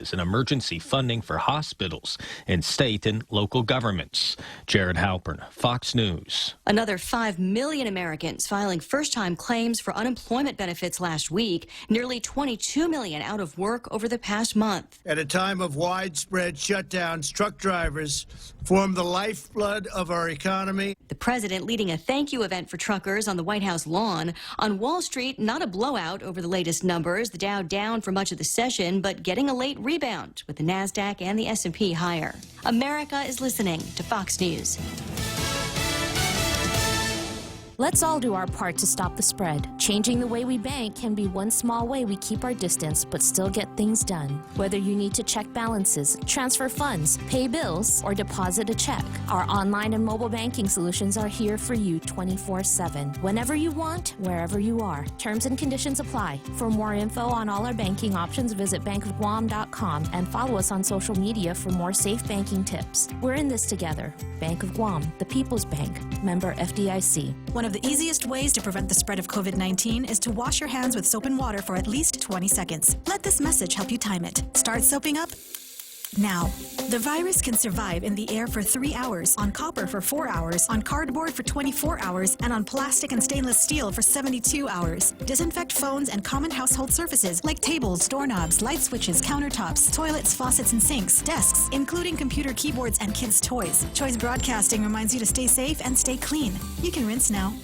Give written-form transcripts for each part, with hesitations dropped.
and emergency funding for hospitals and state and local governments. Jared Halpern, Fox News. Another 5 million Americans filing first-time claims for unemployment benefits last week, nearly 22 million out of work over the past month. At a time of widespread shutdowns, truck drivers form the lifeblood of our economy. The president leading a thank you event for truckers on the White House lawn. On Wall Street, not a blowout over the latest numbers. The Dow down for much of the session, but getting a late rebound with the NASDAQ and the S&P higher. America is listening to Fox News. Let's all do our part to stop the spread. Changing the way we bank can be one small way we keep our distance but still get things done. Whether you need to check balances, transfer funds, pay bills, or deposit a check, our online and mobile banking solutions are here for you 24/7. Whenever you want, wherever you are. Terms and conditions apply. For more info on all our banking options, visit bankofguam.com and follow us on social media for more safe banking tips. We're in this together. Bank of Guam, the People's Bank. Member FDIC. One of the easiest ways to prevent the spread of COVID-19 is to wash your hands with soap and water for at least 20 seconds. Let this message help you time it. Start soaping up now. The virus can survive in the air for 3 hours, on copper for 4 hours, on cardboard for 24 hours, and on plastic and stainless steel for 72 hours. Disinfect phones and common household surfaces like tables, doorknobs, light switches, countertops, toilets, faucets, and sinks, desks, including computer keyboards and kids' toys. Choice Broadcasting reminds you to stay safe and stay clean. You can rinse now.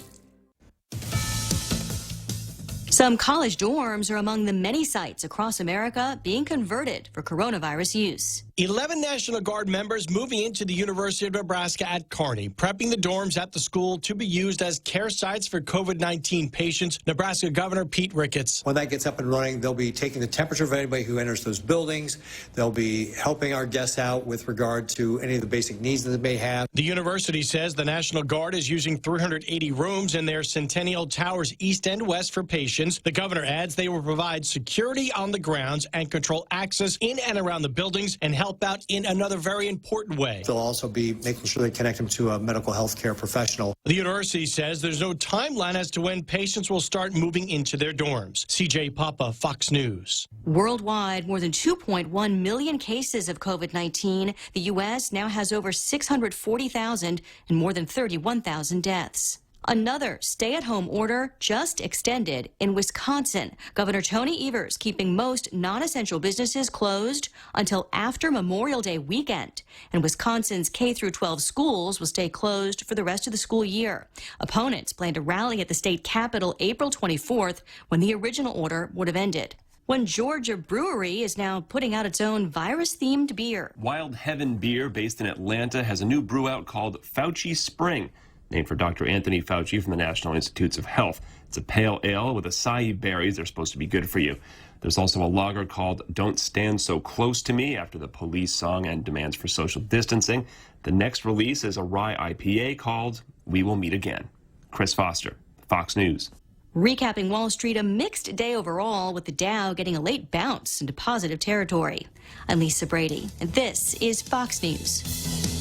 Some college dorms are among the many sites across America being converted for coronavirus use. 11 National Guard members moving into the University of Nebraska at Kearney, prepping the dorms at the school to be used as care sites for COVID-19 patients. Nebraska Governor Pete Ricketts. When that gets up and running, they'll be taking the temperature of anybody who enters those buildings. They'll be helping our guests out with regard to any of the basic needs that they may have. The university says the National Guard is using 380 rooms in their Centennial Towers east and west for patients. The governor adds they will provide security on the grounds and control access in and around the buildings and help out in another very important way. They'll also be making sure they connect them to a medical health care professional. The university says there's no timeline as to when patients will start moving into their dorms. CJ Papa, Fox News. Worldwide, more than 2.1 million cases of COVID-19. The U.S. now has over 640,000 and more than 31,000 deaths. Another stay-at-home order just extended in Wisconsin. Governor Tony Evers keeping most non-essential businesses closed until after Memorial Day weekend. And Wisconsin's K-12 schools will stay closed for the rest of the school year. Opponents plan to rally at the state capitol April 24th when the original order would have ended. One Georgia brewery is now putting out its own virus-themed beer. Wild Heaven Beer, based in Atlanta, has a new brew out called Fauci Spring, named for Dr. Anthony Fauci from the National Institutes of Health. It's a pale ale with acai berries. They're supposed to be good for you. There's also a lager called Don't Stand So Close to Me, after the Police song and demands for social distancing. The next release is a rye IPA called We Will Meet Again. Chris Foster, Fox News. Recapping Wall Street, a mixed day overall, with the Dow getting a late bounce into positive territory. I'm Lisa Brady, and this is Fox News.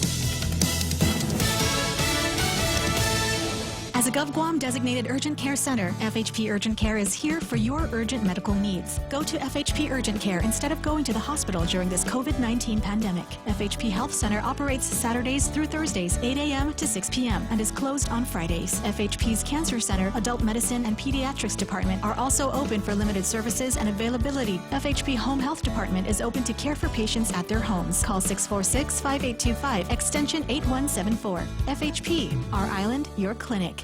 As a GovGuam designated urgent care center, FHP Urgent Care is here for your urgent medical needs. Go to FHP Urgent Care instead of going to the hospital during this COVID-19 pandemic. FHP Health Center operates Saturdays through Thursdays, 8 a.m. to 6 p.m. and is closed on Fridays. FHP's Cancer Center, Adult Medicine, and Pediatrics Department are also open for limited services and availability. FHP Home Health Department is open to care for patients at their homes. Call 646-5825, extension 8174. FHP, our island, your clinic.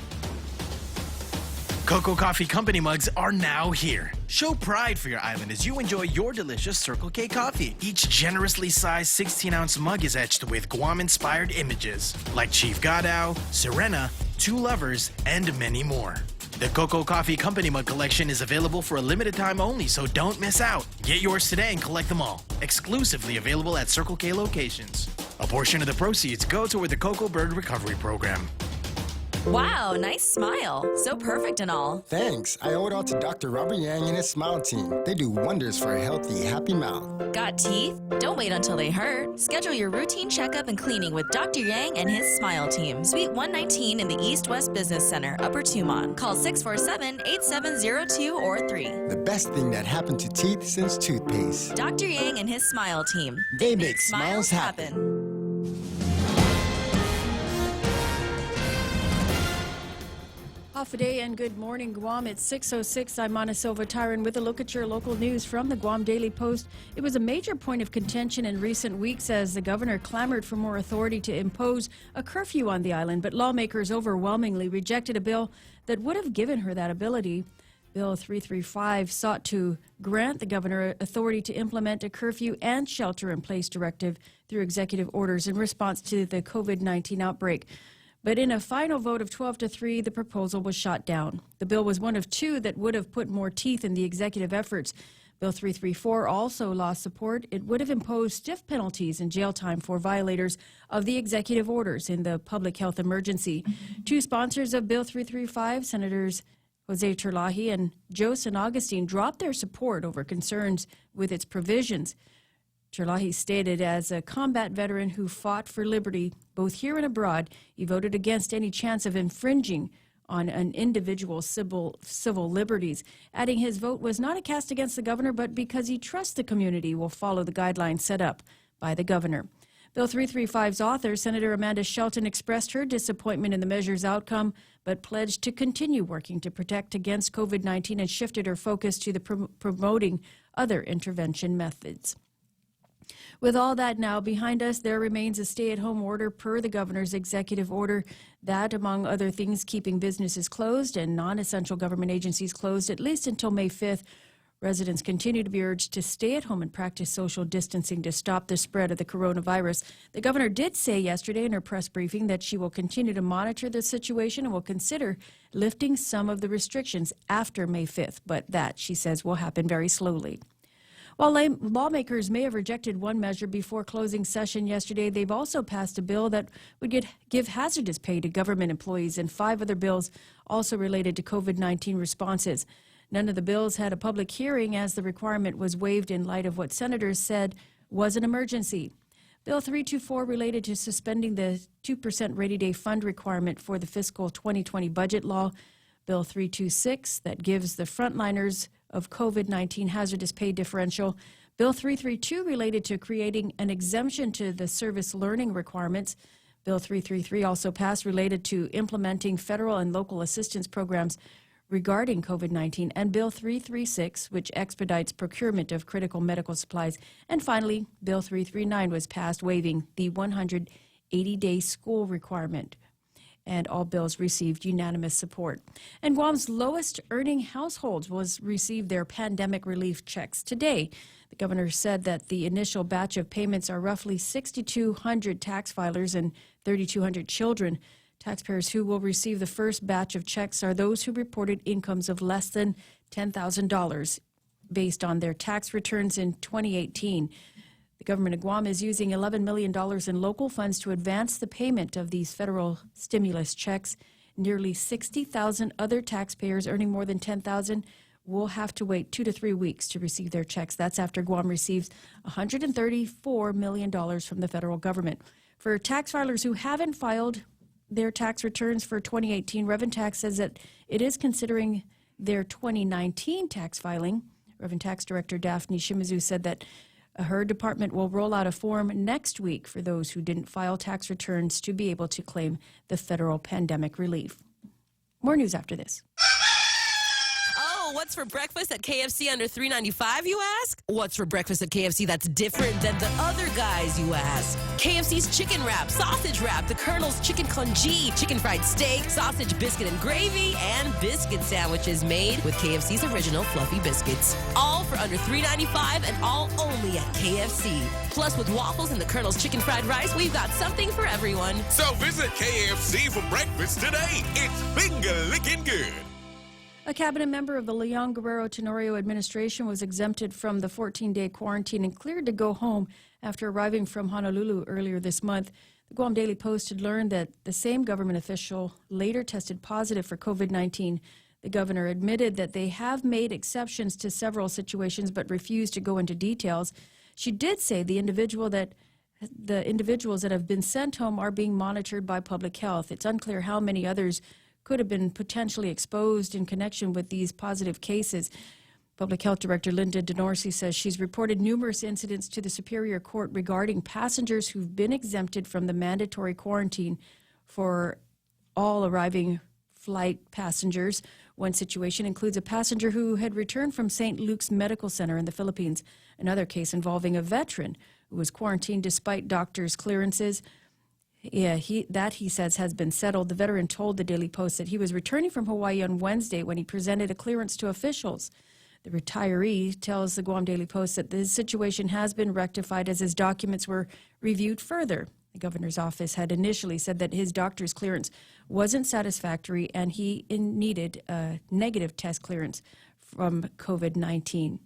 Cocoa Coffee Company mugs are now here. Show pride for your island as you enjoy your delicious Circle K coffee. Each generously sized 16-ounce mug is etched with Guam-inspired images like Chief Godao, Serena, Two Lovers, and many more. The Cocoa Coffee Company mug collection is available for a limited time only, so don't miss out. Get yours today and collect them all. Exclusively available at Circle K locations. A portion of the proceeds go toward the Cocoa Bird Recovery Program. Wow, nice smile. So perfect and all. Thanks. I owe it all to Dr. Robert Yang and his smile team. They do wonders for a healthy, happy mouth. Got teeth? Don't wait until they hurt. Schedule your routine checkup and cleaning with Dr. Yang and his smile team. Suite 119 in the East West Business Center, Upper Tumon. Call 647-8702 or 3. The best thing that happened to teeth since toothpaste. Dr. Yang and his smile team. They make smiles happen. Off a day and good morning, Guam. It's 6:06. I'm Ana Silva Tyron with a look at your local news from the Guam Daily Post. It was a major point of contention in recent weeks as the governor clamored for more authority to impose a curfew on the island, but lawmakers overwhelmingly rejected a bill that would have given her that ability. Bill 335 sought to grant the governor authority to implement a curfew and shelter-in-place directive through executive orders in response to the COVID-19 outbreak. But in a final vote of 12-3, the proposal was shot down. The bill was one of two that would have put more teeth in the executive efforts. Bill 334 also lost support. It would have imposed stiff penalties and jail time for violators of the executive orders in the public health emergency. Two sponsors of Bill 335, Senators Jose Terlahi and Joe San Augustine, dropped their support over concerns with its provisions. Terlahi stated, as a combat veteran who fought for liberty both here and abroad, he voted against any chance of infringing on an individual's civil liberties, adding his vote was not a cast against the governor, but because he trusts the community will follow the guidelines set up by the governor. Bill 335's author, Senator Amanda Shelton, expressed her disappointment in the measure's outcome, but pledged to continue working to protect against COVID-19 and shifted her focus to the promoting other intervention methods. With all that now behind us, there remains a stay-at-home order per the governor's executive order that, among other things, keeping businesses closed and non-essential government agencies closed at least until May 5th. Residents continue to be urged to stay at home and practice social distancing to stop the spread of the coronavirus. The governor did say yesterday in her press briefing that she will continue to monitor the situation and will consider lifting some of the restrictions after May 5th, but that, she says, will happen very slowly. While lawmakers may have rejected one measure before closing session yesterday, they've also passed a bill that would give hazardous pay to government employees and 5 other bills also related to COVID-19 responses. None of the bills had a public hearing as the requirement was waived in light of what senators said was an emergency. Bill 324 related to suspending the 2% rainy day fund requirement for the fiscal 2020 budget law. Bill 326 that gives the frontliners of COVID-19 hazardous pay differential. Bill 332 related to creating an exemption to the service learning requirements. Bill 333 also passed related to implementing federal and local assistance programs regarding COVID-19, and Bill 336, which expedites procurement of critical medical supplies. And finally, Bill 339 was passed waiving the 180-day school requirement. And all bills received unanimous support. And Guam's lowest earning households received their pandemic relief checks today. The governor said that the initial batch of payments are roughly 6,200 tax filers and 3,200 children. Taxpayers who will receive the first batch of checks are those who reported incomes of less than $10,000 based on their tax returns in 2018. The government of Guam is using $11 million in local funds to advance the payment of these federal stimulus checks. Nearly 60,000 other taxpayers earning more than $10,000 will have to wait 2 to 3 weeks to receive their checks. That's after Guam receives $134 million from the federal government. For tax filers who haven't filed their tax returns for 2018, Revenue says that it is considering their 2019 tax filing. Revenue Tax Director Daphne Shimizu said that her department will roll out a form next week for those who didn't file tax returns to be able to claim the federal pandemic relief. More news after this. Oh, what's for breakfast at KFC under $3.95, you ask? What's for breakfast at KFC that's different than the other guys, you ask? KFC's chicken wrap, sausage wrap, the Colonel's chicken congee, chicken fried steak, sausage biscuit and gravy, and biscuit sandwiches made with KFC's original fluffy biscuits. All for under $3.95 and all only at KFC. Plus, with waffles and the Colonel's chicken fried rice, we've got something for everyone. So visit KFC for breakfast today. It's finger-licking good. A cabinet member of the Leon Guerrero Tenorio administration was exempted from the 14-day quarantine and cleared to go home after arriving from Honolulu earlier this month. The Guam Daily Post had learned that the same government official later tested positive for COVID-19. The governor admitted that they have made exceptions to several situations but refused to go into details. She did say the individuals that have been sent home are being monitored by public health. It's unclear how many others could have been potentially exposed in connection with these positive cases. Public Health Director Linda DeNorsi says she's reported numerous incidents to the Superior Court regarding passengers who've been exempted from the mandatory quarantine for all arriving flight passengers. One situation includes a passenger who had returned from St. Luke's Medical Center in the Philippines. Another case involving a veteran who was quarantined despite doctors' clearances. He says has been settled. The veteran told the Daily Post that he was returning from Hawaii on Wednesday when he presented a clearance to officials. The retiree tells the Guam Daily Post that the situation has been rectified as his documents were reviewed further. The governor's office had initially said that his doctor's clearance wasn't satisfactory and he needed a negative test clearance from COVID-19.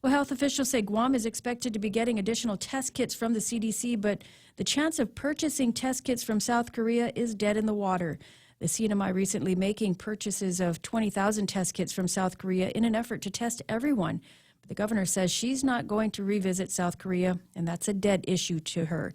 Well, health officials say Guam is expected to be getting additional test kits from the CDC, but the chance of purchasing test kits from South Korea is dead in the water. The CNMI recently making purchases of 20,000 test kits from South Korea in an effort to test everyone. But the governor says she's not going to revisit South Korea, and that's a dead issue to her.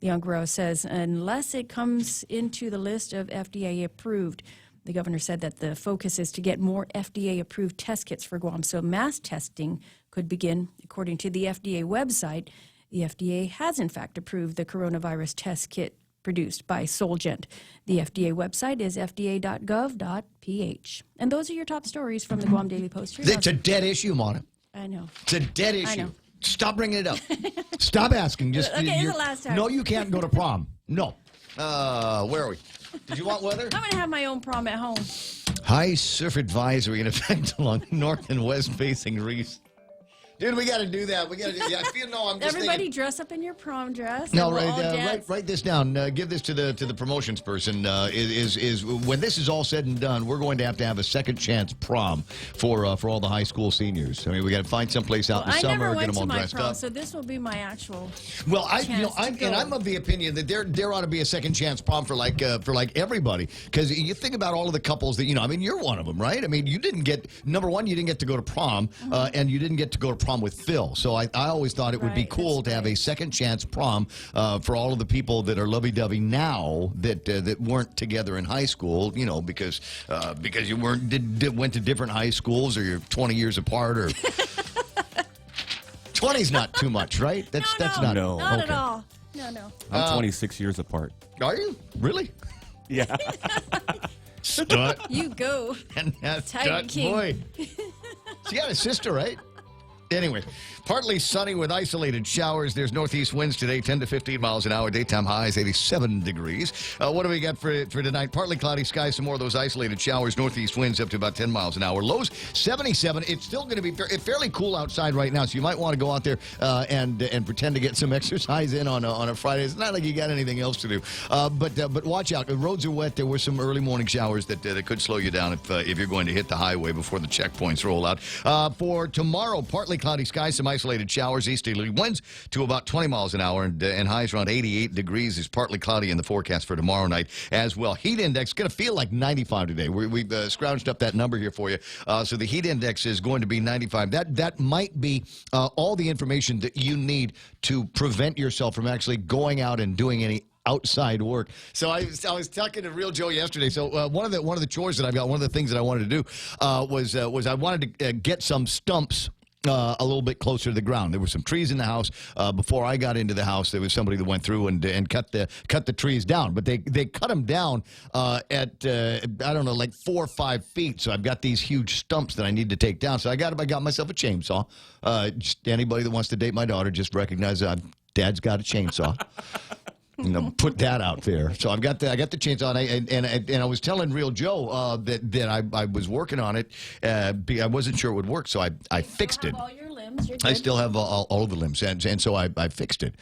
Leon Guerrero says unless it comes into the list of FDA approved. The governor said that the focus is to get more FDA-approved test kits for Guam, so mass testing could begin. According to the FDA website, the FDA has in fact approved the coronavirus test kit produced by Solgent. The FDA website is fda.gov.ph. And those are your top stories from the Guam Daily Post. It's a dead issue, Mona. I know. It's a dead issue. I know. Stop bringing it up. Stop asking. Just okay, it's the last time. No, you can't go to prom. No. Where are we? Did you want weather? I'm going to have my own prom at home. High surf advisory in effect along north and west facing reefs. Dude, we got to do that. We got to do. Yeah, I feel I'm just Everybody thinking, dress up in your prom dress. No, write this down. Give this to the promotions person. Is when this is all said and done, we're going to have a second chance prom for all the high school seniors. I mean, we got to find someplace out in the summer, get them all dressed prom, up. So this will be my actual. Well, I'm of the opinion that there ought to be a second chance prom for like everybody, because you think about all of the couples that I mean, you're one of them, right? I mean, you didn't get you didn't get to go to prom, and you didn't get to go to prom with Phil. So I always thought it would be cool to have a second chance prom for all of the people that are lovey-dovey now that weren't together in high school, because you went to different high schools, or you're 20 years apart, or 20's not too much, right? That's not not okay. at all. No. I'm 26 years apart. Are you? Really? Yeah. Stud. You go. And that Tiger stud King. boy. She got a sister, right? Anyway, partly sunny with isolated showers. There's northeast winds today, 10 to 15 miles an hour. Daytime highs, 87 degrees. What do we got for tonight? Partly cloudy skies, some more of those isolated showers. Northeast winds up to about 10 miles an hour. Lows, 77. It's still going to be fairly cool outside right now, so you might want to go out there and pretend to get some exercise in on a Friday. It's not like you got anything else to do. But watch out. The roads are wet. There were some early morning showers that could slow you down if you're going to hit the highway before the checkpoints roll out. For tomorrow, partly cloudy skies, some isolated showers, easterly winds to about 20 miles an hour, and highs around 88 degrees. Is partly cloudy in the forecast for tomorrow night as well. Heat index going to feel like 95 today. We've scrounged up that number here for you. So the heat index is going to be 95. That might be all the information that you need to prevent yourself from actually going out and doing any outside work. So I was talking to Real Joe yesterday. So one of the chores that I've got, one of the things that I wanted to do was I wanted to get some stumps a little bit closer to the ground. There were some trees in the house. Before I got into the house, there was somebody that went through and cut the trees down. But they cut them down at I don't know, like 4 or 5 feet. So I've got these huge stumps that I need to take down. So I got myself a chainsaw. Just anybody that wants to date my daughter, just recognize Dad's got a chainsaw. Put that out there. So I got the chainsaw, and I was telling Real Joe that I was working on it. I wasn't sure it would work, so I fixed it. All your limbs. You're good. I still have all of the limbs, and so I fixed it.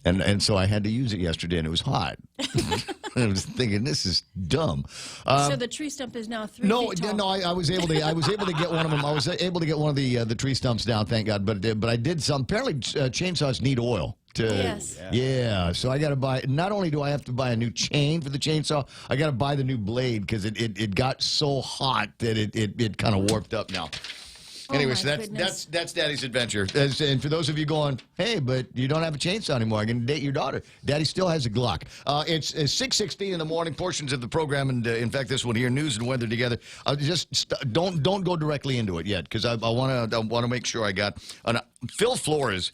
And so I had to use it yesterday, and it was hot. I was thinking, this is dumb. So the tree stump is now 3 feet tall. No, I was able to get one of them. I was able to get one of the tree stumps down, thank God. But I did some. Apparently, chainsaws need oil. Yes. Yeah, so I got to buy, not only do I have to buy a new chain for the chainsaw, I got to buy the new blade because it got so hot that it kind of warped up now. Anyway, so that's Daddy's adventure. And for those of you going, hey, but you don't have a chainsaw anymore, I can date your daughter. Daddy still has a Glock. It's 6:16 in the morning. Portions of the program, and in fact, this one here, news and weather together. Don't go directly into it yet, because I want to make sure I got. Phil Flores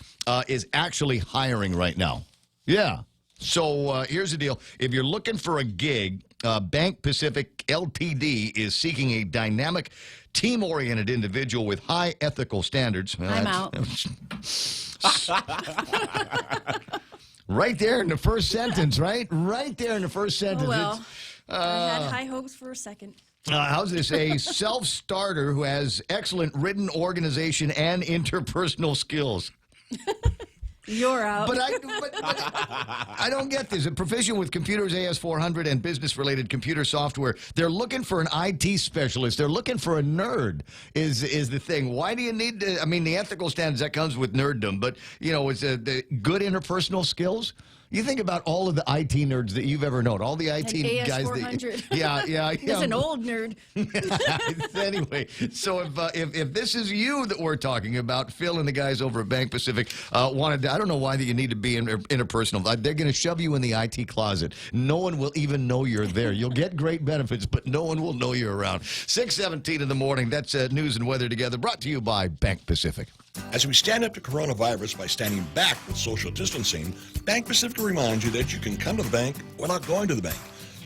is actually hiring right now. Yeah. So here's the deal: if you're looking for a gig, Bank Pacific Ltd. is seeking a dynamic, team-oriented individual with high ethical standards. Well, I'm out. Right there in the first sentence, right? Right there in the first sentence. Oh, well. I had high hopes for a second. How's this? A self-starter who has excellent written organization and interpersonal skills. You're out. But I don't get this. A proficient with computers, AS400, and business-related computer software. They're looking for an IT specialist. They're looking for a nerd is the thing. Why do you need to, I mean, the ethical standards, that comes with nerddom, but, you know, it's the good interpersonal skills. You think about all of the IT nerds that you've ever known, all the IT guys. Yeah. He's an old nerd. Anyway, so if this is you that we're talking about, Phil and the guys over at Bank Pacific wanted to, I don't know why that you need to be interpersonal. They're going to shove you in the IT closet. No one will even know you're there. You'll get great benefits, but no one will know you're around. 6:17 in the morning. That's news and weather together, brought to you by Bank Pacific. As we stand up to coronavirus by standing back with social distancing, Bank Pacific reminds you that you can come to the bank without going to the bank.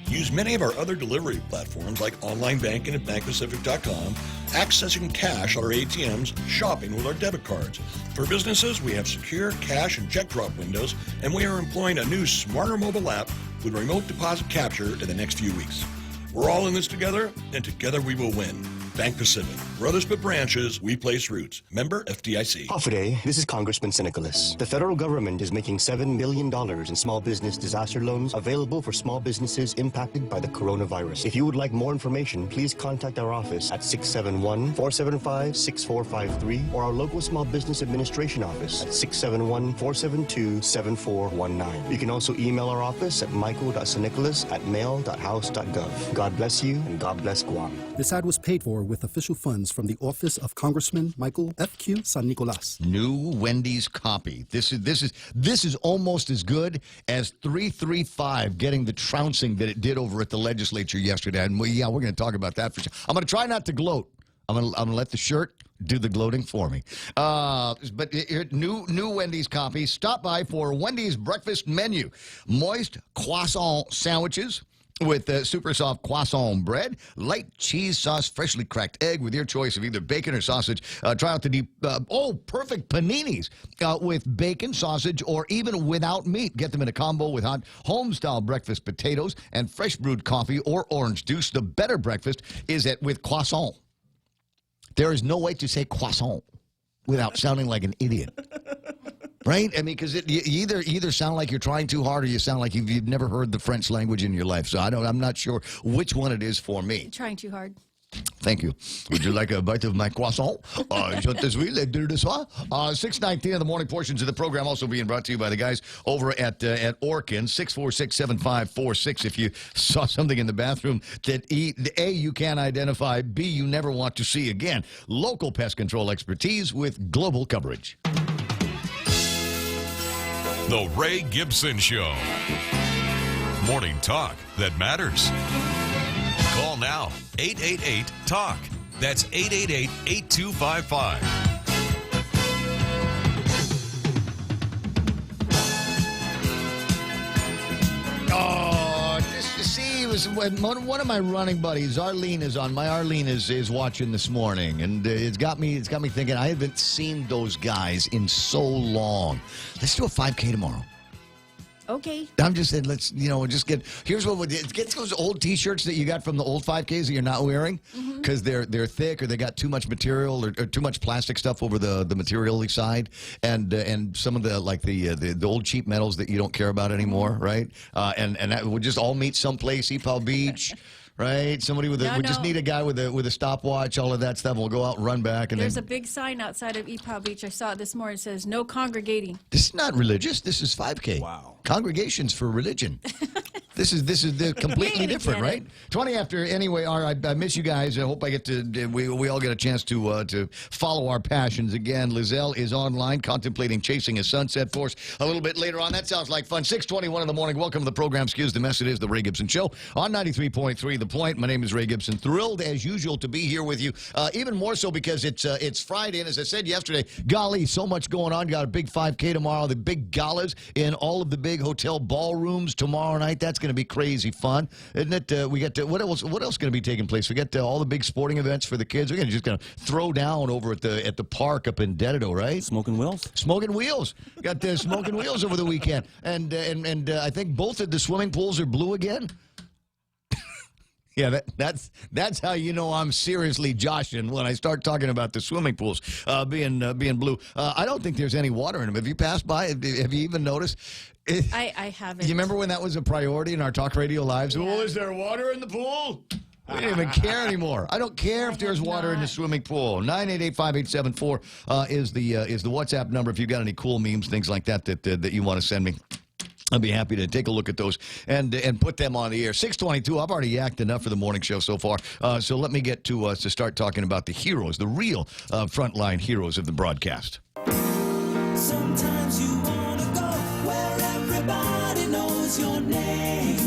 Use many of our other delivery platforms like online banking at bankpacific.com, accessing cash at our ATMs, shopping with our debit cards. For businesses, we have secure cash and check drop windows, and we are employing a new smarter mobile app with remote deposit capture in the next few weeks. We're all in this together, and together we will win. Bank Pacific. Brothers but branches, we place roots. Member FDIC. Hafaday, this is Congressman Nicholas. The federal government is making $7 million in small business disaster loans available for small businesses impacted by the coronavirus. If you would like more information, please contact our office at 671-475-6453 or our local small business administration office at 671-472-7419. You can also email our office at michael.snicholas@mail.house.gov. God bless you and God bless Guam. This ad was paid for with official funds from the office of Congressman Michael F.Q. San Nicolas. New Wendy's copy. This is almost as good as 335 getting the trouncing that it did over at the legislature yesterday. And we're going to talk about that for sure. I'm going to try not to gloat. I'm going to let the shirt do the gloating for me. But new Wendy's copy. Stop by for Wendy's breakfast menu. Moist croissant sandwiches with super soft croissant bread, light cheese sauce, freshly cracked egg with your choice of either bacon or sausage. Try out the perfect paninis with bacon, sausage, or even without meat. Get them in a combo with hot home-style breakfast potatoes and fresh brewed coffee or orange juice. The better breakfast is with croissant. There is no way to say croissant without sounding like an idiot. Right? I mean, because you either sound like you're trying too hard or you sound like you've never heard the French language in your life. So I'm not sure which one it is for me. You're trying too hard. Thank you. Would you like a bite of my croissant? 6:19 in the morning. Portions of the program also being brought to you by the guys over at Orkin, 646-7546. If you saw something in the bathroom that A, you can't identify, B, you never want to see again. Local pest control expertise with global coverage. The Ray Gibson Show. Morning talk that matters. Call now, 888-TALK. That's 888-8255. One of my running buddies, Arlene, is on. My Arlene is watching this morning, and it's got me thinking. I haven't seen those guys in so long. Let's do a 5K tomorrow. Okay. I'm just saying, let's, just here's what get those old T-shirts that you got from the old 5Ks that you're not wearing because they're thick or they got too much material or too much plastic stuff over the material side and some of the old cheap metals that you don't care about anymore, right? And that would just all meet someplace, Epal Beach. right? Somebody with No, we just no. need a guy with a stopwatch, all of that stuff. We'll go out and run back. And There's then a big sign outside of Epaw Beach. I saw it this morning. It says, no congregating. this is not religious. This is 5K. Wow. Congregations for religion. This is completely different, get right? 20 after. Anyway, all right, I miss you guys. I hope I get to. We all get a chance to follow our passions again. Lizelle is online contemplating chasing a sunset for us a little bit later on. That sounds like fun. 6:21 in the morning. Welcome to the program. Excuse the mess. It is the Ray Gibson Show on 93.3 The Point. My name is Ray Gibson. Thrilled as usual to be here with you. Even more so because it's Friday, and as I said yesterday, golly, so much going on. Got a big 5K tomorrow. The big galas in all of the big hotel ballrooms tomorrow night. That's going to be crazy fun, isn't it? We got what else? What else going to be taking place? We got all the big sporting events for the kids. We're just going to throw down over at the park up in Dedido, right? Smoking Wheels. Smoking Wheels. Got the Smoking Wheels over the weekend, and I think both of the swimming pools are blue again. Yeah, that's how you know I'm seriously joshing when I start talking about the swimming pools being blue. I don't think there's any water in them. Have you passed by? Have you even noticed? I haven't. You remember when that was a priority in our talk radio lives? Yeah. Oh, is there water in the pool? We don't even care anymore. I don't care if there's water in the swimming pool. 988-5874 is the WhatsApp number if you've got any cool memes, things like that you want to send me. I'll be happy to take a look at those and put them on the air. 6:22. I've already yacked enough for the morning show so far. So let me get to start talking about the heroes, the real frontline heroes of the broadcast. Sometimes you want to go where everybody knows your name,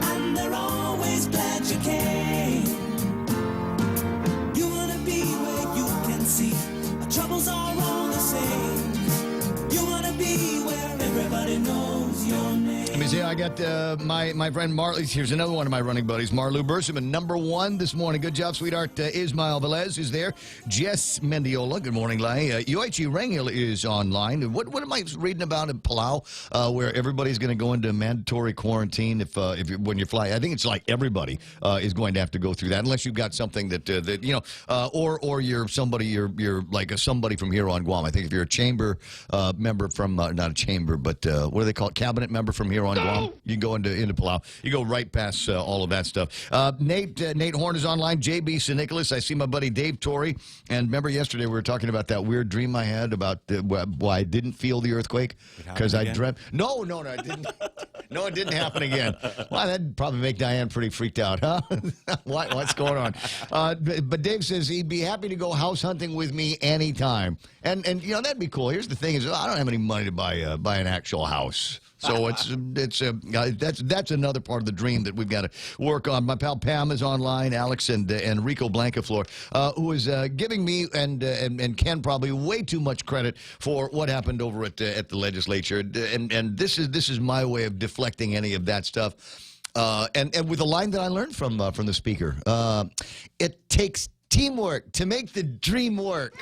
and they're always glad you came. You want to be where you can see our troubles are all the same. You want to be where everybody knows your name. Let me see. I got my friend Marley. Here's another one of my running buddies, Marlou Berseman, number one this morning. Good job, sweetheart. Ismail Velez is there. Jess Mendiola. Good morning, Lai. Yoichi Rangel is online. What am I reading about in Palau, where everybody's going to go into mandatory quarantine when you fly? I think it's like everybody is going to have to go through that, unless you've got something that you know, or you're somebody you're like somebody from here on Guam. I think if you're a chamber member from not a chamber, but what do they call it? Cabinet member from here on Guam. You can go into Palau. You go right past all of that stuff. Nate Horn is online. JB St. Nicholas. I see my buddy Dave Torrey. And remember yesterday we were talking about that weird dream I had about why I didn't feel the earthquake because I dreamt. No, I didn't. No, it didn't happen again. Well, that'd probably make Diane pretty freaked out, huh? What's going on? But Dave says he'd be happy to go house hunting with me anytime. And you know, that'd be cool. Here's the thing is I don't have any money to buy an actual house. So that's another part of the dream that we've got to work on. My pal Pam is online, Alex and Rico Blancaflor, who is giving me and Ken probably way too much credit for what happened over at the legislature. And this is my way of deflecting any of that stuff. And with a line that I learned from the speaker, it takes teamwork to make the dream work.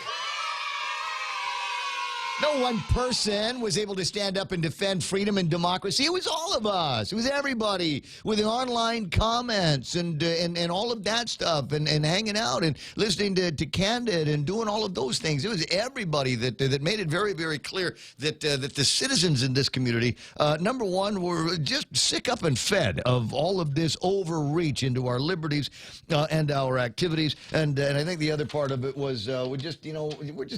No one person was able to stand up and defend freedom and democracy. It was all of us. It was everybody with online comments and all of that stuff and hanging out and listening to Candid and doing all of those things. It was everybody that made it very, very clear that the citizens in this community, number one, were just sick up and fed of all of this overreach into our liberties and our activities. And I think the other part of it was we're just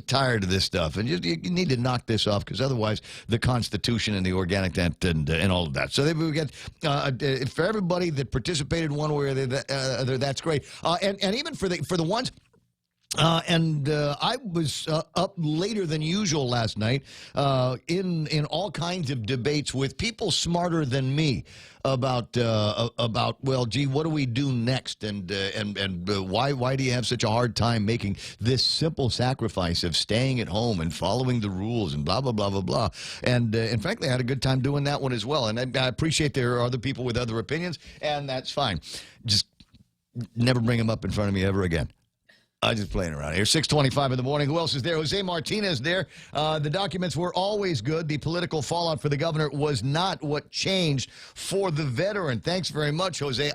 tired of this stuff. And you need to knock this off because otherwise the Constitution and the organic tent and all of that. So we get for everybody that participated one way or the other, that's great. And even for the ones. I was up later than usual last night in all kinds of debates with people smarter than me about well, gee, what do we do next, and why do you have such a hard time making this simple sacrifice of staying at home and following the rules and blah blah blah blah blah. And frankly, I had a good time doing that one as well. And I appreciate there are other people with other opinions, and that's fine. Just never bring them up in front of me ever again. I'm just playing around here. 6:25 in the morning. Who else is there? Jose Martinez there. The documents were always good. The political fallout for the governor was not what changed for the veteran. Thanks very much, Jose.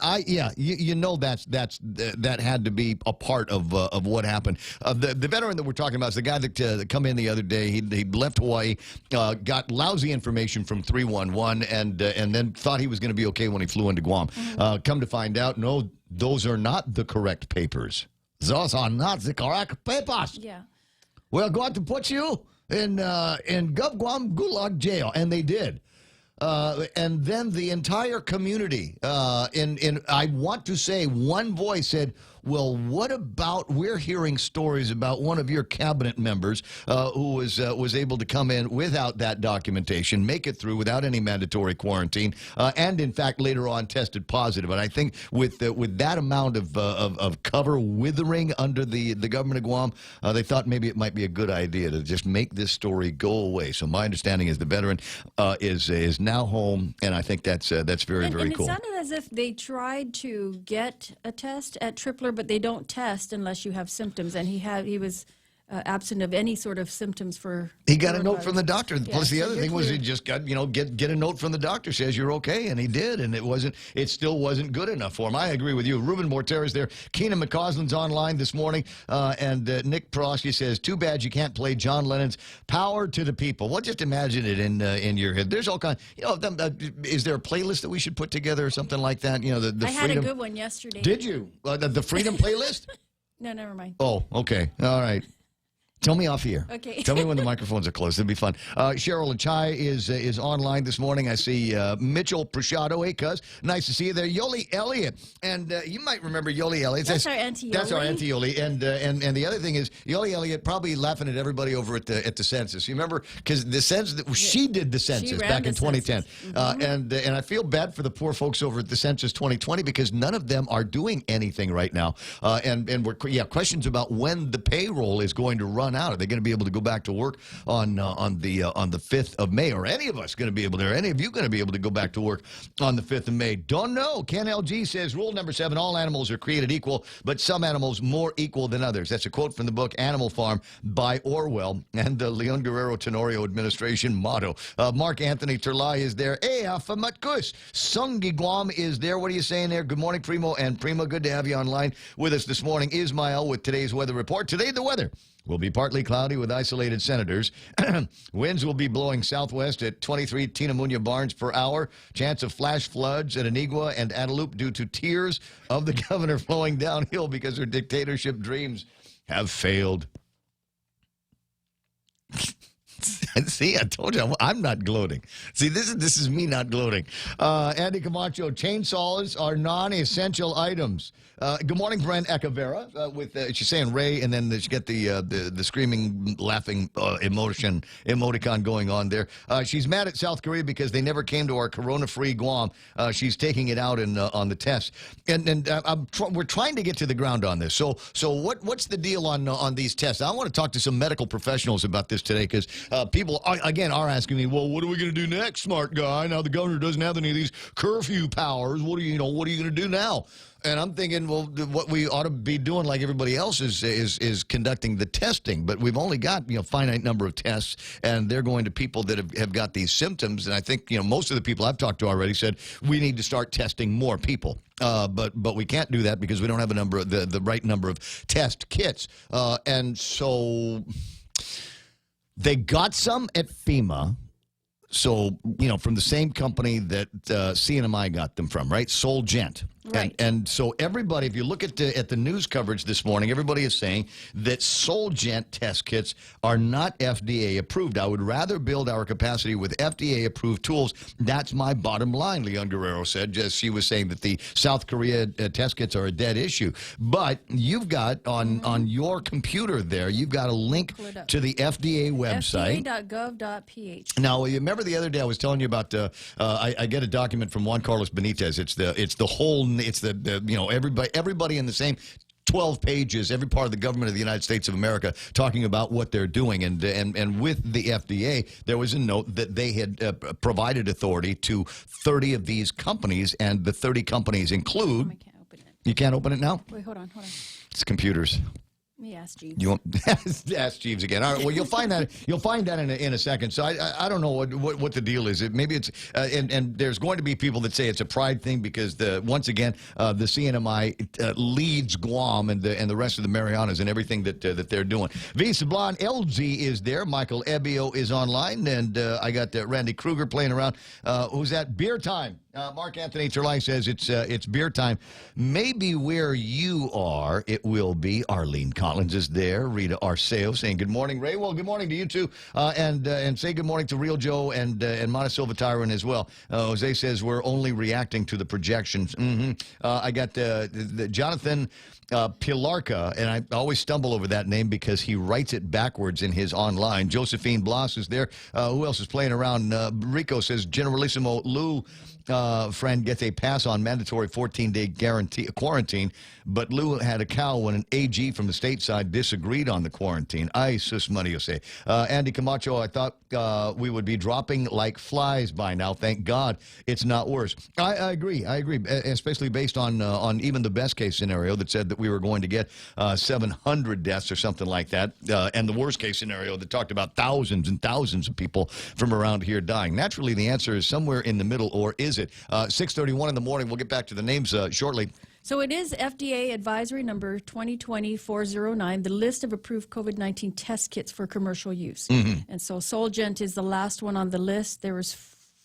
You know that had to be a part of what happened. The veteran that we're talking about is the guy that come in the other day. He left Hawaii, got lousy information from 311, and then thought he was going to be okay when he flew into Guam. Come to find out, no, those are not the correct papers. Those are not the correct papers. Yeah. We're going to put you in Gov Guam Gulag jail, and they did. And then the entire community, I want to say, one voice said, well, what about, we're hearing stories about one of your cabinet members who was able to come in without that documentation, make it through without any mandatory quarantine, and in fact later on tested positive. And I think with that amount of cover withering under the government of Guam, they thought maybe it might be a good idea to just make this story go away. So my understanding is the veteran is now home, and I think that's very, very cool. And it sounded as if they tried to get a test at Tripler, but they don't test unless you have symptoms, and he was absent of any sort of symptoms for. He got a note from the doctor. Yeah, Plus, the so other you're thing was clear. he just got get a note from the doctor says you're okay, and he did, and it still wasn't good enough for him. I agree with you. Ruben Morter is there. Keenan McCausland's online this morning, and Nick Prosky says, "Too bad you can't play John Lennon's Power to the People." Well, just imagine it in your head. There's all kind. Is there a playlist that we should put together or something like that? The I had freedom. a good one yesterday. Did you the Freedom playlist? No, never mind. Oh, okay. All right. Tell me off here. Okay. Tell me when the microphones are closed. It'll be fun. Cheryl Achai is online this morning. I see Mitchell Prashado. Hey, cuz. Nice to see you there. Yoli Elliott. And you might remember Yoli Elliott. That's our Auntie Yoli. That's our Auntie Yoli. And the other thing is, Yoli Elliott probably laughing at everybody over at the census. You remember? Because the census, she did the census back in 2010. And I feel bad for the poor folks over at the census 2020 because none of them are doing anything right now. And questions about when the payroll is going to run out. Are they going to be able to go back to work on the 5th of May? Or any of us going to be able to? Are any of you going to be able to go back to work on the 5th of May? Don't know. Ken LG says rule number 7: all animals are created equal, but some animals more equal than others. That's a quote from the book Animal Farm by Orwell and the Leon Guerrero Tenorio administration motto. Mark Anthony Terlai is there. Hey, Afamatkus. Sungi Guam is there. What are you saying there? Good morning, Primo and Prima. Good to have you online with us this morning. Ismail with today's weather report. Today, the weather will be partly cloudy with isolated centers. Winds will be blowing southwest at 23 Tinamunya Barnes per hour. Chance of flash floods at Anigua and Antelope due to tears of the governor flowing downhill because her dictatorship dreams have failed. See, I told you, I'm not gloating. See, this is me not gloating. Andy Camacho, chainsaws are non-essential items. Good morning, Brent Ecavera. She's saying Ray, and then she get the screaming, laughing emoticon going on there. She's mad at South Korea because they never came to our corona-free Guam. She's taking it out on the test, and we're trying to get to the ground on this. So what's the deal on these tests? I want to talk to some medical professionals about this today because people again are asking me, well, what are we going to do next, smart guy? Now the governor doesn't have any of these curfew powers. What are you going to do now? And I'm thinking, well, what we ought to be doing, like everybody else, is conducting the testing. But we've only got finite number of tests, and they're going to people that have got these symptoms. And I think most of the people I've talked to already said we need to start testing more people. But we can't do that because we don't have the right number of test kits. And so they got some at FEMA. So, from the same company that CNMI got them from, right? Solgent. Right. And so everybody, if you look at the news coverage this morning, everybody is saying that Solgent test kits are not FDA approved. I would rather build our capacity with FDA approved tools. That's my bottom line, Leon Guerrero said. Just she was saying that the South Korea test kits are a dead issue. But you've got on your computer there, you've got a link to the FDA website. FDA.gov.ph. Now, you remember the other day I was telling you about I get a document from Juan Carlos Benitez. It's the whole. It's everybody in the same 12 pages, every part of the government of the United States of America talking about what they're doing. And with the FDA, there was a note that they had provided authority to 30 of these companies, and the 30 companies include. I can't open it. You can't open it now? Wait, hold on. It's computers. Me ask Jeeves. You won't ask Jeeves again. All right. Well, you'll find that in a second. So I don't know what the deal is. Maybe it's and there's going to be people that say it's a pride thing because once again the CNMI leads Guam and the rest of the Marianas and everything that they're doing. V Sablon LG is there. Michael Ebbio is online, and I got Randy Kruger playing around. Who's that? Beer time. Mark Anthony Terlai says it's beer time. Maybe where you are, it will be. Arlene Collins is there. Rita Arceo saying good morning. Ray, well, good morning to you too. And say good morning to Real Joe and Montesilva Tyron as well. Jose says we're only reacting to the projections. I got the Jonathan Pilarka, and I always stumble over that name because he writes it backwards in his online. Josephine Blas is there. Who else is playing around? Rico says Generalissimo Lou friend gets a pass on mandatory 14-day quarantine, but Lou had a cow when an AG from the stateside disagreed on the quarantine. Ay, sus Mario say. Andy Camacho, I thought we would be dropping like flies by now. Thank God it's not worse. I agree, especially based on even the best case scenario that said that we were going to get 700 deaths or something like that, and the worst case scenario that talked about thousands and thousands of people from around here dying. Naturally, the answer is somewhere in the middle, or is it? 6:31 in the morning. We'll get back to the names shortly. So it is FDA advisory number 2020-409, the list of approved COVID-19 test kits for commercial use. And so Solgent is the last one on the list. There was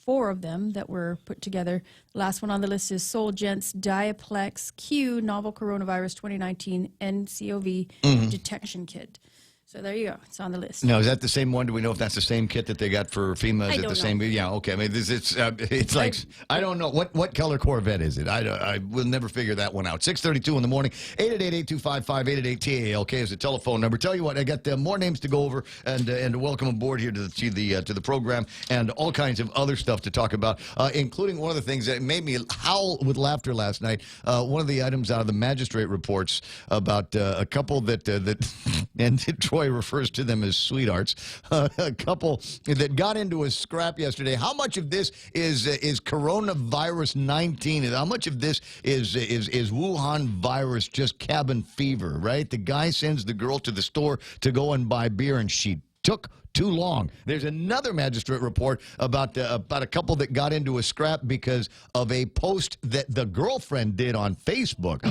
4 of them that were put together. The last one on the list is Solgent's Diaplex Q Novel Coronavirus 2019 NCOV Detection Kit. So there you go. It's on the list. Now, is that the same one? Do we know if that's the same kit that they got for FEMA? Is I it don't the same? know. Yeah, okay. I mean, it's like, I don't know. What color Corvette is it? I will never figure that one out. 6:32 in the morning. 888-8255-888-TALK is the telephone number. Tell you what, I got more names to go over and to welcome aboard here to the program, and all kinds of other stuff to talk about, including one of the things that made me howl with laughter last night. One of the items out of the magistrate reports about a couple that and Troy refers to them as sweethearts. A couple that got into a scrap yesterday. How much of this is coronavirus 19? How much of this is Wuhan virus, just cabin fever, right? The guy sends the girl to the store to go and buy beer, and she took too long. There's another magistrate report about a couple that got into a scrap because of a post that the girlfriend did on Facebook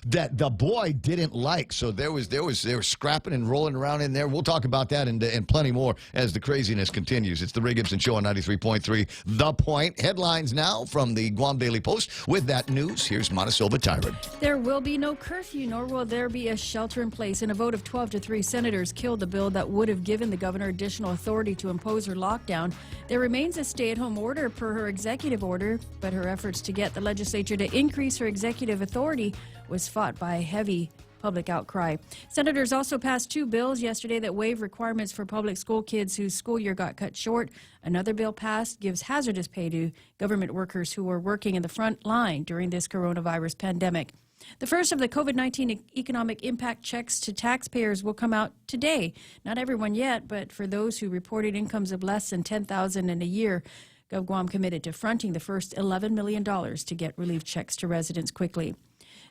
that the boy didn't like. So they were scrapping and rolling around in there. We'll talk about that and plenty more as the craziness continues. It's the Ray Gibson Show on 93.3 The Point. Headlines now from the Guam Daily Post. With that news, here's Montesilva Tyron. There will be no curfew, nor will there be a shelter in place. In a vote of 12-3, senators killed the bill that would have given the governor additional authority to impose her lockdown. There remains a stay-at-home order per her executive order, but her efforts to get the legislature to increase her executive authority was fought by heavy public outcry. Senators also passed 2 bills yesterday that waive requirements for public school kids whose school year got cut short. Another bill passed gives hazardous pay to government workers who are working in the front line during this coronavirus pandemic. The first of the COVID-19 economic impact checks to taxpayers will come out today. Not everyone yet, but for those who reported incomes of less than $10,000 in a year, GovGuam committed to fronting the first $11 million to get relief checks to residents quickly.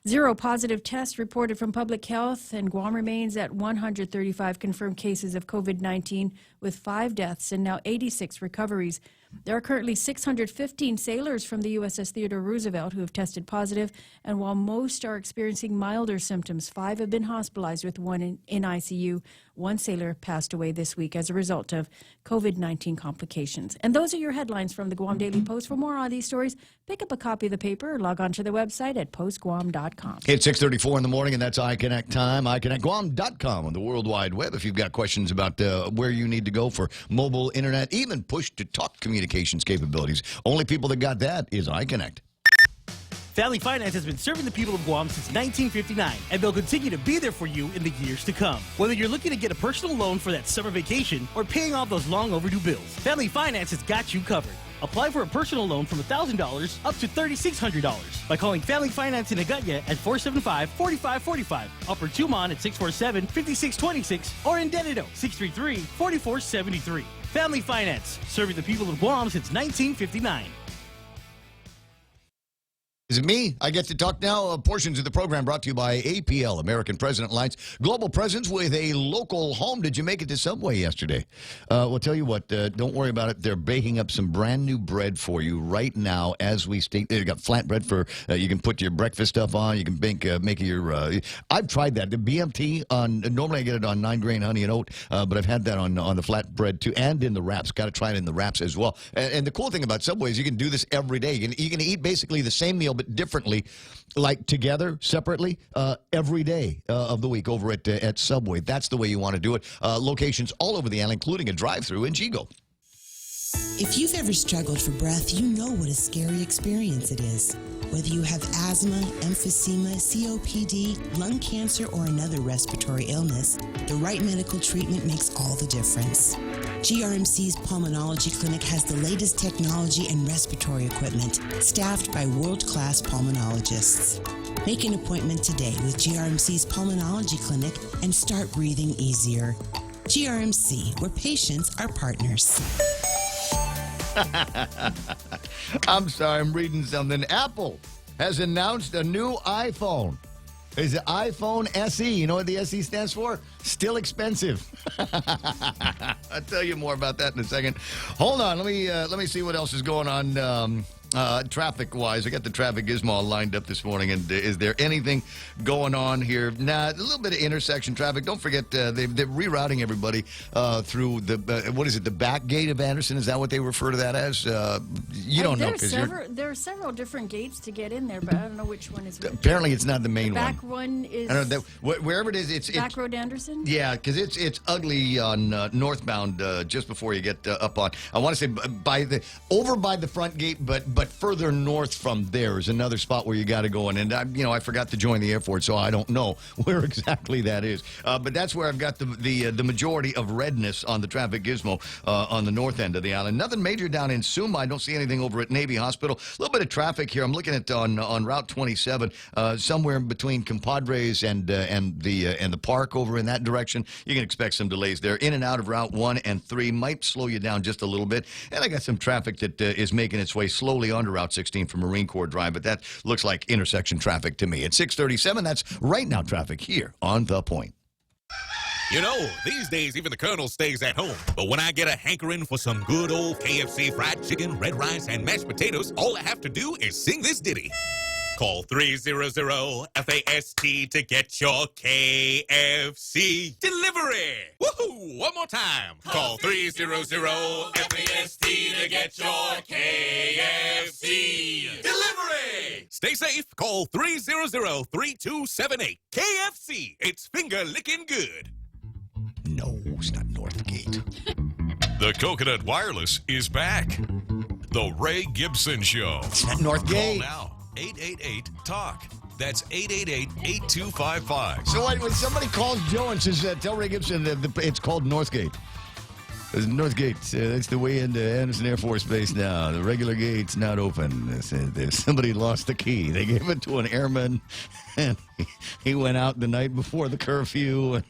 0 positive tests reported from public health, and Guam remains at 135 confirmed cases of COVID-19 with 5 deaths and now 86 recoveries. There are currently 615 sailors from the USS Theodore Roosevelt who have tested positive, and while most are experiencing milder symptoms, 5 have been hospitalized with 1 in ICU. 1 sailor passed away this week as a result of COVID-19 complications. And those are your headlines from the Guam Daily Post. For more on these stories, pick up a copy of the paper or log on to the website at postguam.com. It's 6:34 in the morning, and that's iConnect time. iConnectGuam.com on the World Wide Web. If you've got questions about where you need to go for mobile internet, even push-to-talk communications capabilities, only people that got that is iConnect. Family Finance has been serving the people of Guam since 1959, and they'll continue to be there for you in the years to come. Whether you're looking to get a personal loan for that summer vacation or paying off those long overdue bills, Family Finance has got you covered. Apply for a personal loan from $1,000 up to $3,600 by calling Family Finance in Agutya at 475-4545, Upper Tumon at 647-5626, or in Dededo 633-4473. Family Finance, serving the people of Guam since 1959. Is it me? I get to talk now. Portions of the program brought to you by APL, American President Lines. Global presence with a local home. Did you make it to Subway yesterday? Well, tell you what, don't worry about it. They're baking up some brand new bread for you right now as we speak. They've got flatbread for, you can put your breakfast stuff on. You can make your, I've tried that. The BMT, normally I get it on 9-grain honey and oat, but I've had that on the flatbread too, and in the wraps. Got to try it in the wraps as well. And the cool thing about Subway is you can do this every day. You can eat basically the same meal, but differently, like together, separately, every day of the week over at Subway. That's the way you want to do it. Locations all over the island, including a drive-through in Gigo. If you've ever struggled for breath, you know what a scary experience it is. Whether you have asthma, emphysema, COPD, lung cancer, or another respiratory illness, the right medical treatment makes all the difference. GRMC's Pulmonology Clinic has the latest technology and respiratory equipment, staffed by world-class pulmonologists. Make an appointment today with GRMC's Pulmonology Clinic and start breathing easier. GRMC, where patients are partners. I'm sorry, I'm reading something. Apple has announced a new iPhone. It's the iPhone SE. You know what the SE stands for? Still expensive. I'll tell you more about that in a second. Hold on, let me see what else is going on. Traffic-wise, I got the traffic gizmo all lined up this morning, and is there anything going on here? Nah, a little bit of intersection traffic. Don't forget, they're rerouting everybody through the, what is it, the back gate of Anderson? Is that what they refer to that as? You don't know, because there are several different gates to get in there, but I don't know which one is which. Apparently, it's not the main one. Back one is... I don't know, wherever it is, it's... Back Road Anderson? Yeah, because it's ugly on northbound just before you get up on... I want to say over by the front gate, but further north from there is another spot where you got to go in. And I forgot to join the airport, so I don't know where exactly that is. But that's where I've got the majority of redness on the traffic gizmo on the north end of the island. Nothing major down in Suma. I don't see anything over at Navy Hospital. A little bit of traffic here. I'm looking at on Route 27, somewhere between Compadres and the park over in that direction. You can expect some delays there. In and out of Route 1 and 3 might slow you down just a little bit. And I got some traffic that is making its way slowly onto Route 16 from Marine Corps Drive, but that looks like intersection traffic to me. At 6:37, that's right now traffic here on The Point. You know, these days even the Colonel stays at home. But when I get a hankering for some good old KFC fried chicken, red rice, and mashed potatoes, all I have to do is sing this ditty. Call 300-FAST to get your KFC delivery. Woohoo! One more time. Call 300-FAST to get your KFC delivery. Stay safe. Call 300-3278. KFC. It's finger licking good. No, it's not Northgate. The Coconut Wireless is back. The Ray Gibson Show. It's not Northgate. Call now. 888-TALK. That's 888-8255. So when somebody calls Joe and says, tell Ray Gibson that it's called Northgate. Northgate, that's the way into Anderson Air Force Base now. The regular gate's not open. Somebody lost the key. They gave it to an airman, and he went out the night before the curfew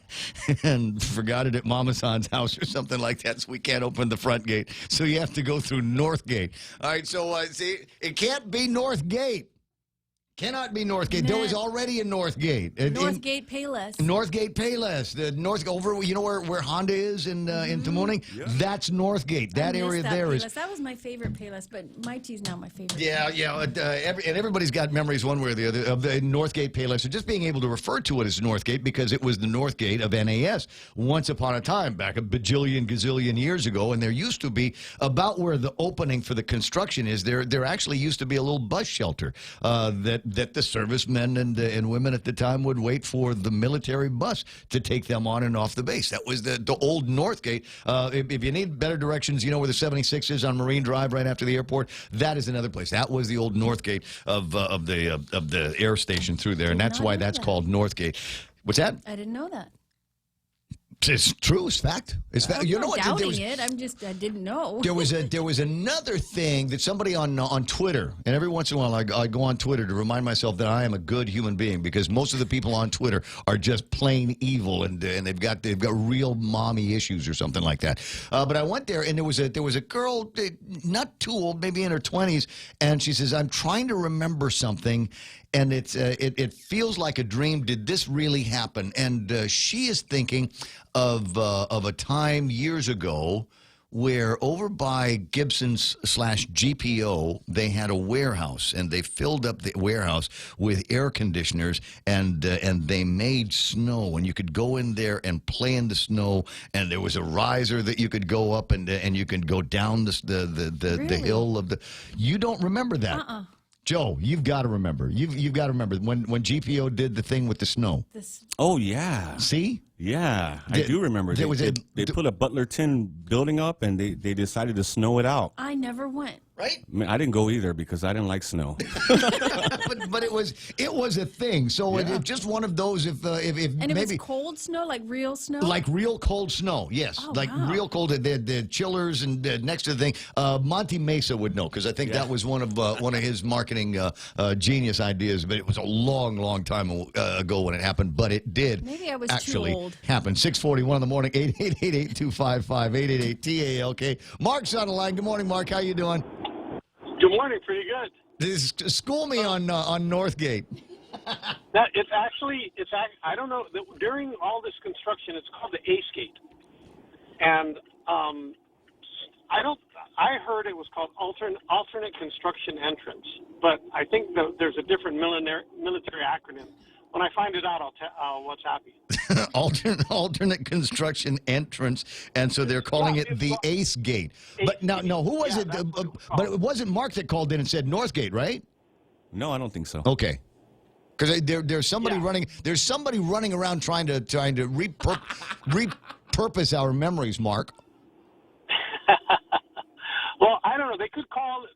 and forgot it at Mama San's house or something like that, so we can't open the front gate. So you have to go through Northgate. All right, so see, it can't be Northgate. Cannot be Northgate. There was already a Northgate. Northgate Payless. Northgate Payless. The North over, you know where Honda is in Tamuning? Yeah. That's Northgate. That area there Payless. is. That was my favorite Payless, but my tea's now my favorite. Yeah. And everybody's got memories one way or the other of the Northgate Payless. So just being able to refer to it as Northgate because it was the Northgate of NAS once upon a time, back a gazillion years ago. And there used to be, about where the opening for the construction is, there actually used to be a little bus shelter that the servicemen and women at the time would wait for the military bus to take them on and off the base. That was the old Northgate. If you need better directions, you know where the 76 is on Marine Drive right after the airport? That is another place. That was the old Northgate of the air station through there, and that's why that's called Northgate. What's that? I didn't know that. It's true. It's fact. It's fact. I'm You know not what? doubting it. I didn't know. There was another thing that somebody on Twitter, and every once in a while I go on Twitter to remind myself that I am a good human being, because most of the people on Twitter are just plain evil, and they've got real mommy issues or something like that. But I went there, and there was a girl, not too old, maybe in her 20s, and she says, "I'm trying to remember something, and it feels like a dream. Did this really happen?" And she is thinking of a time years ago where over by Gibson's / GPO, they had a warehouse, and they filled up the warehouse with air conditioners, and they made snow, and you could go in there and play in the snow, and there was a riser that you could go up, and you could go down the hill of the. You don't remember that? Joe, you've got to remember. You've got to remember when GPO did the thing with the snow. Oh, yeah. See? Yeah, I do remember. They put a Butler Tin building up, and they decided to snow it out. I never went. Right? I mean, I didn't go either because I didn't like snow. but it was a thing. So it's just one of those. If And maybe it was cold snow, like real snow? like real cold snow, yes, wow. real cold. The chillers and next to the thing. Monty Mesa would know, because I think that was one of his marketing genius ideas. But it was a long time ago when it happened. But it did. Maybe I was actually too old. happen. 6:41 in the morning. 888-825-5888-TALK. Mark's on the line. Good morning, Mark. How you doing? Good morning. Pretty good. School me on Northgate. I don't know. During all this construction, it's called the Ace Gate, and I heard it was called alternate construction entrance, but I think there's a different military acronym. When I find it out, I'll what's happy. alternate construction entrance, and so they're calling it the Ace Gate. But now, who was it? But it wasn't Mark that called in and said Northgate, right? No, I don't think so. Okay, because there's somebody running. There's somebody running around trying to repurpose our memories, Mark. Well, I don't know. They could call it.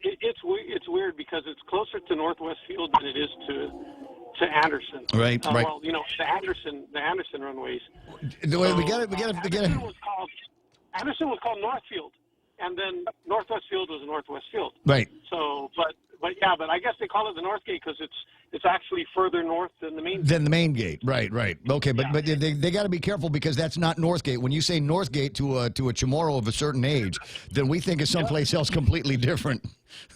It's weird because it's closer to Northwest Field than it is to Anderson. Right. Well, the Anderson runways. We got it. Anderson was called Northfield, and then Northwest Field was Northwest Field. Right. So, but I guess they call it the North Gate because it's actually further north than the main. Than the main gate, right. Okay, but they got to be careful, because that's not Northgate. When you say Northgate to a Chamorro of a certain age, then we think of someplace else completely different.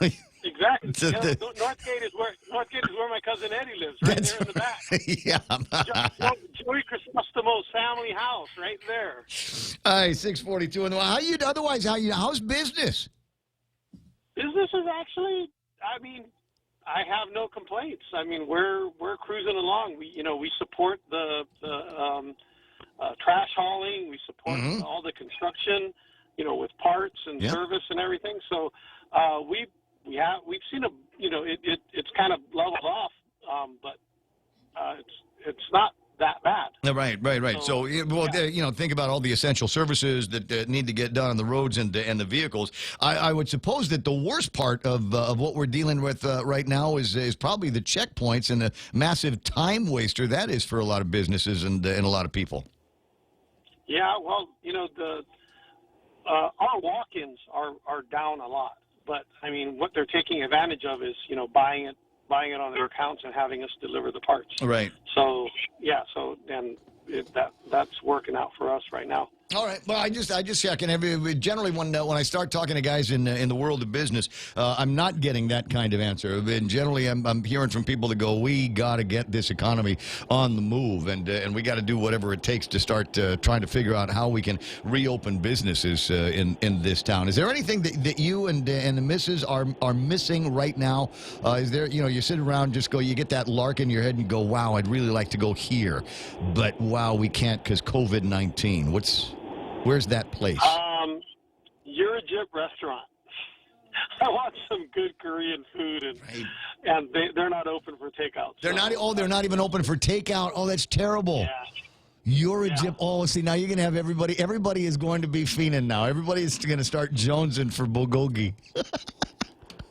Exactly. Northgate is where my cousin Eddie lives, right there in the back. Yeah. Joey Crisostomo's family house, right there. All right, 6:42. And how's business? Business is actually, I have no complaints. We're cruising along. We support the trash hauling. We support all the construction, with parts and service and everything. So we've seen it's kind of leveled off, but it's not that bad. Right. So, think about all the essential services that need to get done on the roads and the vehicles. I would suppose that the worst part of what we're dealing with right now is probably the checkpoints and the massive time waster that is for a lot of businesses and a lot of people. Yeah, well, our walk-ins are down a lot, but what they're taking advantage of is buying it on their accounts and having us deliver the parts. Right. So that's working out for us right now. All right. Well, I just check, and generally when I start talking to guys in the world of business, I'm not getting that kind of answer. And generally, I'm hearing from people that go, "We got to get this economy on the move, and we got to do whatever it takes to start trying to figure out how we can reopen businesses in this town." Is there anything that you and the missus are missing right now? Is there, you sit around, you get that lark in your head and go, "Wow, I'd really like to go here, but wow, we can't because COVID-19." Where's that place? Eurojip restaurant. I want some good Korean food, and they're not open for takeout. They're not. Oh, they're not even open for takeout. Oh, that's terrible. Yeah. Eurojip. Yeah. Oh, see, now you're gonna have everybody. Everybody is going to be fiending now. Everybody's gonna start jonesing for bulgogi.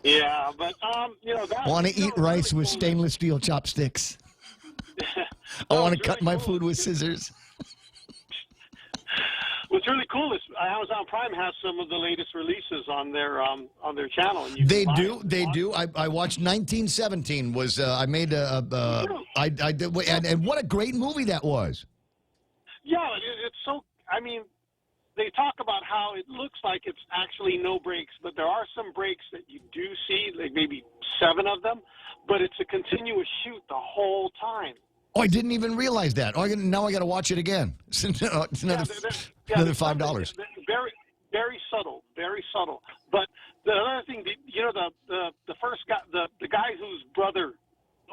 Yeah, but want to eat rice with stainless steel chopsticks. I want to cut my food with scissors. what's really cool is Amazon Prime has some of the latest releases on their channel. And you They can buy do. them. They do. I watched 1917. Was I made I did, and what a great movie that was. Yeah, it's so. I mean, they talk about how it looks like it's actually no breaks, but there are some breaks that you do see, like maybe 7 of them, but it's a continuous shoot the whole time. Oh, I didn't even realize that. Oh, now I got to watch it again. It's another $5. Very, very subtle, very subtle. But the other thing, the first guy, the guy whose brother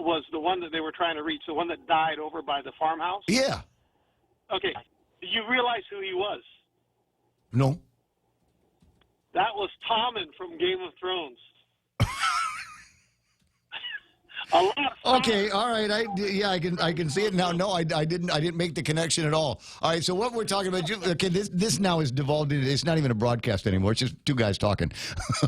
was the one that they were trying to reach, the one that died over by the farmhouse. Yeah. Okay. Do you realize who he was? No. That was Tommen from Game of Thrones. A lot of Okay, all right. I can see it now. No, I didn't make the connection at all. All right, so what we're talking about, okay, this now is devolved into, it's not even a broadcast anymore. It's just two guys talking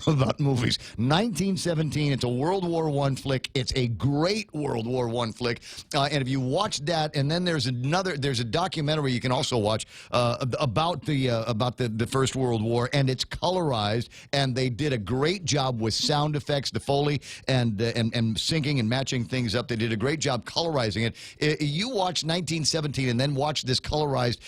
about movies. 1917, it's a World War I flick. It's a great World War I flick. And if you watch that, and then there's a documentary you can also watch about the First World War, and it's colorized, and they did a great job with sound effects, the Foley, and syncing and matching things up. They did a great job colorizing it. You watch 1917 and then watch this colorized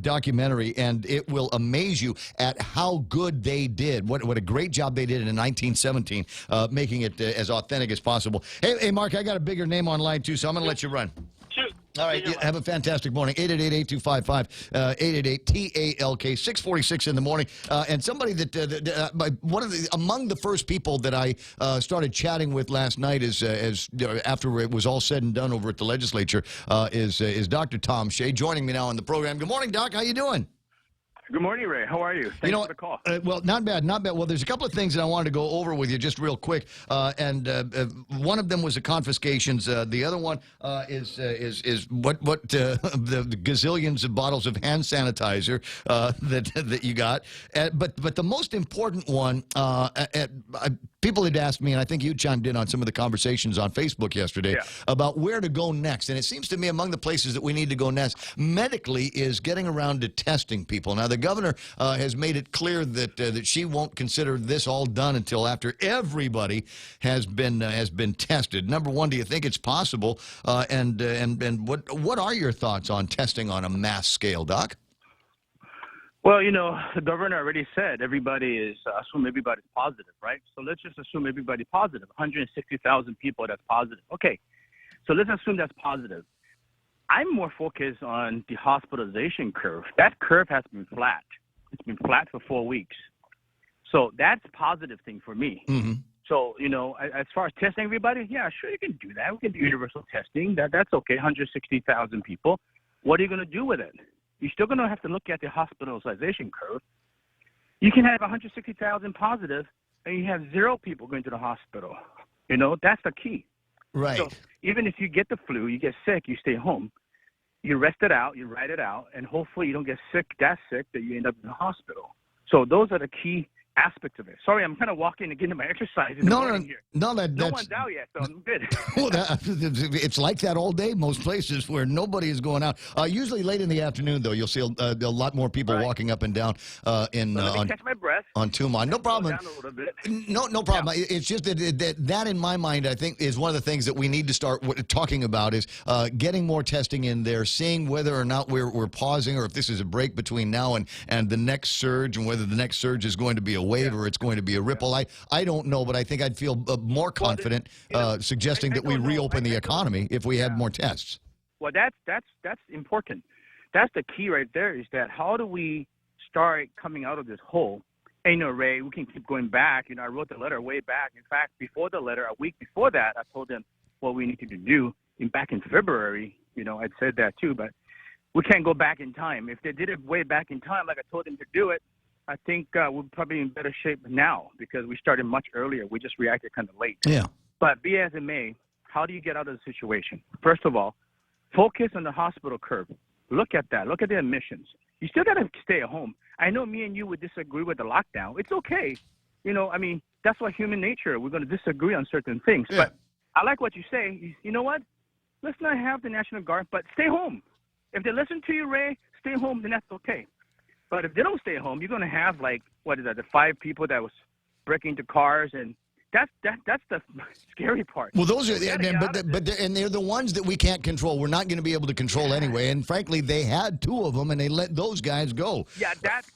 documentary, and it will amaze you at how good they did. What a great job they did in 1917, making it as authentic as possible. Hey, Mark, I got a bigger name online, too, so I'm going to let you run. All right, have a fantastic morning. 888-8255, 888-TALK, 646 in the morning. And somebody among the first people that I started chatting with last night after it was all said and done over at the legislature is Dr. Tom Shea, joining me now on the program. Good morning, Doc. How you doing? Good morning, Ray. How are you? Thanks for the call. Well, not bad, not bad. Well, there's a couple of things that I wanted to go over with you just real quick, and one of them was the confiscations. The other one is what the gazillions of bottles of hand sanitizer that you got. But the most important one, people had asked me, and I think you chimed in on some of the conversations on Facebook yesterday about where to go next. And it seems to me among the places that we need to go next medically is getting around to testing people. Now, the governor has made it clear that she won't consider this all done until after everybody has been tested. Number one, do you think it's possible? And what are your thoughts on testing on a mass scale, Doc? Well, the governor already said assume everybody's positive, right? So let's just assume everybody positive. 160,000 people that's positive. Okay, so let's assume that's positive. I'm more focused on the hospitalization curve. That curve has been flat. It's been flat for 4 weeks. So that's a positive thing for me. Mm-hmm. So, as far as testing everybody, yeah, sure, you can do that. We can do universal testing. That's okay, 160,000 people. What are you going to do with it? You're still going to have to look at the hospitalization curve. You can have 160,000 positive, and you have 0 people going to the hospital. That's the key. Right. So even if you get the flu, you get sick, you stay home. You rest it out, you ride it out, and hopefully you don't get that sick that you end up in the hospital. So those are the key aspects of it. Sorry, I'm kind of walking and getting my exercise in the morning here. No one's out yet, so I'm good. Well, it's like that all day, most places where nobody is going out. Usually late in the afternoon, though, you'll see a lot more people walking up and down Let me catch my breath. On Tumon. No problem. Down a little bit. No problem. Yeah. It's just that in my mind, I think, is one of the things that we need to start talking about is getting more testing in there, seeing whether or not we're pausing or if this is a break between now and the next surge, and whether the next surge is going to be a wave or it's going to be a ripple. I don't know, but I think I'd feel more confident suggesting that we reopen the economy if we had more tests. Well, that's important. That's the key right there, is that how do we start coming out of this hole? And, Ray, we can keep going back. I wrote the letter way back. In fact, before the letter, a week before that, I told them what we needed to do. Back in February, I'd said that too, but we can't go back in time. If they did it way back in time, like I told them to do it, I think we're probably in better shape now because we started much earlier. We just reacted kind of late. Yeah. But be as it may, how do you get out of the situation? First of all, focus on the hospital curve. Look at that. Look at the admissions. You still got to stay at home. I know me and you would disagree with the lockdown. It's okay. That's what human nature. We're going to disagree on certain things. Yeah. But I like what you say. You know what? Let's not have the National Guard, but stay home. If they listen to you, Ray, stay home, then that's okay. But if they don't stay home, you're going to have like the 5 people that was breaking into cars, and that's the scary part. Well, those are, and they're the ones that we can't control. We're not going to be able to control anyway. And frankly, they had 2 of them, and they let those guys go. Yeah, that's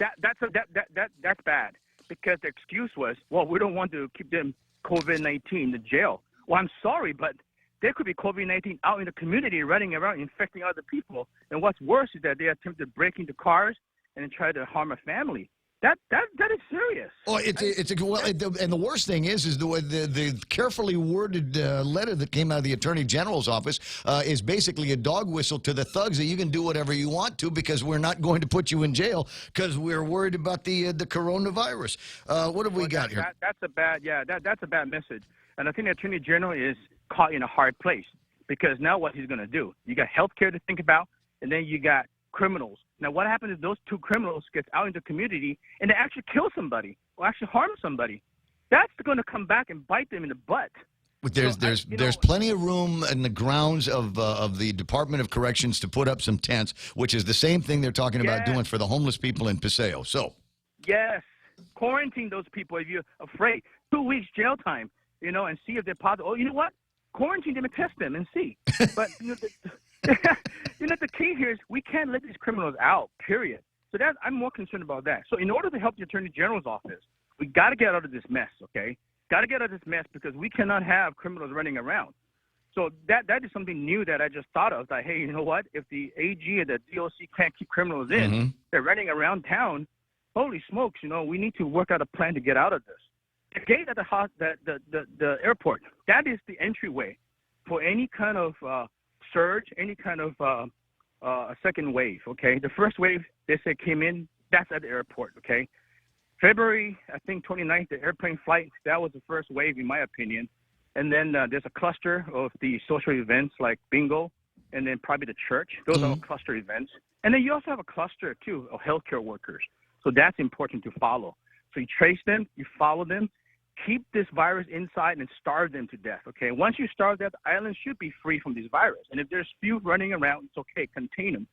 bad, because the excuse was, well, we don't want to keep them COVID-19 in the jail. Well, I'm sorry, but there could be COVID-19 out in the community running around infecting other people. And what's worse is that they attempted to break into cars and try to harm a family. That is serious. Oh, and the worst thing is the carefully worded letter that came out of the Attorney General's office is basically a dog whistle to the thugs that you can do whatever you want to because we're not going to put you in jail because we're worried about the coronavirus. What have we got here? That's a bad message. And I think the Attorney General is caught in a hard place because now what he's going to do? You got healthcare to think about, and then you got criminals. Now, what happens if those 2 criminals get out into the community and they actually kill somebody or actually harm somebody? That's going to come back and bite them in the butt. There's plenty of room in the grounds of the Department of Corrections to put up some tents, which is the same thing they're talking about doing for the homeless people in Paseo. So, yes, quarantine those people if you're afraid. 2 weeks jail time, and see if they're positive. Oh, you know what? Quarantine them and test them and see. But the key here is we can't let these criminals out, period. So I'm more concerned about that. So in order to help the Attorney General's office, we got to get out of this mess, okay? Got to get out of this mess because we cannot have criminals running around. So that is something new that I just thought of. Like, hey, you know what? If the AG and the DOC can't keep criminals in, they're running around town, holy smokes, we need to work out a plan to get out of this. The gate at the airport, that is the entryway for any kind of surge, any kind of a second wave, okay? The first wave, they said, came in, that's at the airport, okay? February, I think 29th, the airplane flight, that was the first wave, in my opinion. And then there's a cluster of the social events like bingo, and then probably the church. Those are all cluster events. And then you also have a cluster, too, of healthcare workers. So that's important to follow. So you trace them, you follow them, keep this virus inside and starve them to death, okay? Once you starve them, the island should be free from this virus. And if there's few running around, it's okay, contain them.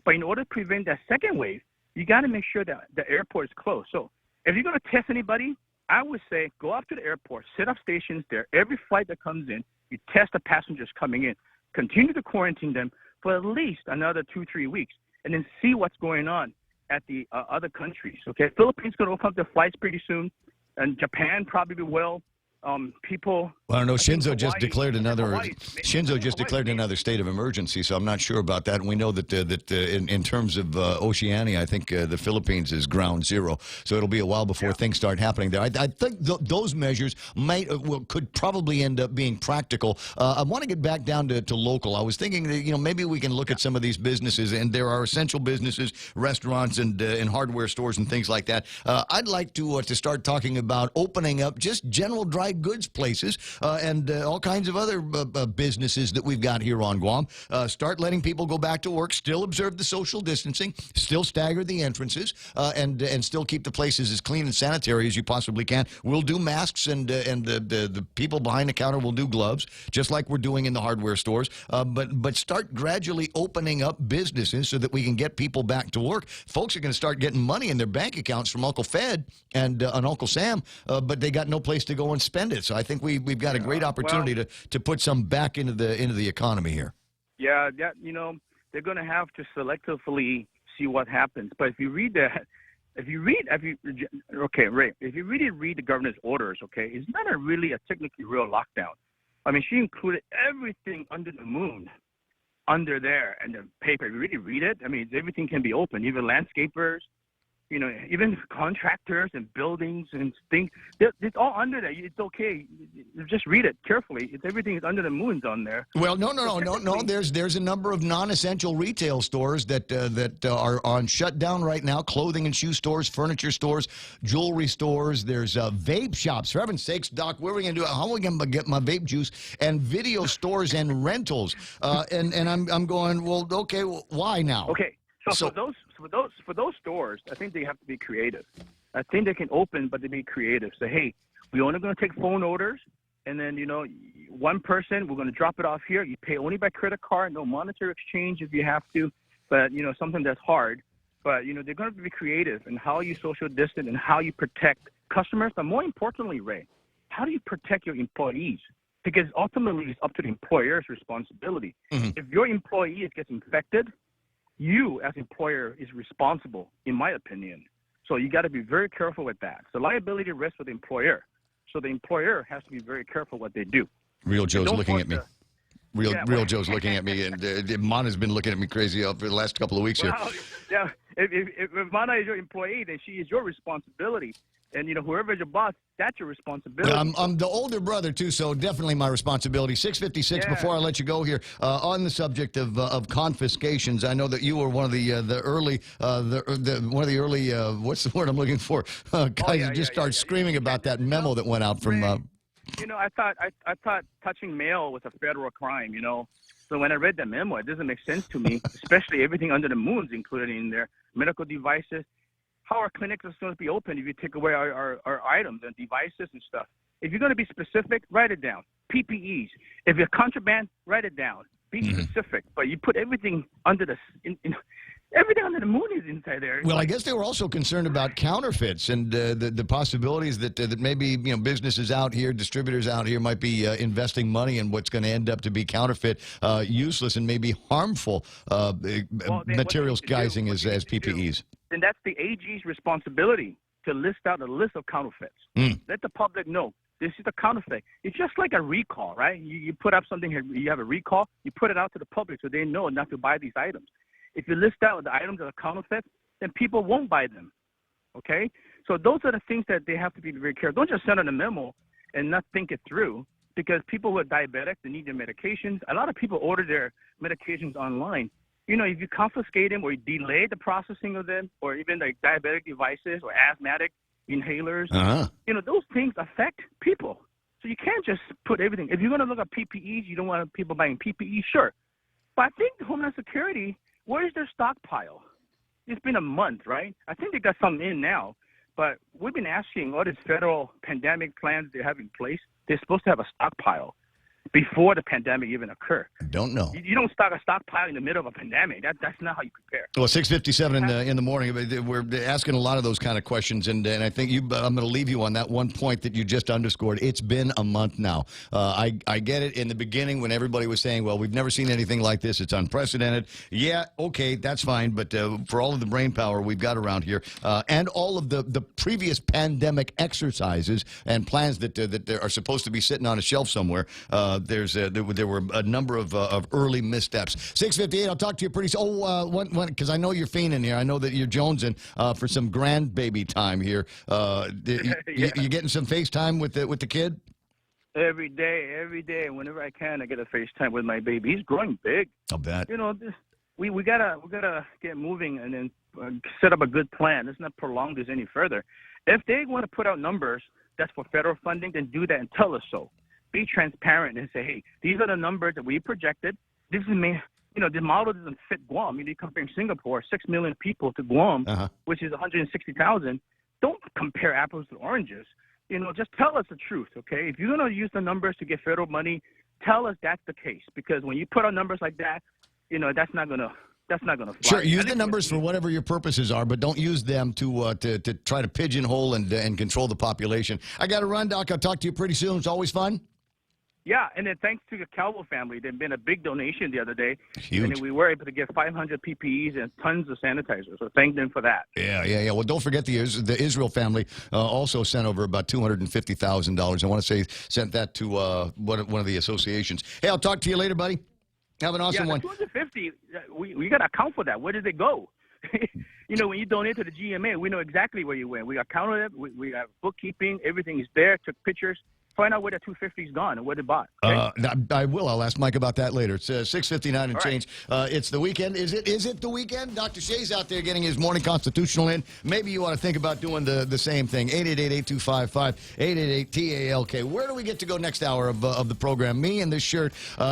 But in order to prevent that second wave, you got to make sure that the airport is closed. So if you're going to test anybody, I would say go up to the airport, set up stations there. Every flight that comes in, you test the passengers coming in. Continue to quarantine them for at least another 2-3 weeks, and then see what's going on at the other countries, okay? Philippines going to open up their flights pretty soon. And Japan probably will. People. Well, I don't know. Shinzo just declared another state of emergency, so I'm not sure about that. And we know that in terms of Oceania, I think the Philippines is ground zero. So it'll be a while before things start happening there. I think those measures could probably end up being practical. I want to get back down to local. I was thinking that maybe we can look at some of these businesses, and there are essential businesses, restaurants, and hardware stores and things like that. I'd like to start talking about opening up just general dry goods places and all kinds of other businesses that we've got here on Guam. Start letting people go back to work, still observe the social distancing, still stagger the entrances, and still keep the places as clean and sanitary as you possibly can. We'll do masks, and the people behind the counter will do gloves, just like we're doing in the hardware stores. But start gradually opening up businesses so that we can get people back to work. Folks are going to start getting money in their bank accounts from Uncle Fed and Uncle Sam, but they got no place to go and spend it. So I think we've got a great opportunity to put some back into the economy here. Yeah, they're going to have to selectively see what happens. But if you read that, if you really read the governor's orders, okay, it's not really a technically real lockdown. I mean, she included everything under the moon under there in the paper. If you really read it, I mean, everything can be open, even landscapers, even contractors and buildings and things. It's all under there. It's okay. Just read it carefully. Everything is under the moon's on there. Well, no. There's a number of non-essential retail stores that are on shutdown right now. Clothing and shoe stores, furniture stores, jewelry stores. There's vape shops. For heaven's sakes, Doc, what are we going to do? How are we going to get my vape juice? And video stores and rentals. And I'm going, well, okay, why now? Okay. So for those stores, I think they have to be creative. I think they can open, but they be creative. Say, hey, we're only going to take phone orders, and then one person, we're going to drop it off here. You pay only by credit card, no monetary exchange if you have to, but something that's hard. But, you know, they're going to be creative in how you social distance and how you protect customers. But more importantly, Ray, how do you protect your employees? Because ultimately, it's up to the employer's responsibility. If your employee gets infected, you as employer is responsible, in my opinion. So you got to be very careful with that. So liability rests with the employer. So the employer has to be very careful what they do. Real Joe's looking at me. Real Joe's looking at me, and Mana's been looking at me crazy for the last couple of weeks here. Yeah, if Mana is your employee, then she is your responsibility. And, you know, whoever is your boss, that's your responsibility. I'm the older brother, too, so definitely my responsibility. 6:56, before I let you go here, on the subject of confiscations, I know that you were one of the early, one of the early, what's the word I'm looking for? Guys who just started screaming about that memo that went out from... You know, I thought touching mail was a federal crime, you know. So when I read the memo, it doesn't make sense to me, especially everything under the moon's included in there, medical devices. How are clinics supposed to be open if you take away our items and devices and stuff? If you're going to be specific, write it down. PPEs. If you're contraband, write it down. Be specific. But you put everything under the everything under the moon is inside there. Well, I guess they were also concerned about counterfeits and the possibilities that maybe, you know, businesses out here, distributors out here might be investing money in what's going to end up to be counterfeit, useless, and maybe harmful materials guising as PPEs. Then that's the AG's responsibility to list out a list of counterfeits. Let the public know this is a counterfeit. It's just like a recall, right? You put up something here, you have a recall, you put it out to the public so they know not to buy these items. If you list out the items that are counterfeit, then people won't buy them, okay? So those are the things that they have to be very careful. Don't just send out a memo and not think it through, because people who are diabetic, they need their medications. A lot of people order their medications online. You know, if you confiscate them or you delay the processing of them, or even like diabetic devices or asthmatic inhalers, you know, those things affect people. So you can't just put everything. If you're going to look at PPEs, you don't want people buying PPE, sure. But I think Homeland Security, where is their stockpile? It's been a month, right? I think they got something in now. But we've been asking all these federal pandemic plans they have in place. They're supposed to have a stockpile before the pandemic even occurred. Don't know. You don't start a stockpile in the middle of a pandemic. That's not how you prepare. Well, 6:57 in the morning. We're asking a lot of those kind of questions, and I think I'm going to leave you on that one point that you just underscored. It's been a month now. I get it. In the beginning, when everybody was saying, "Well, we've never seen anything like this. It's unprecedented." Yeah, okay, that's fine. But for all of the brain power we've got around here, and all of the previous pandemic exercises and plans that are supposed to be sitting on a shelf somewhere. There were a number of early missteps. 6:58. I'll talk to you pretty soon. Because I know you're fiending here. I know that you're jonesing for some grandbaby time here. You getting some FaceTime with the kid? Every day, whenever I can, I get a FaceTime with my baby. He's growing big. I'll bet. You know, we gotta get moving and then set up a good plan. Let's not prolong this any further. If they want to put out numbers that's for federal funding, then do that and tell us so. Be transparent and say, hey, these are the numbers that we projected. This is the model doesn't fit Guam. You comparing Singapore, 6 million people, to Guam, which is 160,000. Don't compare apples to oranges. You know, just tell us the truth, okay? If you're going to use the numbers to get federal money, tell us that's the case. Because when you put out numbers like that, you know, that's not going to fly. Sure, use the numbers for whatever your purposes are, but don't use them to try to pigeonhole and control the population. I got to run, Doc. I'll talk to you pretty soon. It's always fun. Yeah, and then thanks to the Calvo family, there's been a big donation the other day. Huge. And we were able to get 500 PPEs and tons of sanitizers. So thank them for that. Yeah. Well, don't forget the Israel family also sent over about $250,000. I want to say sent that to one of the associations. Hey, I'll talk to you later, buddy. Have an awesome one. 250, we got to account for that. Where did they go? You know, when you donate to the GMA, we know exactly where you went. We counted it. We have bookkeeping. Everything is there. Took pictures. Find out where the 250's gone and where they bought. Okay? I will. I'll ask Mike about that later. It's 6:59 and change. It's the weekend. Is it the weekend? Dr. Shea's out there getting his morning constitutional in. Maybe you want to think about doing the same thing. 888-8255, 888-TALK. Where do we get to go next hour of the program? Me and this shirt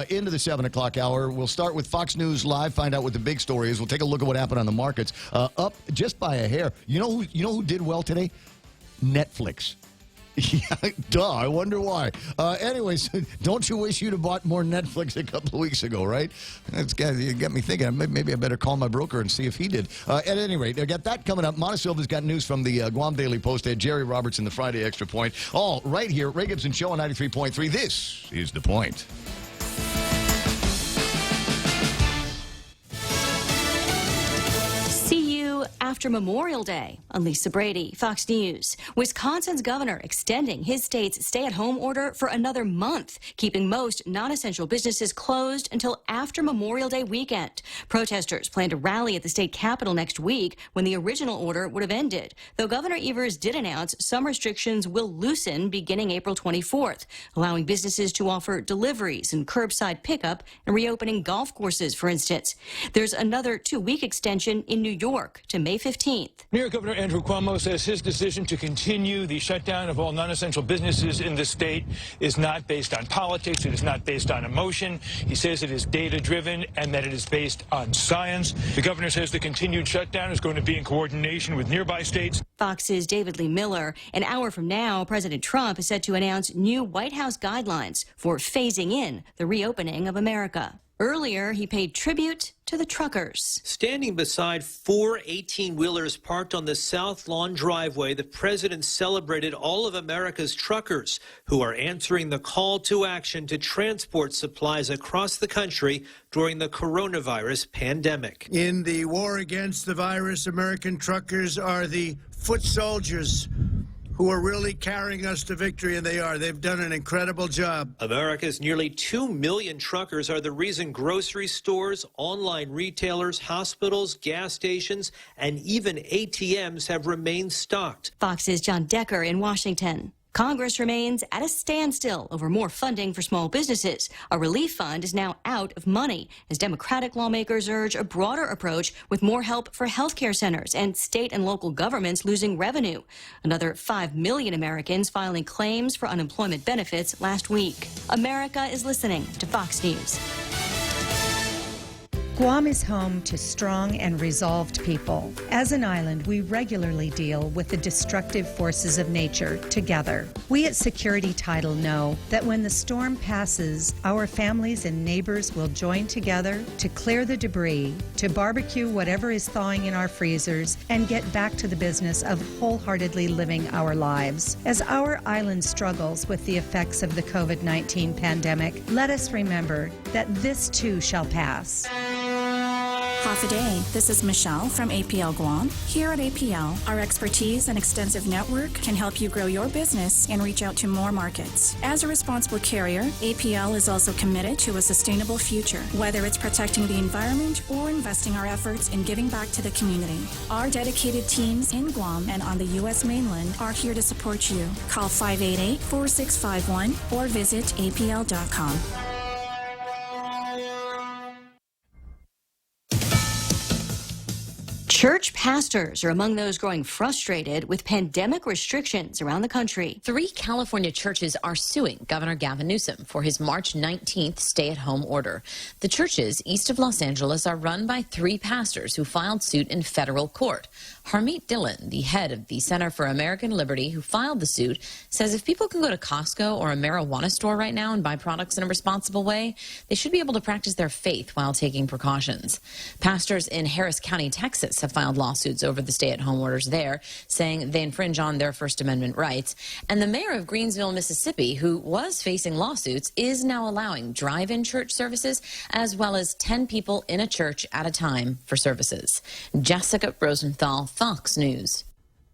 into the 7 o'clock hour. We'll start with Fox News Live, find out what the big story is. We'll take a look at what happened on the markets. Up just by a hair. You know who did well today? Netflix. Yeah, duh. I wonder why. Anyways, don't you wish you'd have bought more Netflix a couple of weeks ago, right? You got me thinking. Maybe I better call my broker and see if he did. At any rate, I got that coming up. Montesilva's got news from the Guam Daily Post. Had Jerry Roberts in the Friday Extra Point. All right here, Ray Gibson Show on 93.3. This is The Point. After Memorial Day, I'm Lisa Brady, Fox News. Wisconsin's governor extending his state's stay-at-home order for another month, keeping most non-essential businesses closed until after Memorial Day weekend. Protesters plan to rally at the state capitol next week when the original order would have ended, though Governor Evers did announce some restrictions will loosen beginning April 24th, allowing businesses to offer deliveries and curbside pickup and reopening golf courses, for instance. There's another 2-week extension in New York to May 15th. New York Governor Andrew Cuomo says his decision to continue the shutdown of all non-essential businesses in the state is not based on politics. It is not based on emotion. He says it is data-driven and that it is based on science. The governor says the continued shutdown is going to be in coordination with nearby states. Fox's David Lee Miller. An hour from now, President Trump is set to announce new White House guidelines for phasing in the reopening of America. Earlier, he paid tribute to the truckers. Standing beside 4 18-wheelers parked on the South Lawn driveway, the president celebrated all of America's truckers who are answering the call to action to transport supplies across the country during the coronavirus pandemic. In the war against the virus, American truckers are the foot soldiers who are really carrying us to victory, and they are. They've done an incredible job. America's nearly 2 million truckers are the reason grocery stores, online retailers, hospitals, gas stations, and even ATMs have remained stocked. Fox's John Decker in Washington. Congress remains at a standstill over more funding for small businesses. A relief fund is now out of money as Democratic lawmakers urge a broader approach with more help for healthcare centers and state and local governments losing revenue. Another 5 million Americans filing claims for unemployment benefits last week. America is listening to Fox News. Guam is home to strong and resolved people. As an island, we regularly deal with the destructive forces of nature together. We at Security Title know that when the storm passes, our families and neighbors will join together to clear the debris, to barbecue whatever is thawing in our freezers, and get back to the business of wholeheartedly living our lives. As our island struggles with the effects of the COVID-19 pandemic, let us remember that this too shall pass. Half a day. This is Michelle from APL Guam. Here at APL, our expertise and extensive network can help you grow your business and reach out to more markets. As a responsible carrier, APL is also committed to a sustainable future, whether it's protecting the environment or investing our efforts in giving back to the community. Our dedicated teams in Guam and on the U.S. mainland are here to support you. Call 588-4651 or visit apl.com. Church pastors are among those growing frustrated with pandemic restrictions around the country. 3 California churches are suing Governor Gavin Newsom for his March 19th stay-at-home order. The churches east of Los Angeles are run by 3 pastors who filed suit in federal court. Harmeet Dillon, the head of the Center for American Liberty who filed the suit, says if people can go to Costco or a marijuana store right now and buy products in a responsible way, they should be able to practice their faith while taking precautions. Pastors in Harris County, Texas have filed lawsuits over the stay-at-home orders there, saying they infringe on their First Amendment rights. And the mayor of Greensville, Mississippi, who was facing lawsuits, is now allowing drive-in church services as well as 10 people in a church at a time for services. Jessica Rosenthal, Fox News.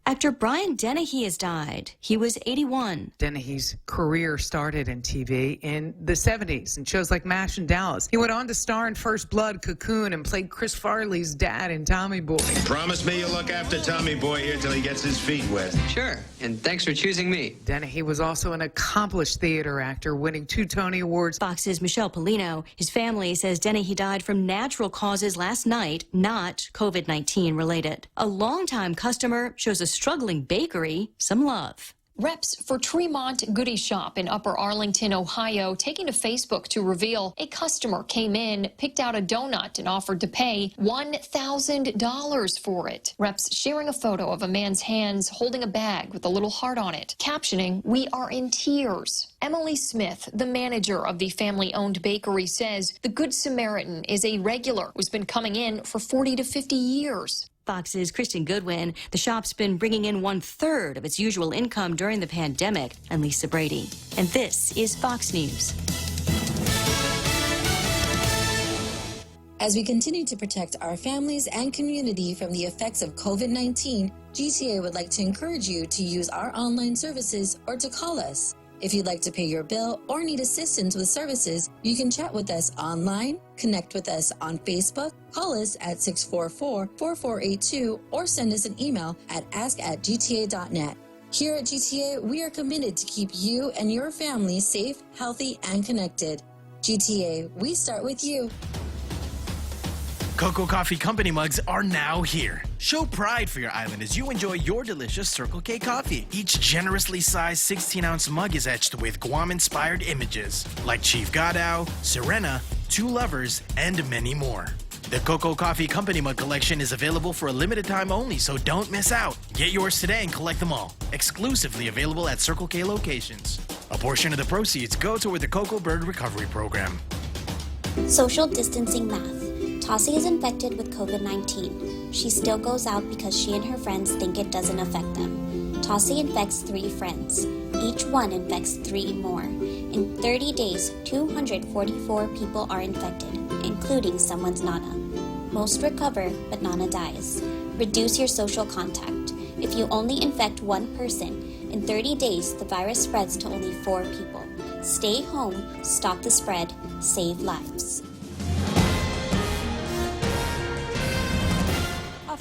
Actor Brian Dennehy has died. He was 81. Dennehy's career started in TV in the 70s in shows like MASH and Dallas. He went on to star in First Blood, Cocoon, and played Chris Farley's dad in Tommy Boy. Promise me you'll look after Tommy Boy here till he gets his feet wet. Sure, and thanks for choosing me. Dennehy was also an accomplished theater actor, winning 2 Tony Awards. Fox's Michelle Polino. His family says Dennehy died from natural causes last night, not COVID-19 related. A longtime customer shows a struggling bakery some love. Reps for Tremont Goody Shop in Upper Arlington, Ohio, taking to Facebook to reveal a customer came in, picked out a donut, and offered to pay $1,000 for it. Reps sharing a photo of a man's hands holding a bag with a little heart on it, captioning, "We are in tears." Emily Smith, the manager of the family-owned bakery, says the Good Samaritan is a regular who's been coming in for 40 to 50 years. Fox's Kristen Goodwin. The shop's been bringing in 1/3 of its usual income during the pandemic. I'm Lisa Brady, and this is Fox News. As we continue to protect our families and community from the effects of COVID-19, GTA would like to encourage you to use our online services or to call us. If you'd like to pay your bill or need assistance with services, you can chat with us online, connect with us on Facebook, call us at 644-4482, or send us an email at ask@gta.net. Here at GTA, we are committed to keep you and your family safe, healthy, and connected. GTA, we start with you. Cocoa Coffee Company mugs are now here. Show pride for your island as you enjoy your delicious Circle K coffee. Each generously sized 16-ounce mug is etched with Guam-inspired images like Chief Gadao, Serena, Two Lovers, and many more. The Cocoa Coffee Company mug collection is available for a limited time only, so don't miss out. Get yours today and collect them all. Exclusively available at Circle K locations. A portion of the proceeds go toward the Cocoa Bird Recovery Program. Social distancing math. Tossie is infected with COVID-19. She still goes out because she and her friends think it doesn't affect them. Tossie infects 3 friends. Each one infects 3 more. In 30 days, 244 people are infected, including someone's Nana. Most recover, but Nana dies. Reduce your social contact. If you only infect 1 person, in 30 days, the virus spreads to only 4 people. Stay home, stop the spread, save lives.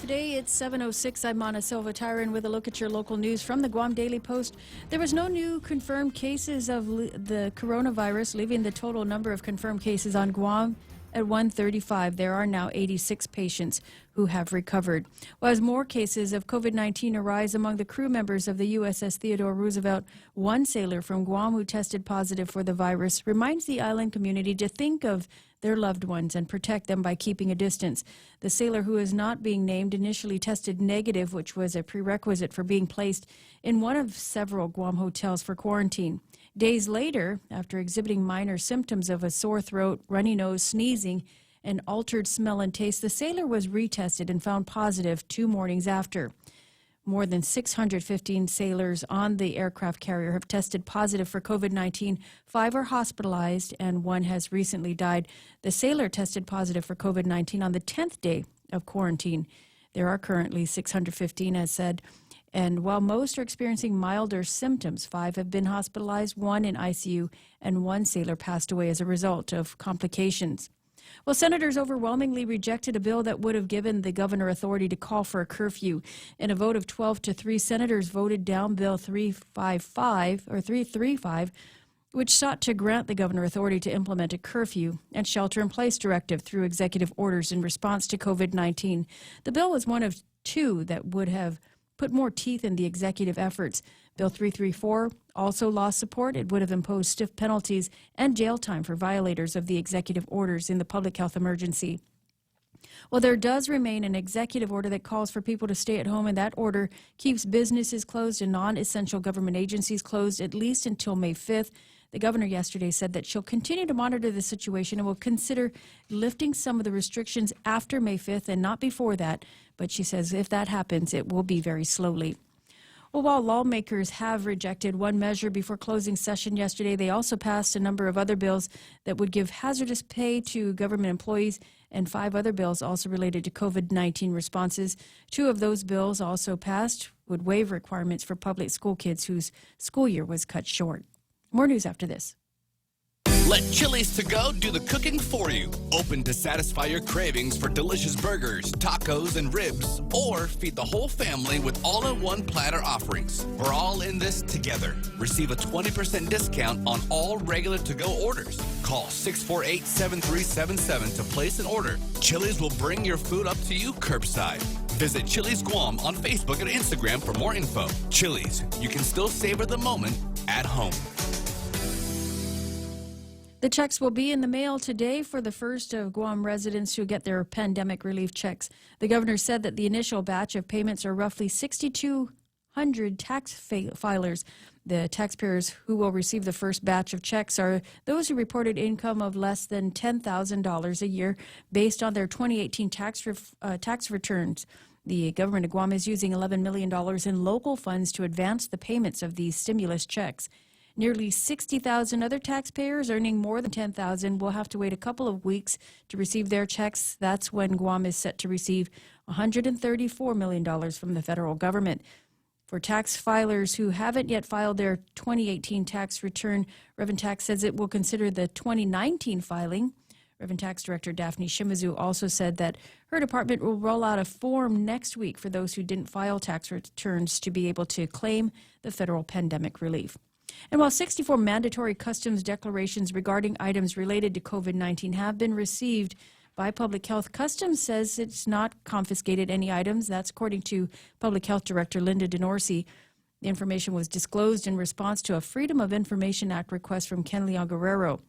Today it's 7:06. I'm Mana Silva Tyron with a look at your local news from the Guam Daily Post. There was no new confirmed cases of the coronavirus, leaving the total number of confirmed cases on Guam at 135. There are now 86 patients who have recovered. Well, as more cases of COVID-19 arise among the crew members of the USS Theodore Roosevelt, one sailor from Guam who tested positive for the virus reminds the island community to think of their loved ones and protect them by keeping a distance. The sailor, who is not being named, initially tested negative, which was a prerequisite for being placed in one of several Guam hotels for quarantine. Days later, after exhibiting minor symptoms of a sore throat, runny nose, sneezing, and altered smell and taste, the sailor was retested and found positive 2 mornings after. More than 615 sailors on the aircraft carrier have tested positive for COVID-19. 5 are hospitalized and 1 has recently died. The sailor tested positive for COVID-19 on the 10th day of quarantine. There are currently 615, as said. And while most are experiencing milder symptoms, 5 have been hospitalized, 1 in ICU, and 1 sailor passed away as a result of complications. Well, senators overwhelmingly rejected a bill that would have given the governor authority to call for a curfew. In a vote of 12-3, senators voted down Bill 335, which sought to grant the governor authority to implement a curfew and shelter-in-place directive through executive orders in response to COVID-19. The bill was one of 2 that would have put more teeth in the executive efforts. Bill 334 also lost support. It would have imposed stiff penalties and jail time for violators of the executive orders in the public health emergency. Well, there does remain an executive order that calls for people to stay at home, and that order keeps businesses closed and non-essential government agencies closed at least until May 5th. The governor yesterday said that she'll continue to monitor the situation and will consider lifting some of the restrictions after May 5th and not before that. But she says if that happens, it will be very slowly. Well, while lawmakers have rejected one measure before closing session yesterday, they also passed a number of other bills that would give hazardous pay to government employees and 5 other bills also related to COVID-19 responses. 2 of those bills also passed would waive requirements for public school kids whose school year was cut short. More news after this. Let Chili's To Go do the cooking for you. Open to satisfy your cravings for delicious burgers, tacos, and ribs, or feed the whole family with all-in-one platter offerings. We're all in this together. Receive a 20% discount on all regular to-go orders. Call 648-7377 to place an order. Chili's will bring your food up to you curbside. Visit Chili's Guam on Facebook and Instagram for more info. Chili's, you can still savor the moment at home. The checks will be in the mail today for the first of Guam residents who get their pandemic relief checks. The governor said that the initial batch of payments are roughly 6,200 tax filers. The taxpayers who will receive the first batch of checks are those who reported income of less than $10,000 a year based on their 2018 tax returns. The government of Guam is using $11 million in local funds to advance the payments of these stimulus checks. Nearly 60,000 other taxpayers earning more than $10,000 will have to wait a couple of weeks to receive their checks. That's when Guam is set to receive $134 million from the federal government. For tax filers who haven't yet filed their 2018 tax return, Revenue Tax says it will consider the 2019 filing. Revenue Tax Director Daphne Shimizu also said that her department will roll out a form next week for those who didn't file tax returns to be able to claim the federal pandemic relief. And while 64 mandatory customs declarations regarding items related to COVID-19 have been received by Public Health, Customs says it's not confiscated any items. That's according to Public Health Director Linda DeNorsi. The information was disclosed in response to a Freedom of Information Act request from Ken Leon Guerrero.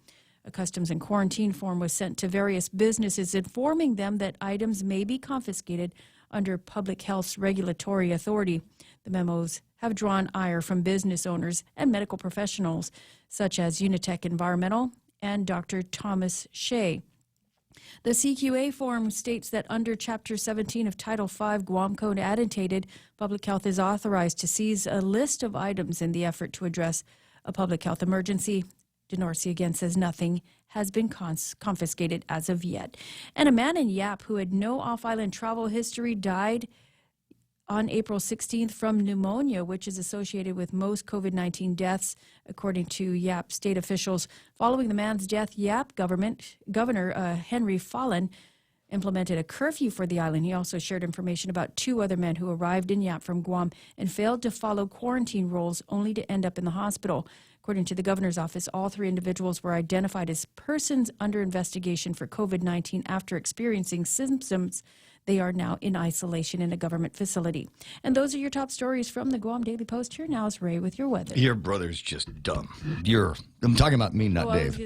A customs and quarantine form was sent to various businesses informing them that items may be confiscated under Public Health's regulatory authority. The memos have drawn ire from business owners and medical professionals such as Unitech Environmental and Dr. Thomas Shea. The CQA form states that under Chapter 17 of Title V Guam Code Annotated, Public Health is authorized to seize a list of items in the effort to address a public health emergency. DeNorsi again says nothing has been confiscated as of yet. And a man in Yap who had no off-island travel history died on April 16th from pneumonia, which is associated with most COVID-19 deaths, according to Yap state officials. Following the man's death, Yap Governor Henry Fallon implemented a curfew for the island. He also shared information about 2 other men who arrived in Yap from Guam and failed to follow quarantine rules, only to end up in the hospital. According to the governor's office, all 3 individuals were identified as persons under investigation for COVID-19 after experiencing symptoms. They are now in isolation in a government facility. And those are your top stories from the Guam Daily Post. Here now is Ray with your weather. Your brother's just dumb. I'm talking about me, not Dave.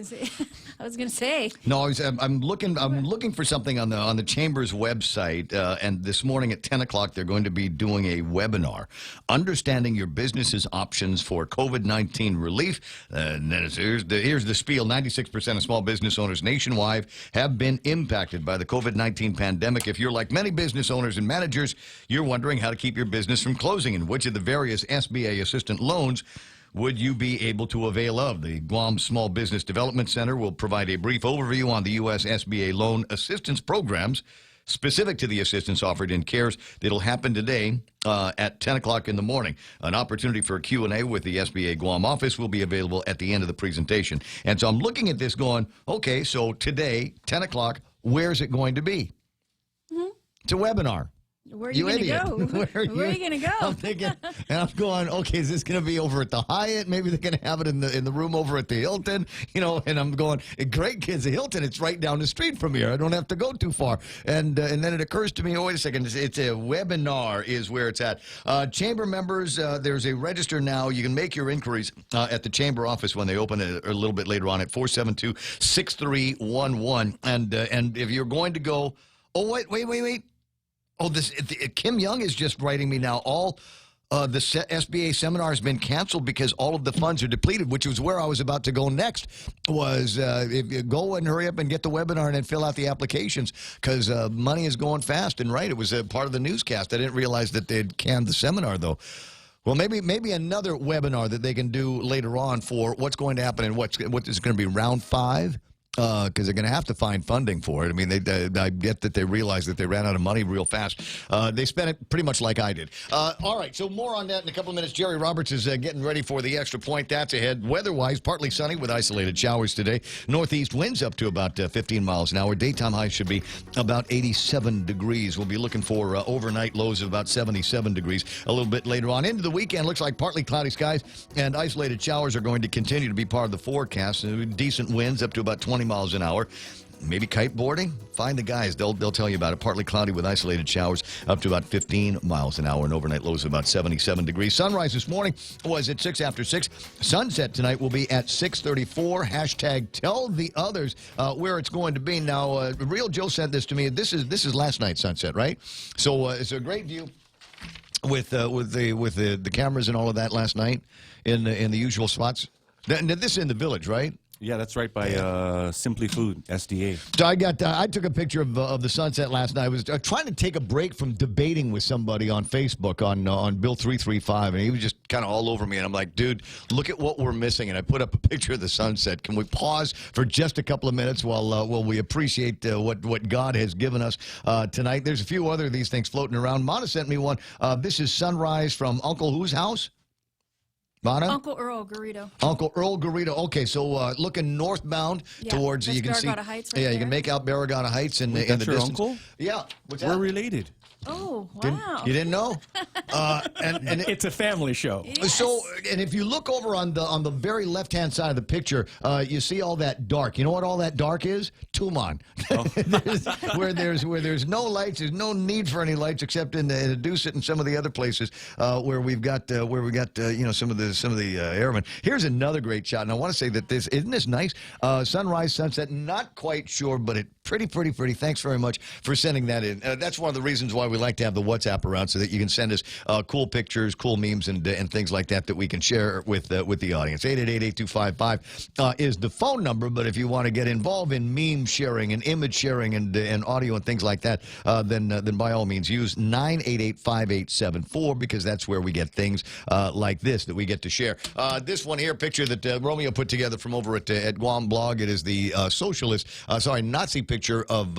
I was going to say. No, I'm looking for something on the Chamber's website, and this morning at 10 o'clock they're going to be doing a webinar, Understanding Your Business's Options for COVID-19 Relief. And then here's the spiel. 96% of small business owners nationwide have been impacted by the COVID-19 pandemic. If you're like many business owners and managers, you're wondering how to keep your business from closing and which of the various SBA assistant loans would you be able to avail of. The Guam Small Business Development Center will provide a brief overview on the U.S. SBA loan assistance programs specific to the assistance offered in CARES. It'll happen today at 10 o'clock in the morning. An opportunity for a Q&A with the SBA Guam office will be available at the end of the presentation. And so I'm looking at this going, okay, so today, 10 o'clock, where's it going to be? It's a webinar. Where are you going to go? Where are you going to go? I'm thinking, and I'm going, okay, is this going to be over at the Hyatt? Maybe they're going to have it in the room over at the Hilton, and I'm going, great kids, the Hilton, it's right down the street from here. I don't have to go too far. And then it occurs to me, oh, wait a second, it's a webinar is where it's at. Chamber members, there's a register now. You can make your inquiries at the Chamber office when they open it a little bit later on at 472-6311. And if you're going to go, oh, wait. Oh, Kim Young is just writing me now. All the SBA seminar has been canceled because all of the funds are depleted, which was where I was about to go next, was if you go and hurry up and get the webinar and then fill out the applications because money is going fast. And right, it was a part of the newscast. I didn't realize that they'd canned the seminar, though. Well, maybe another webinar that they can do later on for what's going to happen and what is going to be round 5. Because they're going to have to find funding for it. I mean, I get that they realize that they ran out of money real fast. They spent it pretty much like I did. All right, so more on that in a couple of minutes. Jerry Roberts is getting ready for the extra point. That's ahead. Weather-wise, partly sunny with isolated showers today. Northeast winds up to about 15 miles an hour. Daytime highs should be about 87 degrees. We'll be looking for overnight lows of about 77 degrees a little bit later on. Into the weekend, looks like partly cloudy skies and isolated showers are going to continue to be part of the forecast. Decent winds up to about 20 miles an hour. maybe kiteboarding. Find the guys. They'll tell you about it. Partly cloudy with isolated showers up to about 15 miles an hour. And overnight lows of about 77 degrees. Sunrise this morning was at 6 after 6. Sunset tonight will be at 6:34. Hashtag tell the others where it's going to be. Now, Real Joe sent this to me. This is last night's sunset, right? So it's a great view with the cameras and all of that last night in the usual spots. This is in the Village, right? Yeah, that's right by Simply Food, SDA. So I took a picture of the sunset last night. I was trying to take a break from debating with somebody on Facebook on Bill 335, and he was just kind of all over me. And I'm like, dude, look at what we're missing. And I put up a picture of the sunset. Can we pause for just a couple of minutes while we appreciate what God has given us tonight? There's a few other of these things floating around. Mana sent me one. This is sunrise from Uncle whose house? Mana? Uncle Earl Garrido. Uncle Earl Garrido. Okay, so looking northbound towards you can see. Heights right yeah, there. You can make out Barragata Heights in the your distance. Uncle? Yeah, what's that? We're related. Oh, wow. You didn't know? And it's a family show. Yes. So, and if you look over on the very left-hand side of the picture, you see all that dark. You know what all that dark is? Tucson. Oh. where there's no lights, there's no need for any lights except in the Dusit and some of the other places where we got some of the airmen. Here's another great shot, and I want to say that isn't this nice? Sunrise, sunset. Not quite sure, but it pretty. Thanks very much for sending that in. That's one of the reasons why we like to have the WhatsApp around, so that you can send us cool pictures, cool memes, and things like that we can share with the audience. 888-8255 is the phone number, but if you want to get involved in meme sharing and image sharing and audio and things like that, then by all means use 988-5874, because that's where we get things like this that we get to share. This one here, picture that Romeo put together from over at Guam Blog. It is the Nazi picture of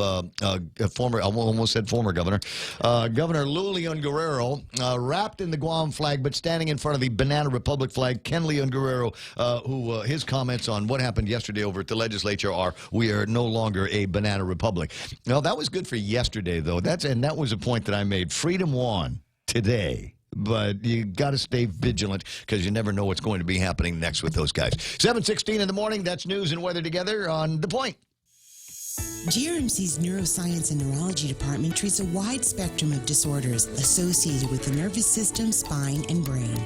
former, I almost said former governor, Governor Lou Leon Guerrero, wrapped in the Guam flag, but standing in front of the Banana Republic flag. Ken Leon Guerrero, who his comments on what happened yesterday over at the legislature are, we are no longer a Banana Republic. Now, that was good for yesterday, though. That was a point that I made. Freedom won today. But you got to stay vigilant, because you never know what's going to be happening next with those guys. 7:16 in the morning. That's news and weather together on The Point. GRMC's Neuroscience and Neurology Department treats a wide spectrum of disorders associated with the nervous system, spine, and brain.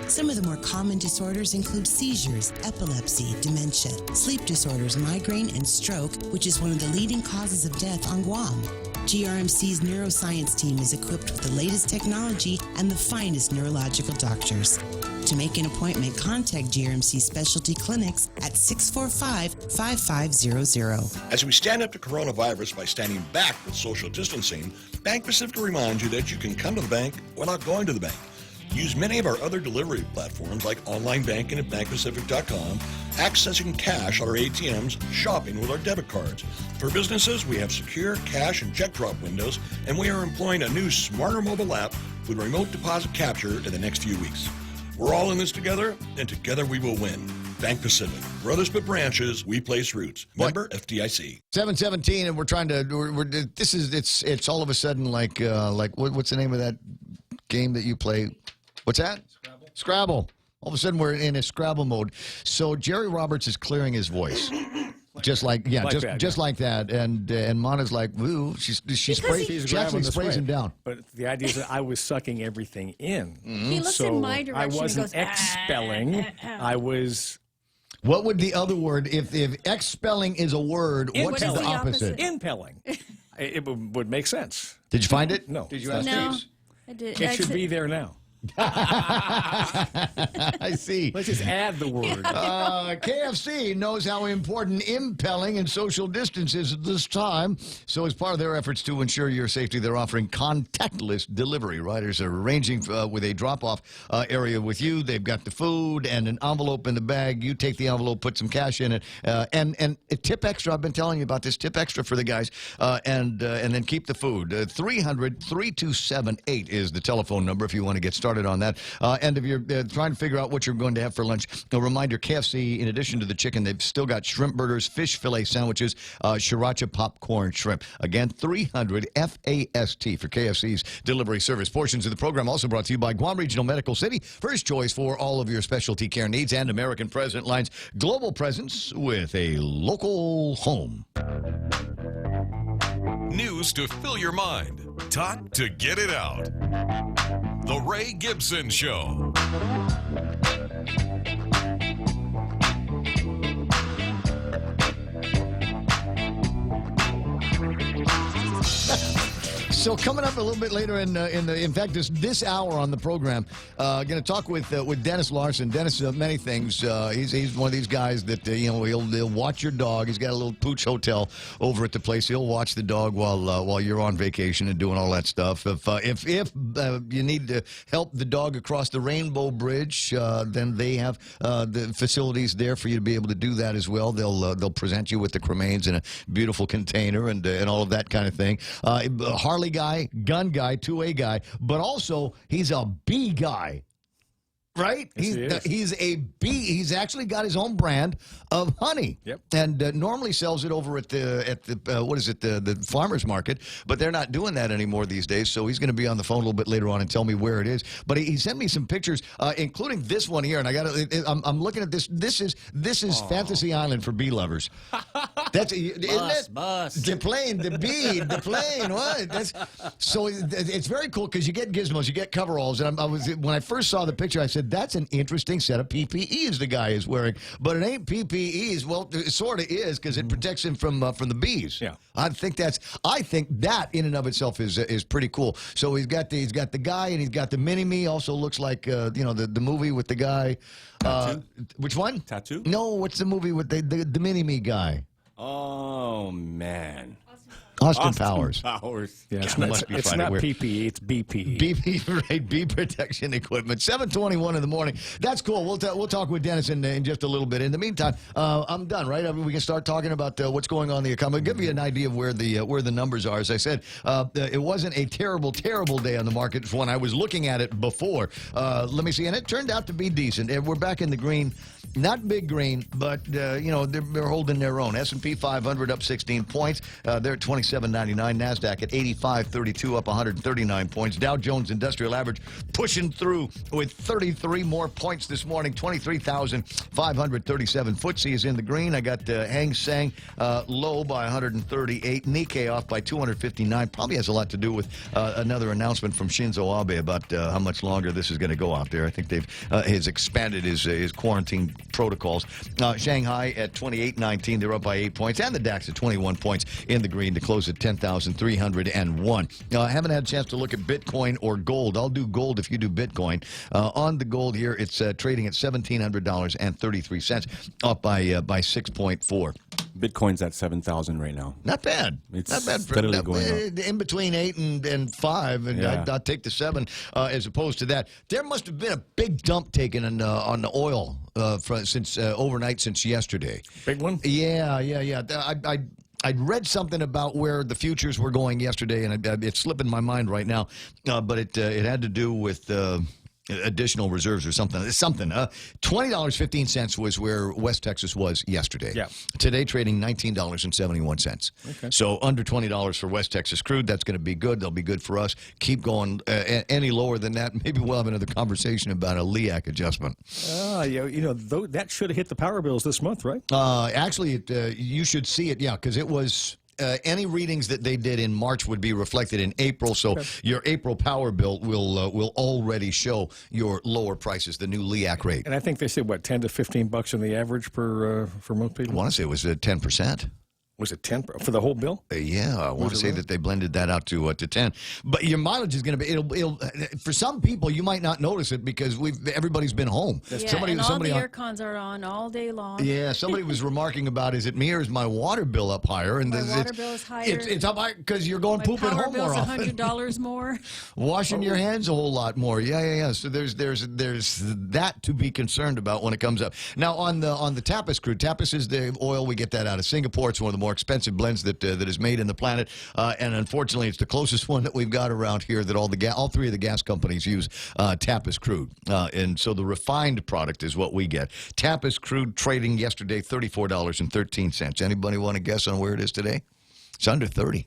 Some of the more common disorders include seizures, epilepsy, dementia, sleep disorders, migraine, and stroke, which is one of the leading causes of death on Guam. GRMC's neuroscience team is equipped with the latest technology and the finest neurological doctors. To make an appointment, contact GRMC Specialty Clinics at 645-5500. As we stand up to coronavirus by standing back with social distancing, Bank Pacifica reminds you that you can come to the bank without going to the bank. Use many of our other delivery platforms like online banking at bankpacific.com, accessing cash at our ATMs, shopping with our debit cards. For businesses, we have secure cash and check drop windows, and we are employing a new smarter mobile app with remote deposit capture in the next few weeks. We're all in this together, and together we will win. Bank Pacific. Brothers but branches, we place roots. Member FDIC. 7:17, and we're trying to. It's all of a sudden like what's the name of that game that you play? What's that? Scrabble. All of a sudden, we're in a Scrabble mode. So Jerry Roberts is clearing his voice. Just like that, and Mana's like, "Woo!" She actually sprays him down. But the idea is that I was sucking everything in. Mm-hmm. He looks in my direction. I wasn't and goes, expelling. I was. What would the other word, if expelling is a word, what's the opposite? Impelling. It would make sense. Did you find it? No. Did you ask James? I did. It should be there now. I see. Let's just add the word. KFC knows how important impelling and social distance is at this time. So as part of their efforts to ensure your safety, they're offering contactless delivery. Riders are arranging with a drop-off area with you. They've got the food and an envelope in the bag. You take the envelope, put some cash in it, and a tip extra. I've been telling you about this tip extra for the guys, and then keep the food. 300-3278 is the telephone number if you want to get started on that. And if you're trying to figure out what you're going to have for lunch, a reminder, KFC, in addition to the chicken, they've still got shrimp burgers, fish fillet sandwiches, sriracha popcorn shrimp. Again, 300-FAST for KFC's delivery service. Portions of the program also brought to you by Guam Regional Medical City, first choice for all of your specialty care needs, and American President Line's global presence with a local home. News to fill your mind. Talk to get it out. The Ray Gibson Show. So coming up a little bit later in fact this hour on the program, going to talk with Dennis Larson. Dennis, many things. He's one of these guys that he'll watch your dog. He's got a little pooch hotel over at the place. He'll watch the dog while you're on vacation and doing all that stuff. If you need to help the dog across the Rainbow Bridge, then they have the facilities there for you to be able to do that as well. They'll present you with the cremains in a beautiful container and all of that kind of thing. Harley guy, gun guy, 2A guy, but also he's a bee guy. Right? Yes, he's a bee. He's actually got his own brand of honey. Yep. And normally sells it over at the farmer's market, but they're not doing that anymore these days. So he's going to be on the phone a little bit later on and tell me where it is. But he sent me some pictures, including this one here, and I'm looking at this. This is Fantasy Island for bee lovers. Isn't it? The plane, the bee, the plane. What? So it's very cool because you get gizmos, you get coveralls, and when I first saw the picture, I said, that's an interesting set of PPEs the guy is wearing. But it ain't PPEs. Well, it sort of is because it protects him from the bees. Yeah. I think that in and of itself is pretty cool. So he's got the guy and he's got the mini-me. Also looks like the movie with the guy. Which one? Tattoo? No, what's the movie with the mini-me guy? Oh, man. Austin Powers. Yeah, it's God, not PPE, it's BPE. BP, right? Bee protection equipment. 7:21 in the morning. That's cool. We'll talk with Dennis in just a little bit. In the meantime, I'm done. Right? I mean, we can start talking about what's going on in the economy. I'll give you an idea of where the numbers are. As I said, it wasn't a terrible day on the market when I was looking at it before. Let me see, and it turned out to be decent. We're back in the green. Not big green, but they're holding their own. S&P 500 up 16 points. They're at 27.99. NASDAQ at 85.32, up 139 points. Dow Jones Industrial Average pushing through with 33 more points this morning. 23,537. FTSE is in the green. I got Hang Seng low by 138. Nikkei off by 259. Probably has a lot to do with another announcement from Shinzo Abe about how much longer this is going to go out there. I think he's expanded his quarantine protocols. Shanghai at 28.19, they're up by 8 points, and the DAX at 21 points in the green to close at 10,301. I haven't had a chance to look at Bitcoin or gold. I'll do gold if you do Bitcoin. On the gold here, it's trading at $1,700.33, up by 6.4. Bitcoin's at 7,000 right now. Not bad. It's not bad. steadily going up. In between 8 and 5, and Yeah. I'd take the 7 as opposed to that. There must have been a big dump taken on the oil since overnight since yesterday. Big one? Yeah. I'd read something about where the futures were going yesterday, and it's slipping my mind right now. But it had to do with additional reserves or something. $20.15 was where West Texas was yesterday. Yeah. Today trading $19.71. Okay. So under $20 for West Texas crude. That's going to be good. They'll be good for us. Keep going any lower than that. Maybe we'll have another conversation about a LEAC adjustment. That should have hit the power bills this month, right? Actually, you should see it, because it was... any readings that they did in March would be reflected in April, so your April power bill will already show your lower prices, the new LEAC rate. And I think they said, what, $10 to $15 on the average for most people? I want to say it was 10%. Was it 10 for the whole bill? Yeah, I want to say that they blended that out to 10. But your mileage is going to be it'll for some people you might not notice it because everybody's been home. Yeah, and all the air cons are on all day long. Yeah, somebody was remarking about, is it me or is my water bill up higher? And my water bill is higher. It's up higher because you're going pooping home more often. $100 more. Washing your hands a whole lot more. Yeah. So there's that to be concerned about when it comes up. Now on the Tapas crude. Tapas is the oil, we get that out of Singapore. It's one of the more expensive blends that is made in the planet, and unfortunately, it's the closest one that we've got around here that all three of the gas companies use Tapas crude, and so the refined product is what we get. Tapas crude trading yesterday $34.13. Anybody want to guess on where it is today? It's under 30.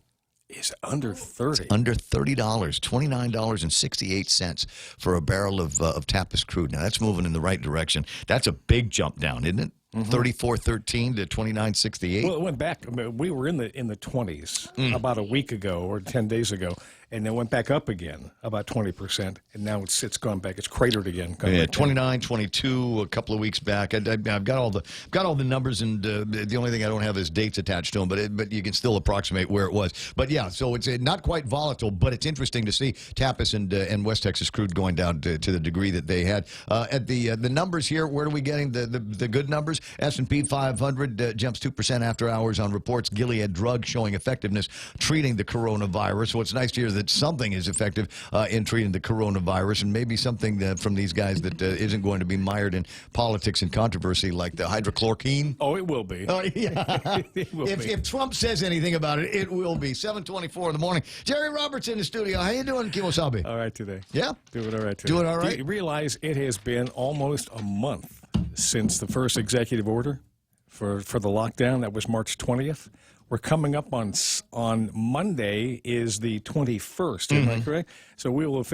Is under 30. Under $30, $29.68 for a barrel of Tapas crude. Now that's moving in the right direction. That's a big jump down, isn't it? 3413 to 2968. Well, it went back. I mean, we were in the 20s about a week ago or 10 days ago, and then went back up again about 20%, and now it's gone back. It's cratered again. Yeah, 29, 22 a couple of weeks back. I've got all the numbers, and the only thing I don't have is dates attached to them. But you can still approximate where it was. But yeah, so it's not quite volatile, but it's interesting to see Tapas and West Texas crude going down to the degree that they had. At the numbers here, where are we getting the good numbers? S&P 500 jumps 2% after hours on reports Gilead drug showing effectiveness treating the coronavirus. So it's nice to hear that something is effective in treating the coronavirus, and maybe something from these guys that isn't going to be mired in politics and controversy like the hydrochloroquine. Oh, it will be. Oh, yeah. It will be. If Trump says anything about it, it will be. 7:24 in the morning. Jerry Roberts in the studio. How you doing, Kimosabe? All right today. Yeah? Doing all right today. Doing all right? Do you realize it has been almost a month since the first executive order for the lockdown? That was March 20th. We're coming up on Monday is the 21st, am I correct? So we will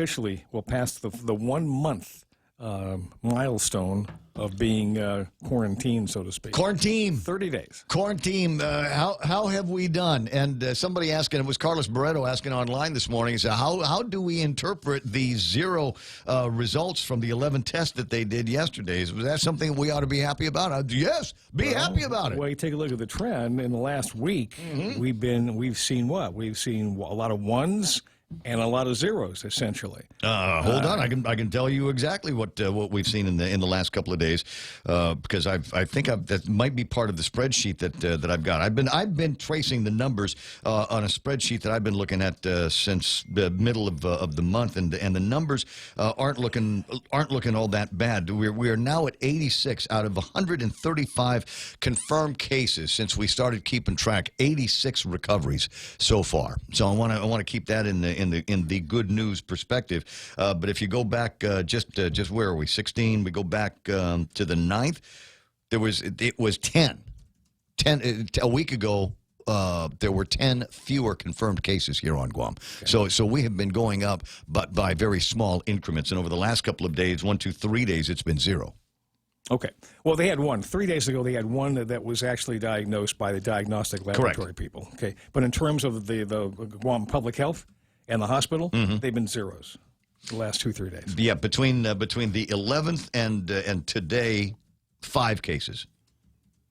pass the 1 month milestone of being quarantined, so to speak. Quarantine. 30 days. Quarantine. How have we done? And somebody asking, it was Carlos Barreto asking online this morning, he said, how do we interpret the 0 results from the 11 tests that they did yesterday? Was that something we ought to be happy about? Yes, be happy about it. Well, you take a look at the trend in the last week. We've seen what? We've seen a lot of ones and a lot of zeros, essentially. Hold on, I can tell you exactly what we've seen in the last couple of days, because I think that might be part of the spreadsheet that I've got. I've been tracing the numbers on a spreadsheet that I've been looking at since the middle of the month, and the numbers aren't looking all that bad. We are now at 86 out of 135 confirmed cases since we started keeping track. 86 recoveries so far. So I want to keep that in the good news perspective. But if you go back just where are we? 16. We go back to the 9th. It was 10 a week ago. There were 10 fewer confirmed cases here on Guam. Okay. So we have been going up, but by very small increments. And over the last couple of days, 1, 2, 3 days, it's been 0. Okay. Well, they had one. 3 days ago, they had one that was actually diagnosed by the diagnostic laboratory people. Okay. But in terms of the Guam Public Health and the hospital, they've been zeros the last 2-3 days. Yeah, between the 11th and today, 5 cases.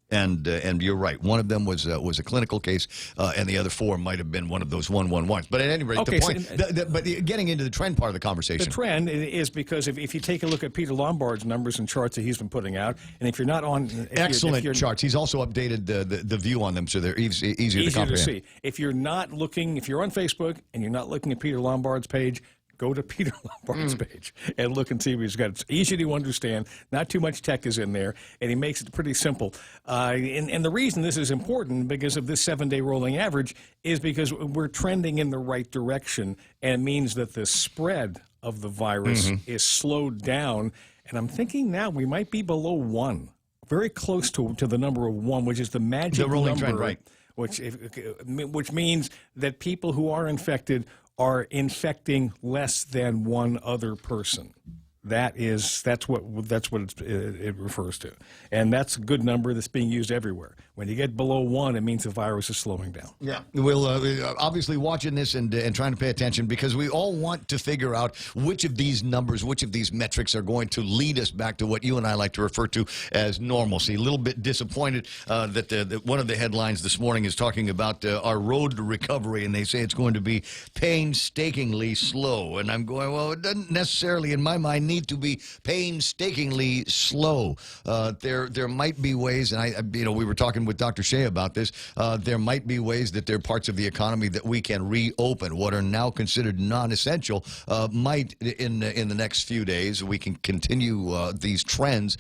And you're right. One of them was a clinical case, and the other 4 might have been one of those 111s. But at any rate, the point. But getting into the trend part of the conversation. The trend is because if you take a look at Peter Lombard's numbers and charts that he's been putting out, and if you're not on excellent charts, he's also updated the view on them, so they're easier to comprehend. To see. If you're not looking, if you're on Facebook and you're not looking at Peter Lombard's page, go to Peter Lombard's page and look and see what he's got. It's easy to understand. Not too much tech is in there, and he makes it pretty simple. And the reason this is important because of this 7-day rolling average is because we're trending in the right direction, and it means that the spread of the virus is slowed down. And I'm thinking now we might be below 1, very close to the number of 1, which is the magic rolling number, trend, right? Which means that people who are infected are infecting less than one other person. That's what it refers to, and that's a good number that's being used everywhere. When you get below 1, it means the virus is slowing down. Yeah, we'll obviously watching this and trying to pay attention because we all want to figure out which of these numbers, which of these metrics are going to lead us back to what you and I like to refer to as normalcy. A little bit disappointed that one of the headlines this morning is talking about our road to recovery, and they say it's going to be painstakingly slow. And I'm going, well, it doesn't necessarily, in my mind, need to be painstakingly slow. There might be ways, and we were talking with Dr. Shea about this. There might be ways that there are parts of the economy that we can reopen. What are now considered non-essential might, in the next few days, we can continue these trends.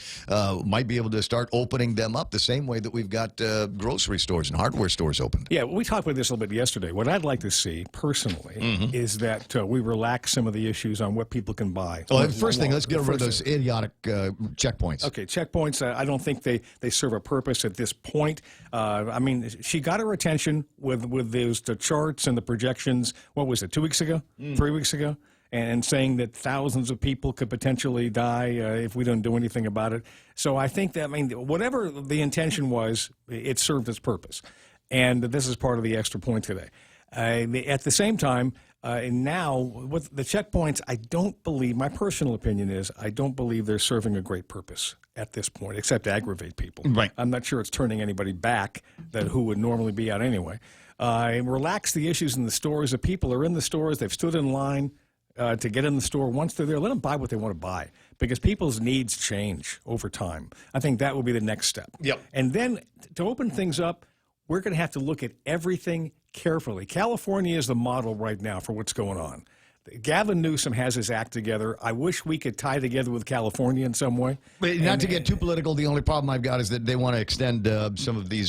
Might be able to start opening them up the same way that we've got grocery stores and hardware stores open. Yeah, we talked about this a little bit yesterday. What I'd like to see personally is that we relax some of the issues on what people can buy. Well, first thing, let's get rid of those idiotic checkpoints. Okay, checkpoints, I don't think they serve a purpose at this point. I mean, she got her attention with the charts and the projections, what was it, 2 weeks ago? 3 weeks ago? and saying that thousands of people could potentially die if we don't do anything about it. So I think that, I mean, whatever the intention was, it served its purpose. And this is part of the extra point today. At the same time, now with the checkpoints, I don't believe, my personal opinion is, I don't believe they're serving a great purpose at this point, except to aggravate people. Right. I'm not sure it's turning anybody back who would normally be out anyway. Relax the issues in the stores. The people are in the stores. They've stood in line to get in the store. Once they're there, let them buy what they want to buy, because people's needs change over time. I think that will be the next step. Yep. And then to open things up, we're going to have to look at everything carefully. California is the model right now for what's going on. Gavin Newsom has his act together. I wish we could tie together with California in some way. But not to get too political, the only problem I've got is that they want to extend some of the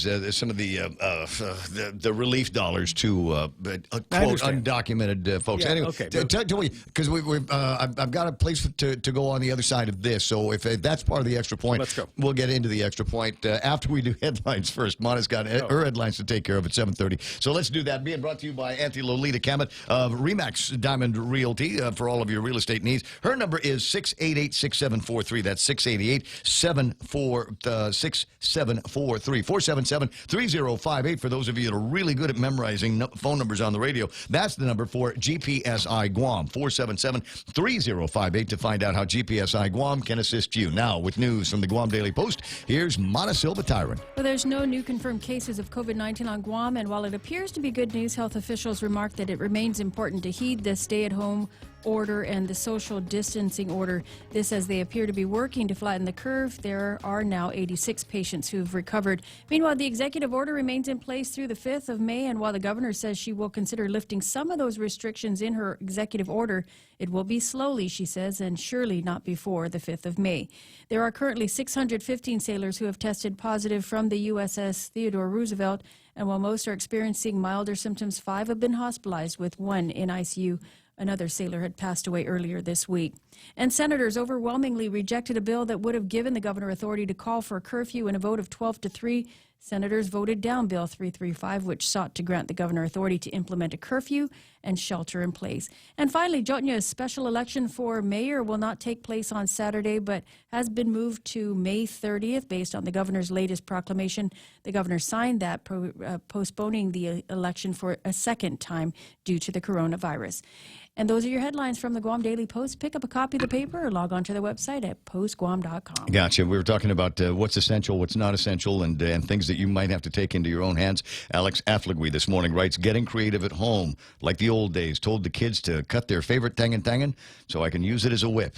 relief dollars to quote undocumented folks. Yeah, anyway, okay, tell me, because I've got a place to go on the other side of this. So if that's part of the extra point, let's go. We'll get into the extra point after we do headlines first. Mana's got her headlines to take care of at 7:30. So let's do that. Being brought to you by Auntie Lolita Cammett of Remax Diamond Realty for all of your real estate needs. Her number is 688-6743. That's 688-6743. 477-3058 for those of you that are really good at memorizing phone numbers on the radio. That's the number for GPSI Guam. 477-3058 to find out how GPSI Guam can assist you. Now, with news from the Guam Daily Post, here's Mana Silva Tyron. Well, there's no new confirmed cases of COVID-19 on Guam, and while it appears to be good news, health officials remarked that it remains important to heed the stay-at-home order and the social distancing order. This as they appear to be working to flatten the curve. There are now 86 patients who've recovered. Meanwhile, the executive order remains in place through the 5th of May, and while the governor says she will consider lifting some of those restrictions in her executive order, it will be slowly, she says, and surely not before the 5th of May. There are currently 615 sailors who have tested positive from the USS Theodore Roosevelt, and while most are experiencing milder symptoms, 5 have been hospitalized, with 1 in ICU. Another sailor had passed away earlier this week. And senators overwhelmingly rejected a bill that would have given the governor authority to call for a curfew in a vote of 12-3. Senators voted down Bill 335, which sought to grant the governor authority to implement a curfew and shelter in place. And finally, Jotnia's special election for mayor will not take place on Saturday, but has been moved to May 30th based on the governor's latest proclamation. The governor signed that, postponing the election for a second time due to the coronavirus. And those are your headlines from the Guam Daily Post. Pick up a copy of the paper or log on to the website at postguam.com. Gotcha. We were talking about what's essential, what's not essential, and things that you might have to take into your own hands. Alex Affligwe this morning writes, getting creative at home, like the old days. Told the kids to cut their favorite tangan so I can use it as a whip.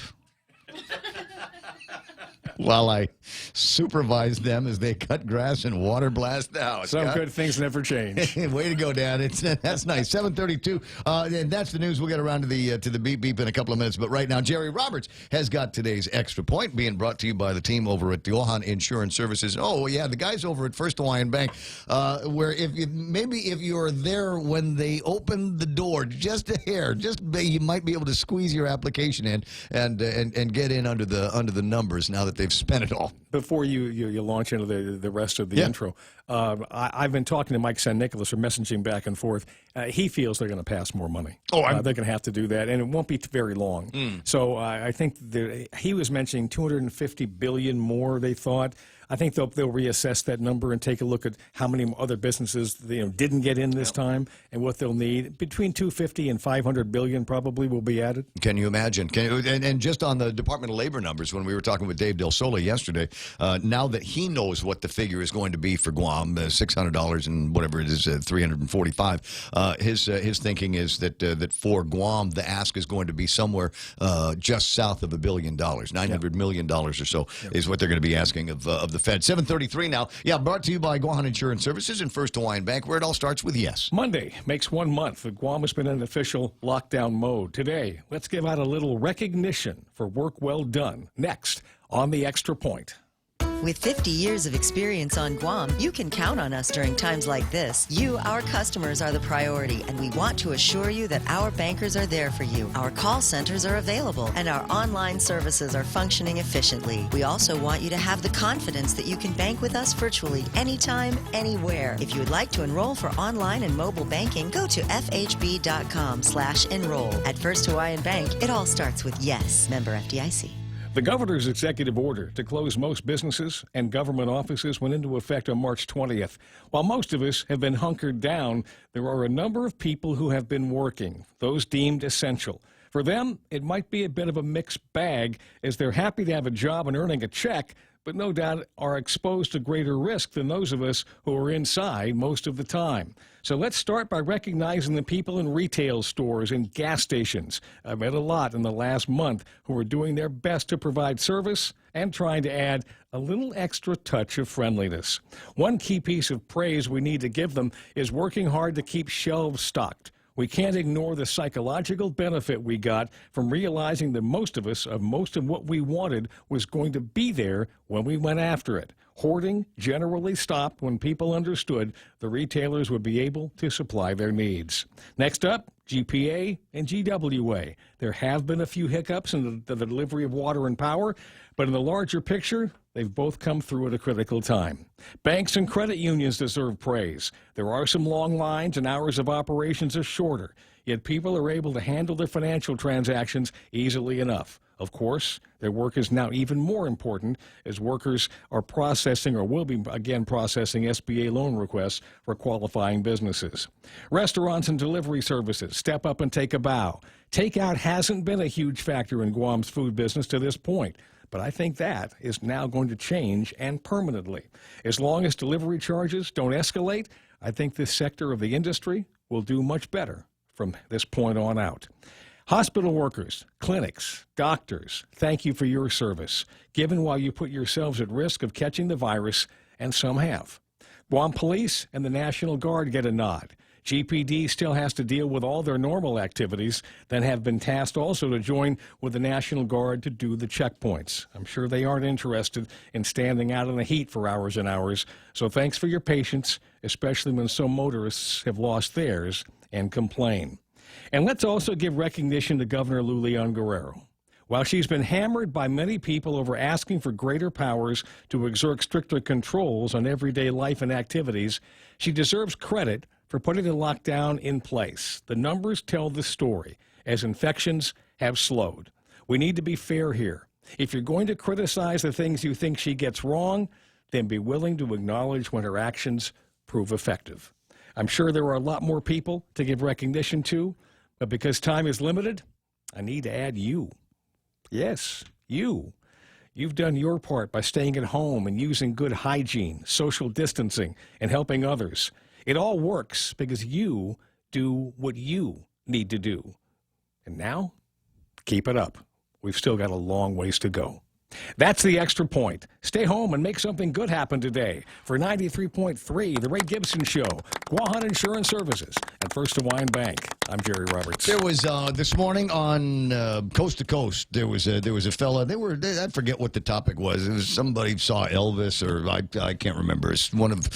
While I supervise them as they cut grass and water blast the house. Some good things never change. Way to go, Dad. That's nice. 7:32. And that's the news. We'll get around to the beep beep in a couple of minutes. But right now, Jerry Roberts has got today's extra point, being brought to you by the team over at the Johan Insurance Services. Oh yeah, the guys over at First Hawaiian Bank, where if you're there when they open the door, just a hair, you might be able to squeeze your application in and get in under the numbers now that they've spent it all. Before you launch into the rest of the intro, I've been talking to Mike San Nicolas, or messaging back and forth. He feels they're going to pass more money. They're going to have to do that, and it won't be very long. So I think he was mentioning $250 billion more, they thought. I think they'll reassess that number and take a look at how many other businesses didn't get in this time and what they'll need. Between $250 and $500 billion probably will be added. Can you imagine? And just on the Department of Labor numbers, when we were talking with Dave Del Sole yesterday, now that he knows what the figure is going to be for Guam, $600 and whatever it is, $345. His thinking is that for Guam, the ask is going to be somewhere just south of $1 billion, $900 million or so is what they're going to be asking of the Fed. 7:33 now. Yeah, brought to you by Guam Insurance Services and First Hawaiian Bank, where it all starts with yes. Monday makes 1 month that Guam has been in official lockdown mode. Today, let's give out a little recognition for work well done. Next on the Extra Point. With 50 years of experience on Guam, you can count on us during times like this. You, our customers, are the priority, and we want to assure you that our bankers are there for you. Our call centers are available, and our online services are functioning efficiently. We also want you to have the confidence that you can bank with us virtually anytime, anywhere. If you would like to enroll for online and mobile banking, go to fhb.com/enroll. At First Hawaiian Bank, it all starts with yes. Member FDIC. The governor's executive order to close most businesses and government offices went into effect on March 20th. While most of us have been hunkered down, there are a number of people who have been working, those deemed essential. For them, it might be a bit of a mixed bag, as they're happy to have a job and earning a check, but no doubt are exposed to greater risk than those of us who are inside most of the time. So let's start by recognizing the people in retail stores and gas stations. I've met a lot in the last month who are doing their best to provide service and trying to add a little extra touch of friendliness. One key piece of praise we need to give them is working hard to keep shelves stocked. We can't ignore the psychological benefit we got from realizing that most of what we wanted was going to be there when we went after it. Hoarding generally stopped when people understood the retailers would be able to supply their needs. Next up, GPA and GWA. There have been a few hiccups in the delivery of water and power, but in the larger picture, they've both come through at a critical time. Banks and credit unions deserve praise. There are some long lines and hours of operations are shorter, yet people are able to handle their financial transactions easily enough. Of course, their work is now even more important as workers are processing or will be again processing SBA loan requests for qualifying businesses. Restaurants and delivery services step up and take a bow. Takeout hasn't been a huge factor in Guam's food business to this point, but I think that is now going to change, and permanently. As long as delivery charges don't escalate, I think this sector of the industry will do much better from this point on out. Hospital workers, clinics, doctors, thank you for your service, given while you put yourselves at risk of catching the virus, and some have. Guam Police and the National Guard get a nod. GPD still has to deal with all their normal activities, then have been tasked also to join with the National Guard to do the checkpoints. I'm sure they aren't interested in standing out in the heat for hours and hours, so thanks for your patience, especially when some motorists have lost theirs and complain. And let's also give recognition to Governor Lulian Guerrero. While she's been hammered by many people over asking for greater powers to exert stricter controls on everyday life and activities, she deserves credit for putting the lockdown in place. The numbers tell the story, as infections have slowed. We need to be fair here. If you're going to criticize the things you think she gets wrong, then be willing to acknowledge when her actions prove effective. I'm sure there are a lot more people to give recognition to, but because time is limited, I need to add you. Yes, you. You've done your part by staying at home and using good hygiene, social distancing, and helping others. It all works because you do what you need to do. And now, keep it up. We've still got a long ways to go. That's the Extra Point. Stay home and make something good happen today. For 93.3, The Ray Gibson Show, Guahan Insurance Services, and First Hawaiian Bank. I'm Jerry Roberts. There was this morning on Coast to Coast. There was a fella. I forget what the topic was. It was somebody saw Elvis, or I can't remember. It's one of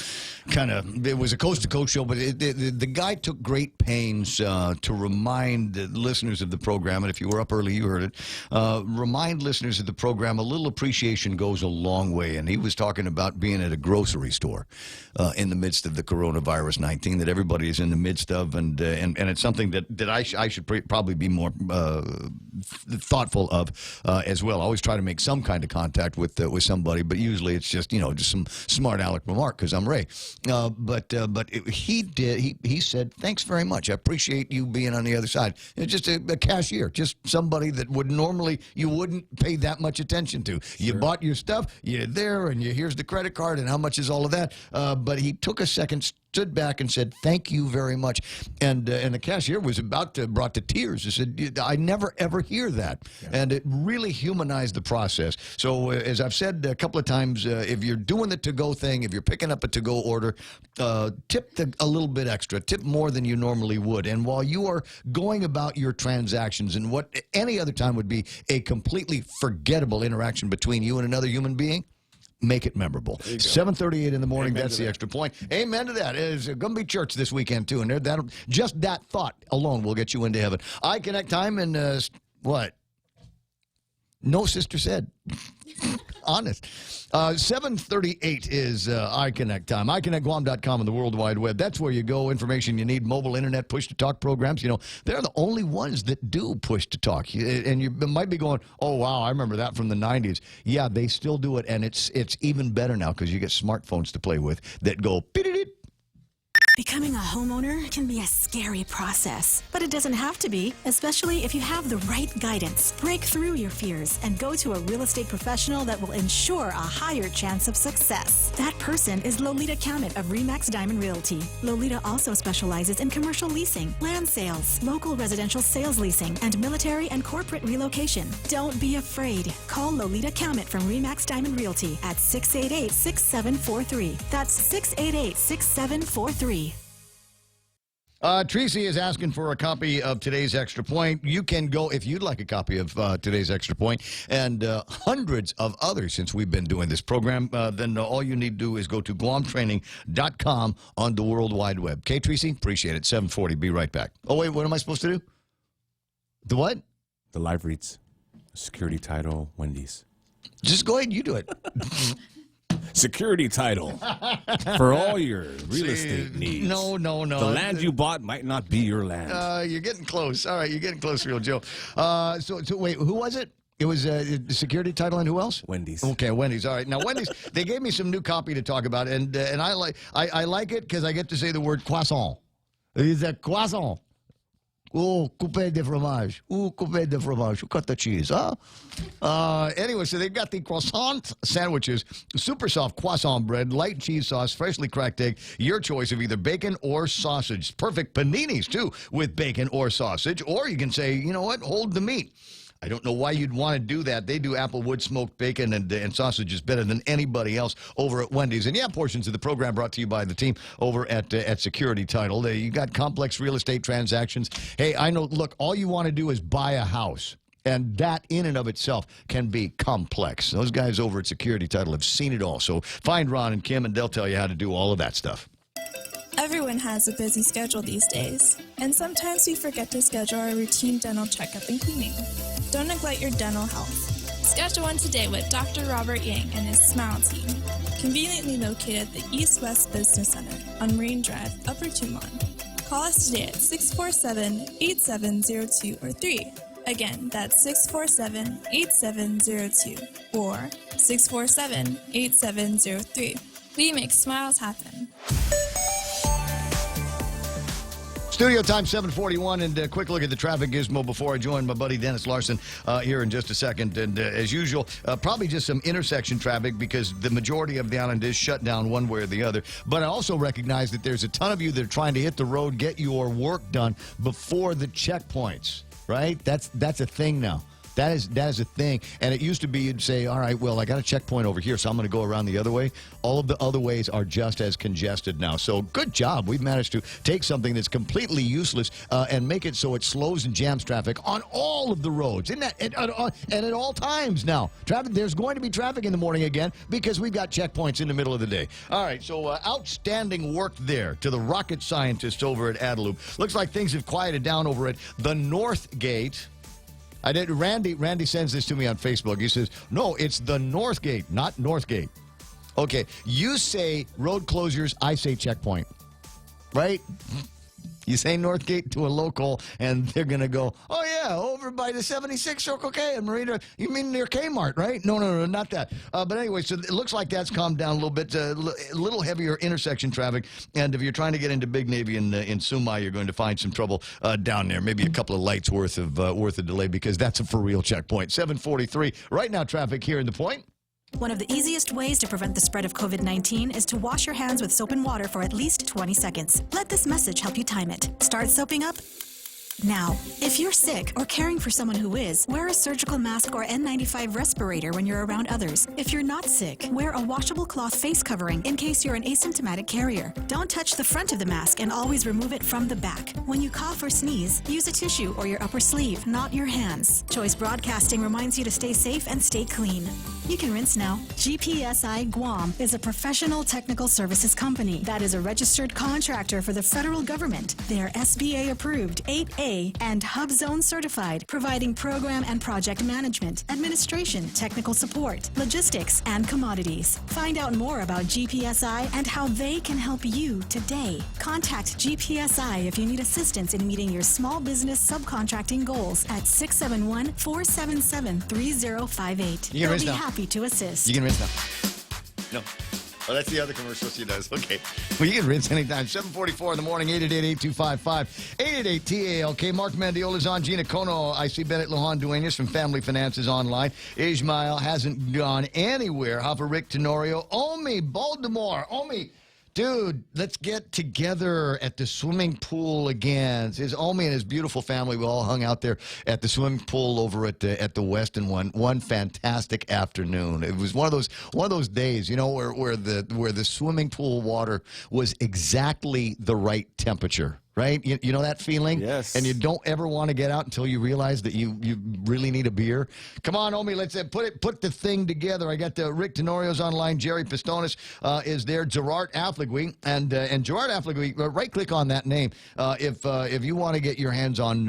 it was a Coast to Coast show, but the guy took great pains to remind the listeners of the program. And if you were up early, you heard it. Remind listeners of the program. A little appreciation goes a long way. And he was talking about being at a grocery store in the midst of the coronavirus 19 that everybody is in the midst of, and it's something that I should probably be more thoughtful of as well. I always try to make some kind of contact with somebody, but usually it's just some smart aleck remark because I'm Ray. He said, "Thanks very much. I appreciate you being on the other side." It's just a cashier, just somebody that would normally you wouldn't pay that much attention to. You bought your stuff, you're there, and here's the credit card, and how much is all of that? But he took a second, stood back, and said, "Thank you very much." And the cashier was brought to tears. He said, "I never ever hear that," and it really humanized the process. So as I've said a couple of times, if you're doing the to-go thing, if you're picking up a to-go order, tip a little bit extra, tip more than you normally would. And while you are going about your transactions in what any other time would be a completely forgettable interaction between you and another human being, Make it memorable. 7:38 in the morning. Amen That's to the that. extra point. Amen to that. It's going to be church this weekend, too. And just that thought alone will get you into heaven. I connect time and what? No sister said. Honest. 7:38 is iConnect time. iConnectGuam.com and the World Wide Web. That's where you go. Information you need. Mobile internet push-to-talk programs. You know, they're the only ones that do push-to-talk. And you might be going, oh, wow, I remember that from the 90s. Yeah, they still do it. And it's even better now because you get smartphones to play with that go, beep-de-deep. Becoming a homeowner can be a scary process, but it doesn't have to be, especially if you have the right guidance. Break through your fears and go to a real estate professional that will ensure a higher chance of success. That person is Lolita Kamet of RE/MAX Diamond Realty. Lolita also specializes in commercial leasing, land sales, local residential sales leasing, and military and corporate relocation. Don't be afraid. Call Lolita Kamet from RE/MAX Diamond Realty at 688-6743. That's 688-6743. Tracy is asking for a copy of today's Extra Point. You can go, if you'd like a copy of today's Extra Point, and hundreds of others since we've been doing this program, then all you need to do is go to GuamTraining.com on the World Wide Web. Okay, Tracy? Appreciate it. 7:40. Be right back. Oh, wait, what am I supposed to do? The what? The live reads. Security title, Wendy's. Just go ahead and you do it. Security title for all your real estate needs. No. The land you bought might not be your land. You're getting close. All right, you're getting close, Real Joe. So wait, who was it? It was the security title and who else? Wendy's. Okay, Wendy's. All right. Now, Wendy's, they gave me some new copy to talk about, and I like it because I get to say the word croissant. It's a croissant. Oh, coupé de fromage. Oh, coupé de fromage. Who cut the cheese, huh? Anyway, so they've got the croissant sandwiches, super soft croissant bread, light cheese sauce, freshly cracked egg, your choice of either bacon or sausage. Perfect paninis, too, with bacon or sausage. Or you can say, you know what, hold the meat. I don't know why you'd want to do that. They do applewood smoked bacon and sausages better than anybody else over at Wendy's. And yeah, portions of the program brought to you by the team over at Security Title. You got complex real estate transactions. Hey, I know, look, all you want to do is buy a house. And that in and of itself can be complex. Those guys over at Security Title have seen it all. So find Ron and Kim and they'll tell you how to do all of that stuff. Everyone has a busy schedule these days, and sometimes we forget to schedule our routine dental checkup and cleaning. Don't neglect your dental health. Schedule one today with Dr. Robert Yang and his Smile Team, conveniently located at the East West Business Center on Marine Drive, Upper Tumon. Call us today at 647-8702 or 3. Again, that's 647-8702 or 647-8703. We make smiles happen. Studio time 7:41, and a quick look at the traffic gizmo before I join my buddy Dennis Larson here in just a second. And as usual, probably just some intersection traffic because the majority of the island is shut down one way or the other. But I also recognize that there's a ton of you that are trying to hit the road, get your work done before the checkpoints, right? That's a thing now. That is a thing. And it used to be you'd say, all right, well, I got a checkpoint over here, so I'm going to go around the other way. All of the other ways are just as congested now. So good job. We've managed to take something that's completely useless and make it so it slows and jams traffic on all of the roads. And at all times now. There's going to be traffic in the morning again because we've got checkpoints in the middle of the day. All right, so outstanding work there to the rocket scientists over at Adelup. Looks like things have quieted down over at the North Gate. Randy sends this to me on Facebook. He says, no, it's the North Gate, not Northgate. Okay, you say road closures, I say checkpoint, right? You say Northgate to a local, and they're going to go, oh, yeah, over by the 76 Circle K and Marina. You mean near Kmart, right? No, not that. But anyway, so it looks like that's calmed down a little bit, a little heavier intersection traffic. And if you're trying to get into Big Navy in Sumai, you're going to find some trouble down there. Maybe a couple of lights worth of delay because that's a for-real checkpoint. 7:43. Right now, traffic here in the Point. One of the easiest ways to prevent the spread of COVID-19 is to wash your hands with soap and water for at least 20 seconds. Let this message help you time it. Start soaping up Now, if you're sick or caring for someone who is, wear a surgical mask or N95 respirator when you're around others. If you're not sick, wear a washable cloth face covering in case you're an asymptomatic carrier. Don't touch the front of the mask and always remove it from the back. When you cough or sneeze, use a tissue or your upper sleeve, not your hands. Choice Broadcasting reminds you to stay safe and stay clean. You can rinse now. GPSI Guam is a professional technical services company that is a registered contractor for the federal government. They are SBA approved, 8A, and HubZone certified, providing program and project management, administration, technical support, logistics, and commodities. Find out more about GPSI and how they can help you today. Contact GPSI if you need assistance in meeting your small business subcontracting goals at 671-477-3058. They'll be happy to assist. You can rinse now. No. Oh, that's the other commercial she does. Okay. Well, you can rinse anytime. 7:44 in the morning, 888-8255. 888-TALK. Mark Mandiola's on. Gina Kono. I see Bennett Lujan Duenas from Family Finances online. Ishmael hasn't gone anywhere. Hopper Rick Tenorio. Omi, Baltimore. Omi. Dude, let's get together at the swimming pool again. His Omi and his beautiful family, we all hung out there at the swimming pool over at the Westin one fantastic afternoon. It was one of those days, you know, where the swimming pool water was exactly the right temperature. Right? You know that feeling? Yes. And you don't ever want to get out until you realize that you really need a beer. Come on, Omi, let's put the thing together. I got Rick Tenorio's online. Jerry Pistonis is there. Gerard Affligui. And Gerard Affligui, right-click on that name if you want to get your hands on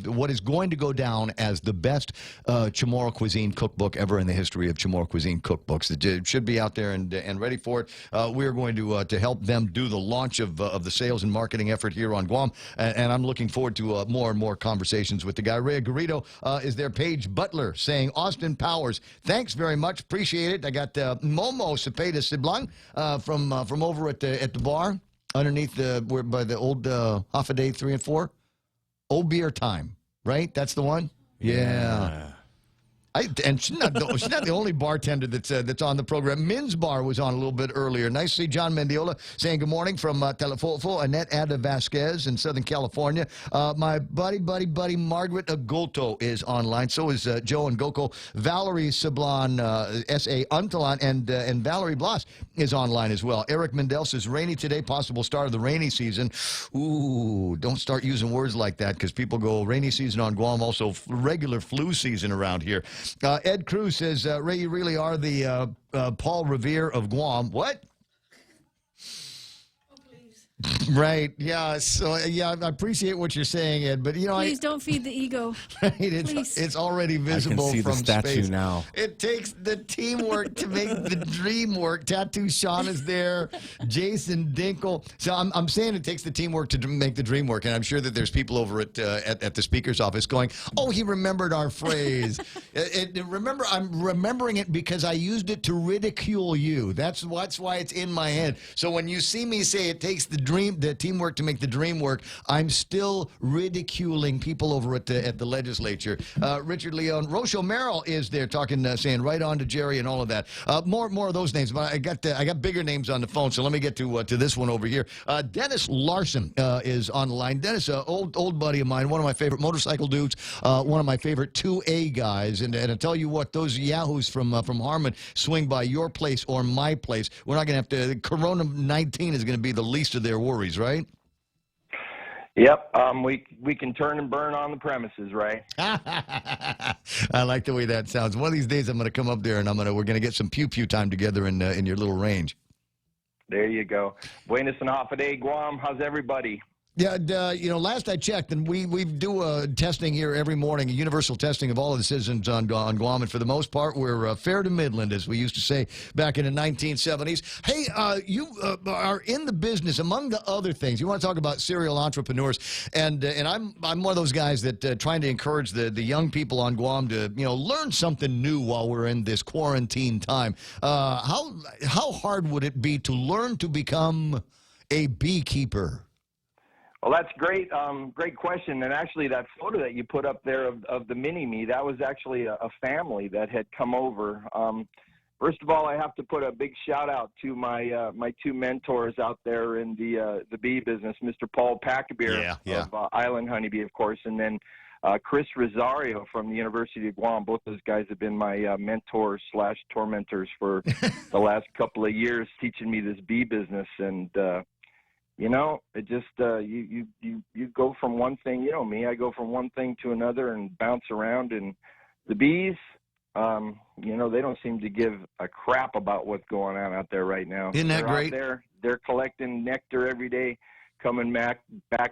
what is going to go down as the best Chamorro cuisine cookbook ever in the history of Chamorro cuisine cookbooks. It should be out there and ready for it. We're going to help them do the launch of the sales and marketing effort here on Guam, and I'm looking forward to more and more conversations with the guy. Rhea Garrido is there. Paige Butler saying, Austin Powers, thanks very much, appreciate it. I got Momo Cepeda Siblang from over at the bar underneath by the old Hoffa 3 and 4. Old Beer Time, right? That's the one. Yeah. And she's not the only bartender that's on the program. Min's Bar was on a little bit earlier. Nice to see John Mendiola saying good morning from Telefofo, Annette Ada Vasquez in Southern California. My buddy Margaret Agolto is online. So is Joe and Goko. Valerie Sablon, S.A. Untalan, and Valerie Blas is online as well. Eric Mendel says, rainy today, possible start of the rainy season. Ooh, don't start using words like that because people go rainy season on Guam, also regular flu season around here. Ed Cruz says, Ray, you really are the Paul Revere of Guam. What? Right. Yeah. So, yeah, I appreciate what you're saying, Ed. But, you know, please don't feed the ego. Right. It's already visible I can see from the statue space. Now. It takes the teamwork to make the dream work. Tattoo Sean is there. Jason Dinkle. So I'm saying it takes the teamwork to make the dream work. And I'm sure that there's people over at the speaker's office going, oh, he remembered our phrase. Remember, I'm remembering it because I used it to ridicule you. That's why it's in my head. So when you see me say it takes the teamwork to make the dream work, I'm still ridiculing people over at the legislature. Richard Leon, Rochelle Merrill is there talking, saying right on to Jerry and all of that. More of those names, but I got bigger names on the phone, so let me get to this one over here. Dennis Larson is on the line. Dennis, old buddy of mine, one of my favorite motorcycle dudes, one of my favorite 2A guys, and I tell you what, those yahoos from Harmon swing by your place or my place. We're not going to have to. Corona-19 is going to be the least of their worries, right? Yep. We can turn and burn on the premises, right? I like the way that sounds. One of these days I'm going to come up there and we're going to get some pew-pew time together in your little range. There you go. Buenos and Hoffa Day, Guam. How's everybody? Yeah, last I checked, and we do testing here every morning, a universal testing of all of the citizens on Guam, and for the most part, we're fair to Midland, as we used to say back in the 1970s. Hey, you are in the business, among the other things. You want to talk about serial entrepreneurs, and I'm one of those guys that trying to encourage the young people on Guam to learn something new while we're in this quarantine time. How hard would it be to learn to become a beekeeper? Well, that's great. Great question. And actually, that photo that you put up there of the mini-me, that was actually a family that had come over. First of all, I have to put a big shout out to my my two mentors out there in the bee business, Mr. Paul Packabeer of Island Honeybee, of course, and then Chris Rosario from the University of Guam. Both those guys have been my mentors / tormentors for the last couple of years, teaching me this bee business. And you know, it just you go from one thing. You know me, I go from one thing to another and bounce around. And the bees, you know, they don't seem to give a crap about what's going on out there right now. Isn't that great? Out there, they're collecting nectar every day, coming back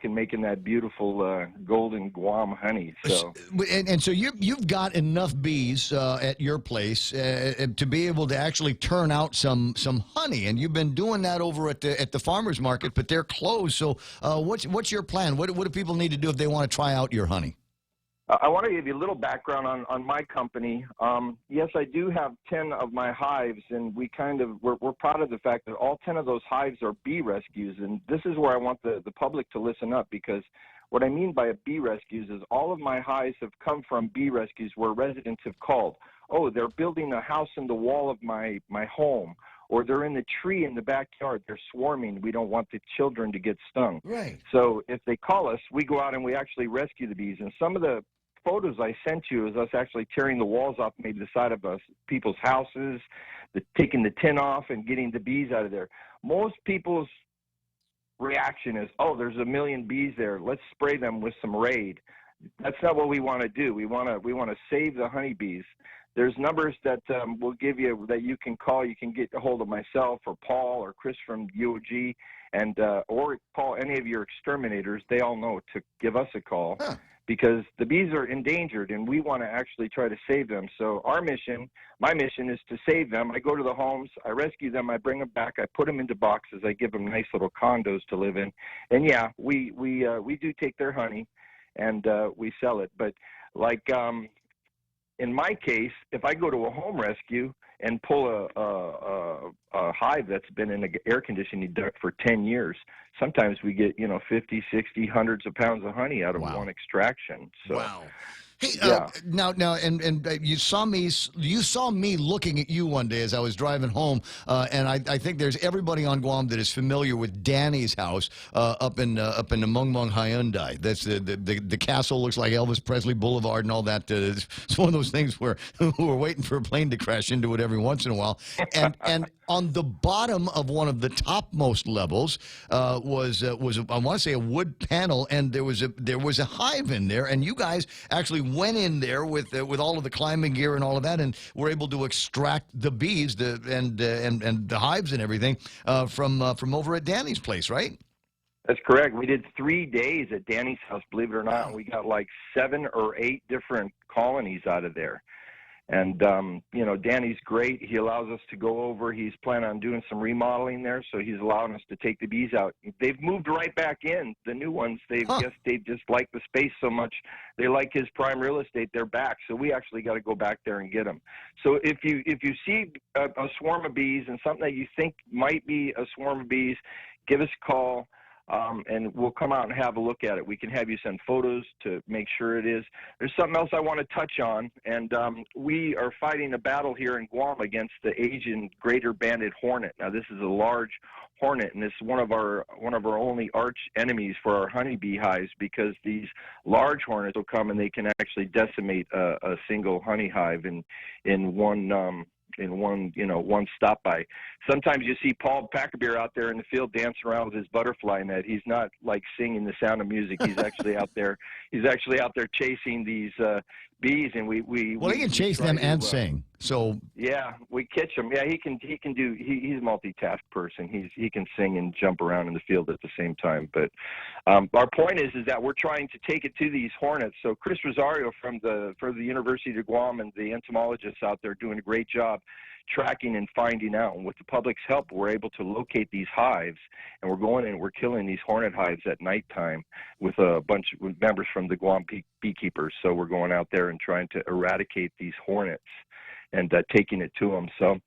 and making that beautiful golden Guam honey. So and so you've got enough bees at your place to be able to actually turn out some honey, and you've been doing that over at the farmers market, but they're closed. So what's your plan? What do people need to do if they want to try out your honey? I want to give you a little background on my company. Yes, I do have 10 of my hives, and we're proud of the fact that all 10 of those hives are bee rescues. And this is where I want the public to listen up, because what I mean by bee rescues is all of my hives have come from bee rescues where residents have called. Oh, they're building a house in the wall of my home, or they're in the tree in the backyard. They're swarming. We don't want the children to get stung. Right. So if they call us, we go out and we actually rescue the bees. And some of the photos I sent you is us actually tearing the walls off maybe the side of people's houses, taking the tin off and getting the bees out of there. Most people's reaction is, oh, there's a million bees there. Let's spray them with some Raid. That's not what we want to do. We want to save the honeybees. There's numbers that we'll give you that you can call. You can get a hold of myself or Paul or Chris from UOG, and or call any of your exterminators. They all know to give us a call. Huh. Because the bees are endangered, and we want to actually try to save them. So my mission is to save them. I go to the homes, I rescue them, I bring them back, I put them into boxes, I give them nice little condos to live in. And yeah, we do take their honey, and we sell it. But like in my case, if I go to a home rescue and pull a hive that's been in an air conditioning duct for 10 years, sometimes we get 50, 60, hundreds of pounds of honey out of one extraction. So, wow. Hey, yeah. Now, and you saw me looking at you one day as I was driving home, and I think there's everybody on Guam that is familiar with Danny's house up in the Mongmong Hyundai. That's the castle looks like Elvis Presley Boulevard and all that. It's one of those things where we're waiting for a plane to crash into it every once in a while. And on the bottom of one of the topmost levels was I want to say a wood panel, and there was a hive in there, and you guys actually went in there with all of the climbing gear and all of that, and were able to extract the bees and the hives and everything from over at Danny's place, right? That's correct. We did 3 days at Danny's house, believe it or not. We got like 7 or 8 different colonies out of there. And, Danny's great. He allows us to go over. He's planning on doing some remodeling there, so he's allowing us to take the bees out. They've moved right back in, the new ones. They just like the space so much. They like his prime real estate. They're back, so we actually got to go back there and get them. So if you see a swarm of bees and something that you think might be a swarm of bees, give us a call. And we'll come out and have a look at it. We can have you send photos to make sure it is. There's something else I want to touch on, and we are fighting a battle here in Guam against the Asian greater banded hornet. Now, this is a large hornet, and this is one of our only arch enemies for our honeybee hives, because these large hornets will come and they can actually decimate a single honey hive in one stop by. Sometimes you see Paul Packabeer out there in the field dancing around with his butterfly net. He's not like singing the sound of music. He's actually out there. He's actually out there chasing these bees, and we he can chase them and sing. So yeah, we catch him. Yeah, he can do. He's a multitask person. He can sing and jump around in the field at the same time. But our point is that we're trying to take it to these hornets. So Chris Rosario for the University of Guam and the entomologists out there doing a great job tracking and finding out. And with the public's help, we're able to locate these hives, and we're going in and we're killing these hornet hives at nighttime with a bunch of members from the Guam beekeepers. So we're going out there and trying to eradicate these hornets and taking it to them. So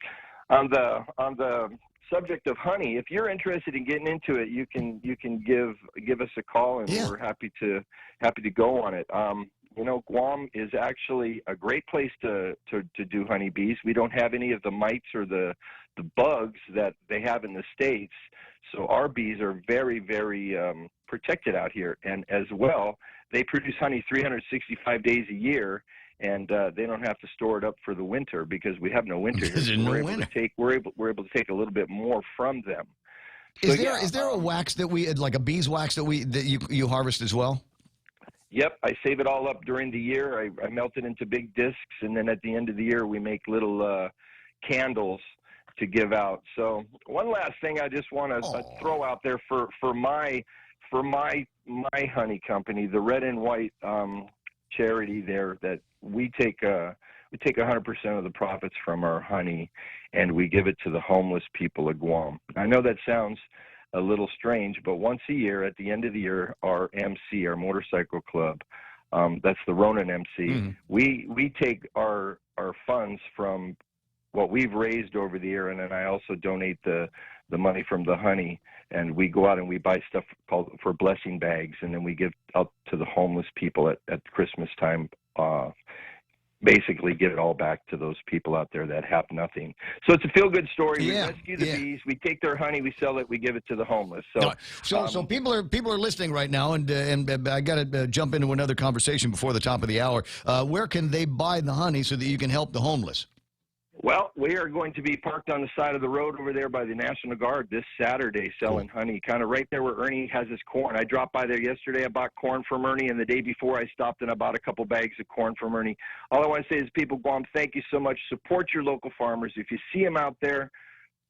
on the subject of honey, if you're interested in getting into it, you can give us a call, and we're happy to go on it. Guam is actually a great place to do honeybees. We don't have any of the mites or the bugs that they have in the States. So our bees are very, very protected out here. And as well, they produce honey 365 days a year, and they don't have to store it up for the winter because we have no winter here. So we're able to take a little bit more from them. Is there a wax that like a beeswax that you harvest as well? Yep, I save it all up during the year. I melt it into big discs, and then at the end of the year, we make little candles to give out. So one last thing I just want to throw out there for my honey company, the Red and White charity there, that we take 100% of the profits from our honey, and we give it to the homeless people of Guam. I know that sounds a little strange, but once a year, at the end of the year, our MC, our motorcycle club, that's the Ronin MC, we take our funds from what we've raised over the year, and then I also donate the money from the honey, and we go out and we buy stuff for blessing bags, and then we give out to the homeless people at Christmas time. Basically give it all back to those people out there that have nothing. So it's a feel-good story. We rescue the bees, we take their honey, we sell it, we give it to the homeless. So people are listening right now, and I got to jump into another conversation before the top of the hour. Where can they buy the honey so that you can help the homeless? Well, we are going to be parked on the side of the road over there by the National Guard this Saturday selling honey, kind of right there where Ernie has his corn. I dropped by there yesterday. I bought corn from Ernie, and the day before I stopped and I bought a couple bags of corn from Ernie. All I want to say is, people, Guam, thank you so much. Support your local farmers. If you see them out there,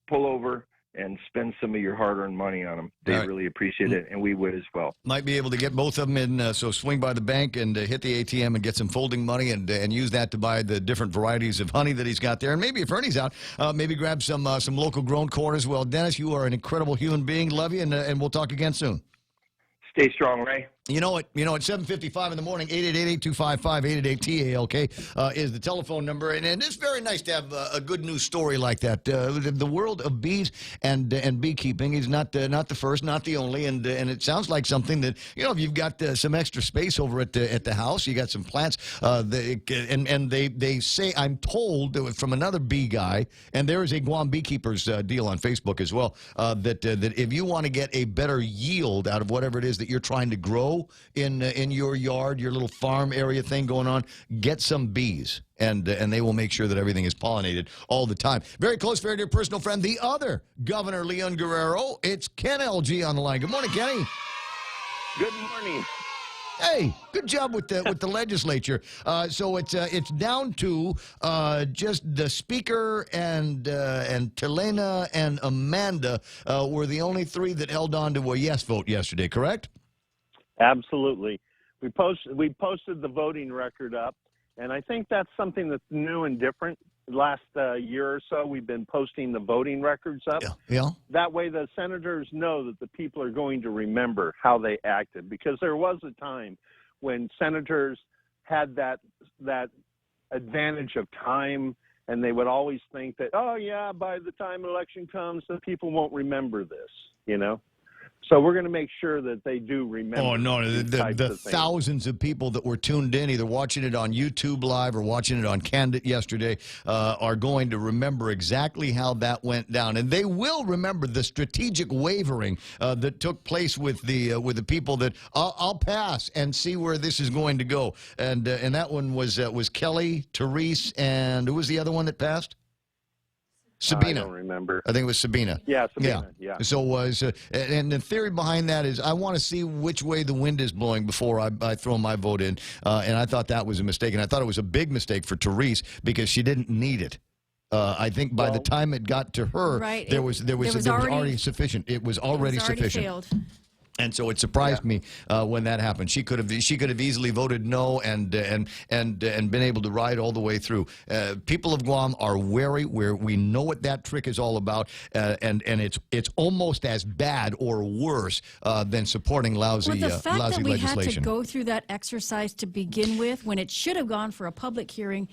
pull over and spend some of your hard-earned money on them. They really appreciate it, and we would as well. Might be able to get both of them in, so swing by the bank and hit the ATM and get some folding money and use that to buy the different varieties of honey that he's got there. And maybe if Ernie's out, maybe grab some local grown corn as well. Dennis, you are an incredible human being. Love you, and we'll talk again soon. Stay strong, Ray. You know what? At 7:55 in the morning, 888-825-5888-TALK is the telephone number, and it's very nice to have a good news story like that. The world of bees and beekeeping is not the first, not the only, and it sounds like something that, if you've got some extra space over at the house, you got some plants, and they say, I'm told from another bee guy, and there is a Guam Beekeepers deal on Facebook as well, that if you want to get a better yield out of whatever it is that you're trying to grow in your yard, your little farm area thing going on, get some bees, and they will make sure that everything is pollinated all the time. Very close, very dear personal friend, the other Governor Leon Guerrero. It's Ken LG on the line. Good morning, Kenny. Good morning. Hey, good job with the legislature. So it's down to just the speaker and Telena and Amanda were the only three that held on to a yes vote yesterday, correct? Absolutely. We posted the voting record up, and I think that's something that's new and different. Last year or so, we've been posting the voting records up. Yeah. That way the senators know that the people are going to remember how they acted, because there was a time when senators had that advantage of time, and they would always think that, oh, yeah, by the time election comes, the people won't remember this, So we're going to make sure that they do remember. Oh, no, the thousands of people that were tuned in, either watching it on YouTube Live or watching it on Candid yesterday, are going to remember exactly how that went down. And they will remember the strategic wavering that took place with the people that, I'll pass and see where this is going to go. And that one was Kelly, Therese, and who was the other one that passed? Sabina. I don't remember. I think it was Sabina. Yeah, Sabina. Yeah. So and the theory behind that is I want to see which way the wind is blowing before I throw my vote in. And I thought that was a mistake, and I thought it was a big mistake for Therese because she didn't need it. I think by the time it got to her, there was already sufficient. It was already sufficient. Failed. And so it surprised me when that happened. She could have easily voted no and been able to ride all the way through. People of Guam are wary. We know what that trick is all about, and it's almost as bad or worse than supporting lousy legislation. The fact that we had to go through that exercise to begin with, when it should have gone for a public hearing.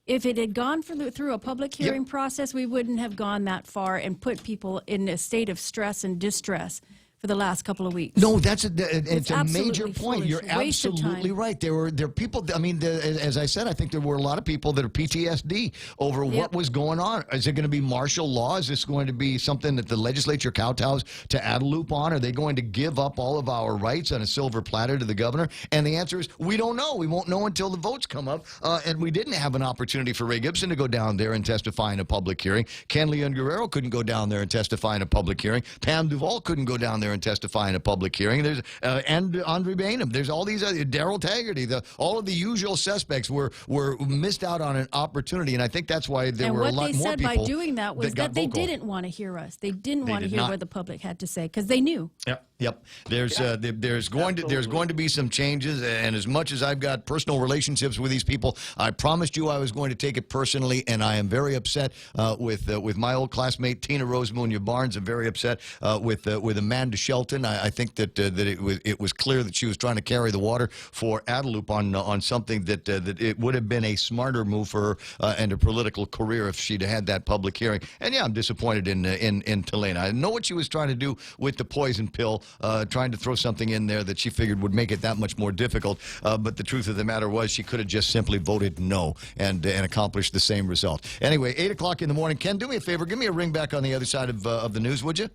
If it had gone through a public hearing process, we wouldn't have gone that far and put people in a state of stress and distress. for the last couple of weeks. No, it's a major point. Foolish. You're absolutely right. There are people. I mean, as I said, I think there were a lot of people that are PTSD over what was going on. Is it going to be martial law? Is this going to be something that the legislature kowtows to add a loop on? Are they going to give up all of our rights on a silver platter to the governor? And the answer is we don't know. We won't know until the votes come up. And we didn't have an opportunity for Ray Gibson to go down there and testify in a public hearing. Ken Leon Guerrero couldn't go down there and testify in a public hearing. Pam Duvall couldn't go down there and testify in a public hearing. There's and Andre Bainham. There's all these other Darrell Taggarty. All of the usual suspects were missed out on an opportunity, and I think that's why there were a lot more people. And what they said by doing that was that they vocal. didn't want to hear us. They didn't want to hear what the public had to say because they knew. Yep. There's going to be some changes, and as much as I've got personal relationships with these people, I promised you I was going to take it personally, and I am very upset with my old classmate Tina Rose Munya Barnes. I'm very upset with Amanda Shelton. I think that it was clear that she was trying to carry the water for Adelup on something that it would have been a smarter move for her and a political career if she'd had that public hearing. And yeah, I'm disappointed in Telena. I know what she was trying to do with the poison pill. Trying to throw something in there that she figured would make it that much more difficult. But the truth of the matter was she could have just simply voted no and accomplished the same result. Anyway, 8 o'clock in the morning. Ken, do me a favor. Give me a ring back on the other side of the news, would you?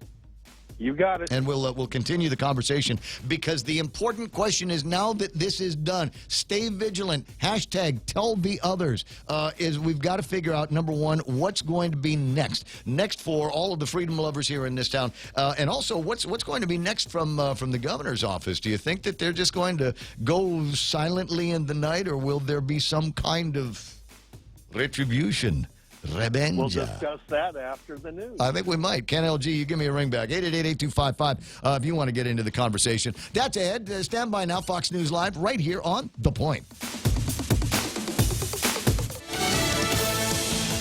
You got it. And we'll continue the conversation because the important question is now that this is done, stay vigilant. Hashtag tell the others. Is we've got to figure out, number one, what's going to be next. Next for all of the freedom lovers here in this town. And also, what's going to be next from the governor's office? Do you think that they're just going to go silently in the night, or will there be some kind of retribution? Revenge. We'll discuss that after the news. I think we might. Ken LG, you give me a ring back. 888-8255 if you want to get into the conversation. That's ahead. Stand by now. Fox News Live right here on The Point.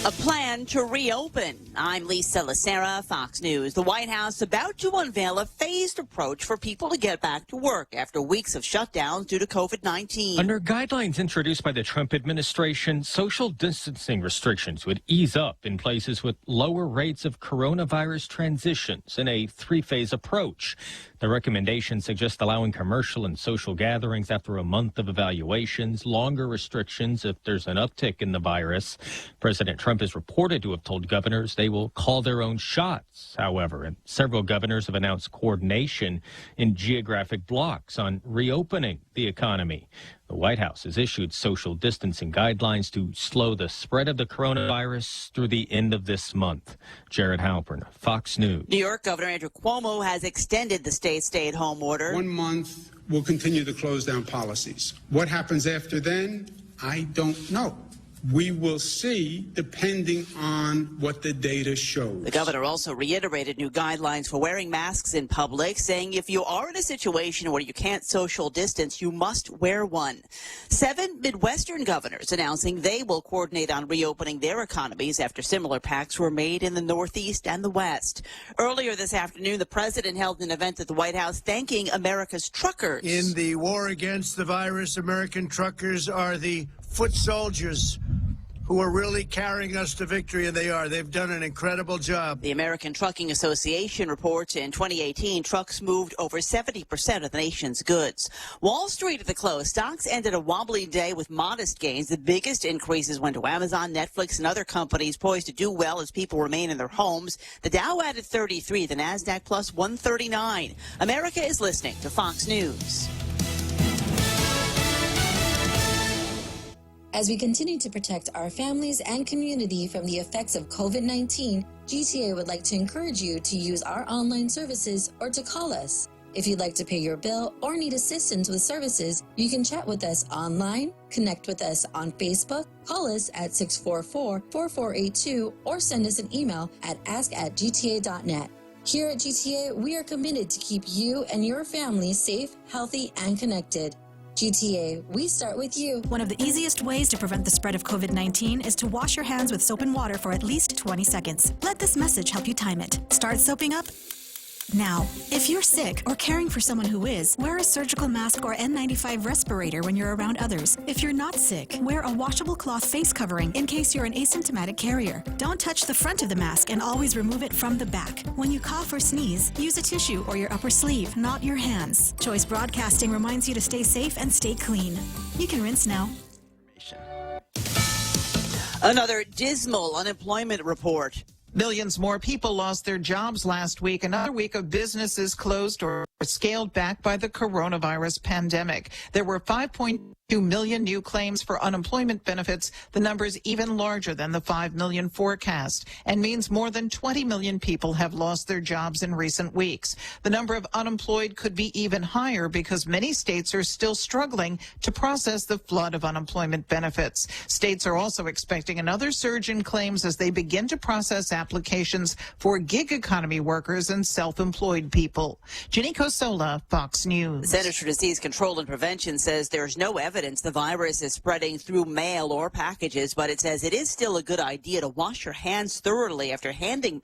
A plan to reopen. I'm Lisa Lacera, Fox News. The White House about to unveil a phased approach for people to get back to work after weeks of shutdowns due to COVID-19. Under guidelines introduced by the Trump administration, social distancing restrictions would ease up in places with lower rates of coronavirus transitions in a three-phase approach. The recommendation suggests allowing commercial and social gatherings after a month of evaluations, longer restrictions if there's an uptick in the virus. President Trump is reported to have told governors they will call their own shots, however, and several governors have announced coordination in geographic blocks on reopening the economy. The White House has issued social distancing guidelines to slow the spread of the coronavirus through the end of this month. Jared Halpern, Fox News. New York Governor Andrew Cuomo has extended the state's stay-at-home order. 1 month, we'll continue the close-down policies. What happens after then, I don't know. We will see, depending on what the data shows. The governor also reiterated new guidelines for wearing masks in public, saying if you are in a situation where you can't social distance, you must wear one. 7 Midwestern governors announcing they will coordinate on reopening their economies after similar pacts were made in the Northeast and the West. Earlier this afternoon, the president held an event at the White House thanking America's truckers. In the war against the virus, American truckers are the foot soldiers who are really carrying us to victory, and they are. They've done an incredible job. The American Trucking Association reports in 2018, trucks moved over 70% of the nation's goods. Wall Street at the close. Stocks ended a wobbly day with modest gains. The biggest increases went to Amazon, Netflix, and other companies poised to do well as people remain in their homes. The Dow added 33, the NASDAQ plus 139. America is listening to Fox News. As we continue to protect our families and community from the effects of COVID-19, GTA would like to encourage you to use our online services or to call us. If you'd like to pay your bill or need assistance with services, you can chat with us online, connect with us on Facebook, call us at 644-4482, or send us an email at ask@gta.net. Here at GTA, we are committed to keep you and your family safe, healthy, and connected. GTA, we start with you. One of the easiest ways to prevent the spread of COVID-19 is to wash your hands with soap and water for at least 20 seconds. Let this message help you time it. Start soaping up Now, if you're sick or caring for someone who is, wear a surgical mask or N95 respirator when you're around others. If you're not sick, wear a washable cloth face covering in case you're an asymptomatic carrier. Don't touch the front of the mask and always remove it from the back. When you cough or sneeze, use a tissue or your upper sleeve, not your hands. Choice Broadcasting reminds you to stay safe and stay clean. You can rinse now. Another dismal unemployment report. Millions more people lost their jobs last week. Another week of businesses closed or scaled back by the coronavirus pandemic. There were 5.2 million new claims for unemployment benefits. The number is even larger than the 5 million forecast and means more than 20 million people have lost their jobs in recent weeks. The number of unemployed could be even higher because many states are still struggling to process the flood of unemployment benefits. States are also expecting another surge in claims as they begin to process applications for gig economy workers and self-employed people. Ginny Cosola, Fox News. The Centers for Disease Control and Prevention says there's no evidence the virus is spreading through mail or packages, but it says it is still a good idea to wash your hands thoroughly after handling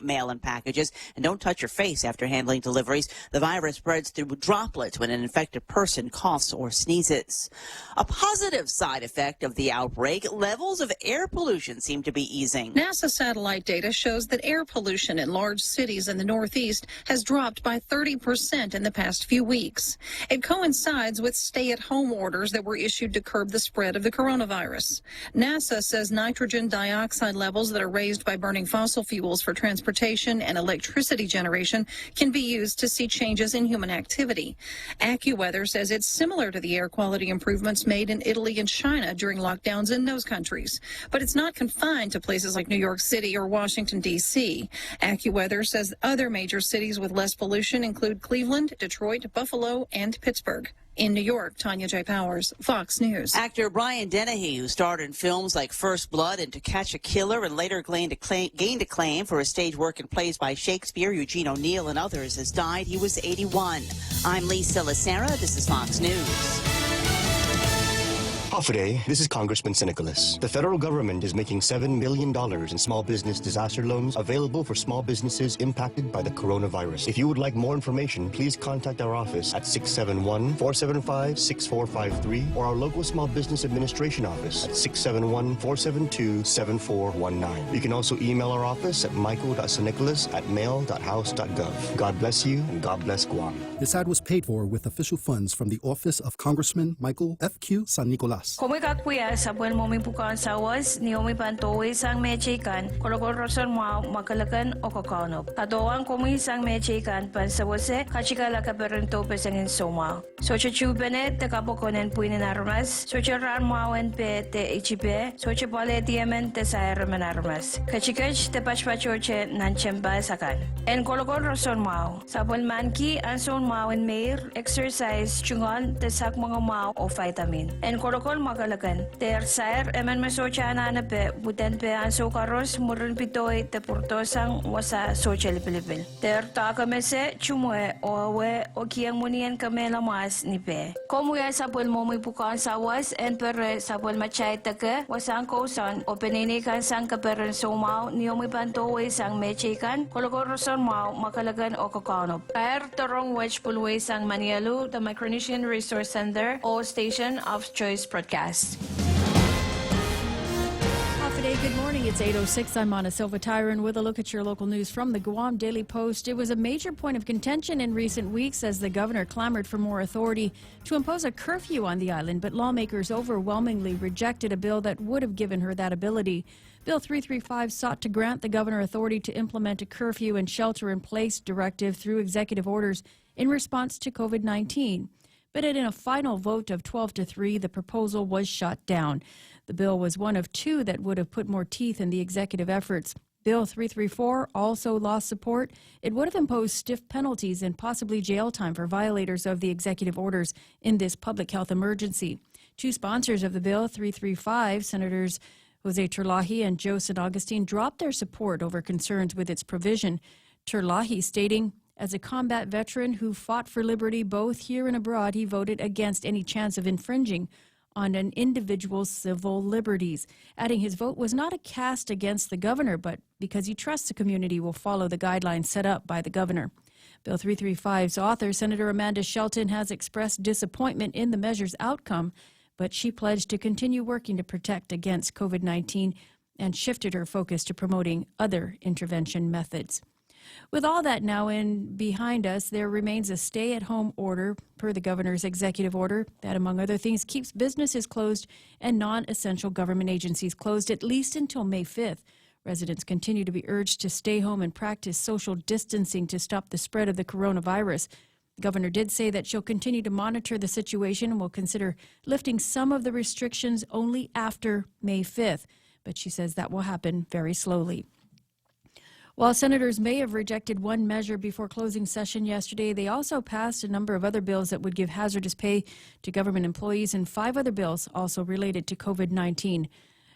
mail and packages, and don't touch your face after handling deliveries. The virus spreads through droplets when an infected person coughs or sneezes. A positive side effect of the outbreak, levels of air pollution seem to be easing. NASA satellite data shows that air pollution in large cities in the Northeast has dropped by 30% in the past few weeks. It coincides with stay-at-home orders that were issued to curb the spread of the coronavirus. NASA says nitrogen dioxide levels that are raised by burning fossil fuels for transportation and electricity generation can be used to see changes in human activity. AccuWeather says it's similar to the air quality improvements made in Italy and China during lockdowns in those countries. But it's not confined to places like New York City or Washington, D.C. AccuWeather says other major cities with less pollution include Cleveland, Detroit, Buffalo, and Pittsburgh. In New York, Tanya J. Powers, Fox News. Actor Brian Dennehy, who starred in films like First Blood and To Catch a Killer and later gained acclaim for his stage work in plays by Shakespeare, Eugene O'Neill, and others, has died. He was 81. I'm Lisa Lacera. This is Fox News. Today, this is Congressman Nicholas. The federal government is making $7 million in small business disaster loans available for small businesses impacted by the coronavirus. If you would like more information, please contact our office at 671-475-6453 or our local Small Business Administration office at 671-472-7419. You can also email our office at michael.sanicolas@mail.house.gov. God bless you and God bless Guam. This ad was paid for with official funds from the Office of Congressman Michael F.Q. San Nicolas. Kung ikakuya sa buwan mo mipukan sa was, ni umipantoy sang mechikan, kolokol roson mo makalakan o kokonop. Katoang kumisang mechikan pan sa wase, kachikala ka perento pesangin soma. So chuchubenet, te kapokonen puinin armas, so churan mawen pe te ichipe, so chupale tiemen te sa ermen armas. Kachikach te pachpachoche nan chemba sakan. En kolokol roson mo, sa buwan manki, anson mawen mair, exercise, chungon, te sak mga mao o vitamin. En kolokol magalakan. Ter sair eman masocha na pe buten pe an so karos murun pitoy te purtosang wasa social pilipil. Ter ta kamese chumwe owe o kiyang munian kamela mas ni pe. Komuya sa pul mo muy pukan sa was en per sa pul machay take wasang kosan o peninikan sang kaperen somao ni muy pantoy sang mechikan kolokoroson mau makalagan o kokonop. Per torong wedge pulway sang Manialu the Micronesian Resource Center o Station of Choice Broadcast. Good morning. It's 8:06. I'm Ana Silva Tyron with a look at your local news from the Guam Daily Post. It was a major point of contention in recent weeks as the governor clamored for more authority to impose a curfew on the island, but lawmakers overwhelmingly rejected a bill that would have given her that ability. Bill 335 sought to grant the governor authority to implement a curfew and shelter-in-place directive through executive orders in response to COVID-19. But in a final vote of 12-3, the proposal was shot down. The bill was one of two that would have put more teeth in the executive efforts. Bill 334 also lost support. It would have imposed stiff penalties and possibly jail time for violators of the executive orders in this public health emergency. Two sponsors of the bill, 335, Senators Jose Terlahi and Joe San Augustine, dropped their support over concerns with its provision. Terlahi stating, as a combat veteran who fought for liberty both here and abroad, he voted against any chance of infringing on an individual's civil liberties, adding his vote was not a cast against the governor, but because he trusts the community will follow the guidelines set up by the governor. Bill 335's author, Senator Amanda Shelton, has expressed disappointment in the measure's outcome, but she pledged to continue working to protect against COVID-19 and shifted her focus to promoting other intervention methods. With all that now behind us, there remains a stay-at-home order per the governor's executive order that, among other things, keeps businesses closed and non-essential government agencies closed at least until May 5th. Residents continue to be urged to stay home and practice social distancing to stop the spread of the coronavirus. The governor did say that she'll continue to monitor the situation and will consider lifting some of the restrictions only after May 5th, but she says that will happen very slowly. While senators may have rejected one measure before closing session yesterday, they also passed a number of other bills that would give hazardous pay to government employees and 5 other bills also related to COVID-19.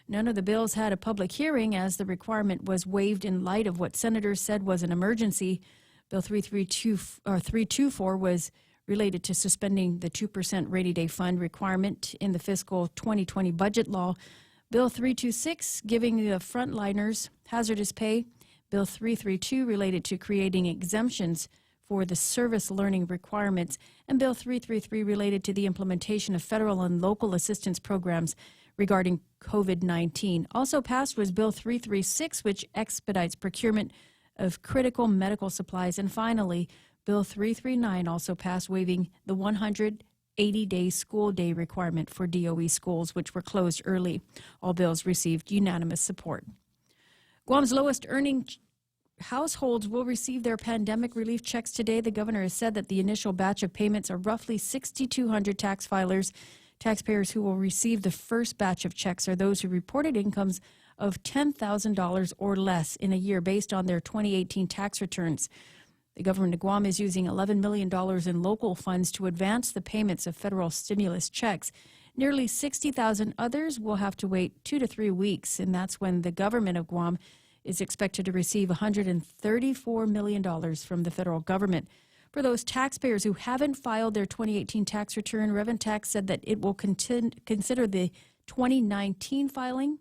None of the bills had a public hearing as the requirement was waived in light of what senators said was an emergency. Bill 324 was related to suspending the 2% rainy day fund requirement in the fiscal 2020 budget law. Bill 326 giving the frontliners hazardous pay. Bill 332 related to creating exemptions for the service learning requirements, and Bill 333 related to the implementation of federal and local assistance programs regarding COVID-19. Also passed was Bill 336, which expedites procurement of critical medical supplies. And finally, Bill 339 also passed, waiving the 180-day school day requirement for DOE schools, which were closed early. All bills received unanimous support. Guam's lowest earning households will receive their pandemic relief checks today. The governor has said that the initial batch of payments are roughly 6,200 tax filers. Taxpayers who will receive the first batch of checks are those who reported incomes of $10,000 or less in a year based on their 2018 tax returns. The government of Guam is using $11 million in local funds to advance the payments of federal stimulus checks. Nearly 60,000 others will have to wait 2 to 3 weeks, and that's when the government of Guam is expected to receive $134 million from the federal government. For those taxpayers who haven't filed their 2018 tax return, Revenue Tax said that it will consider the 2019 filing.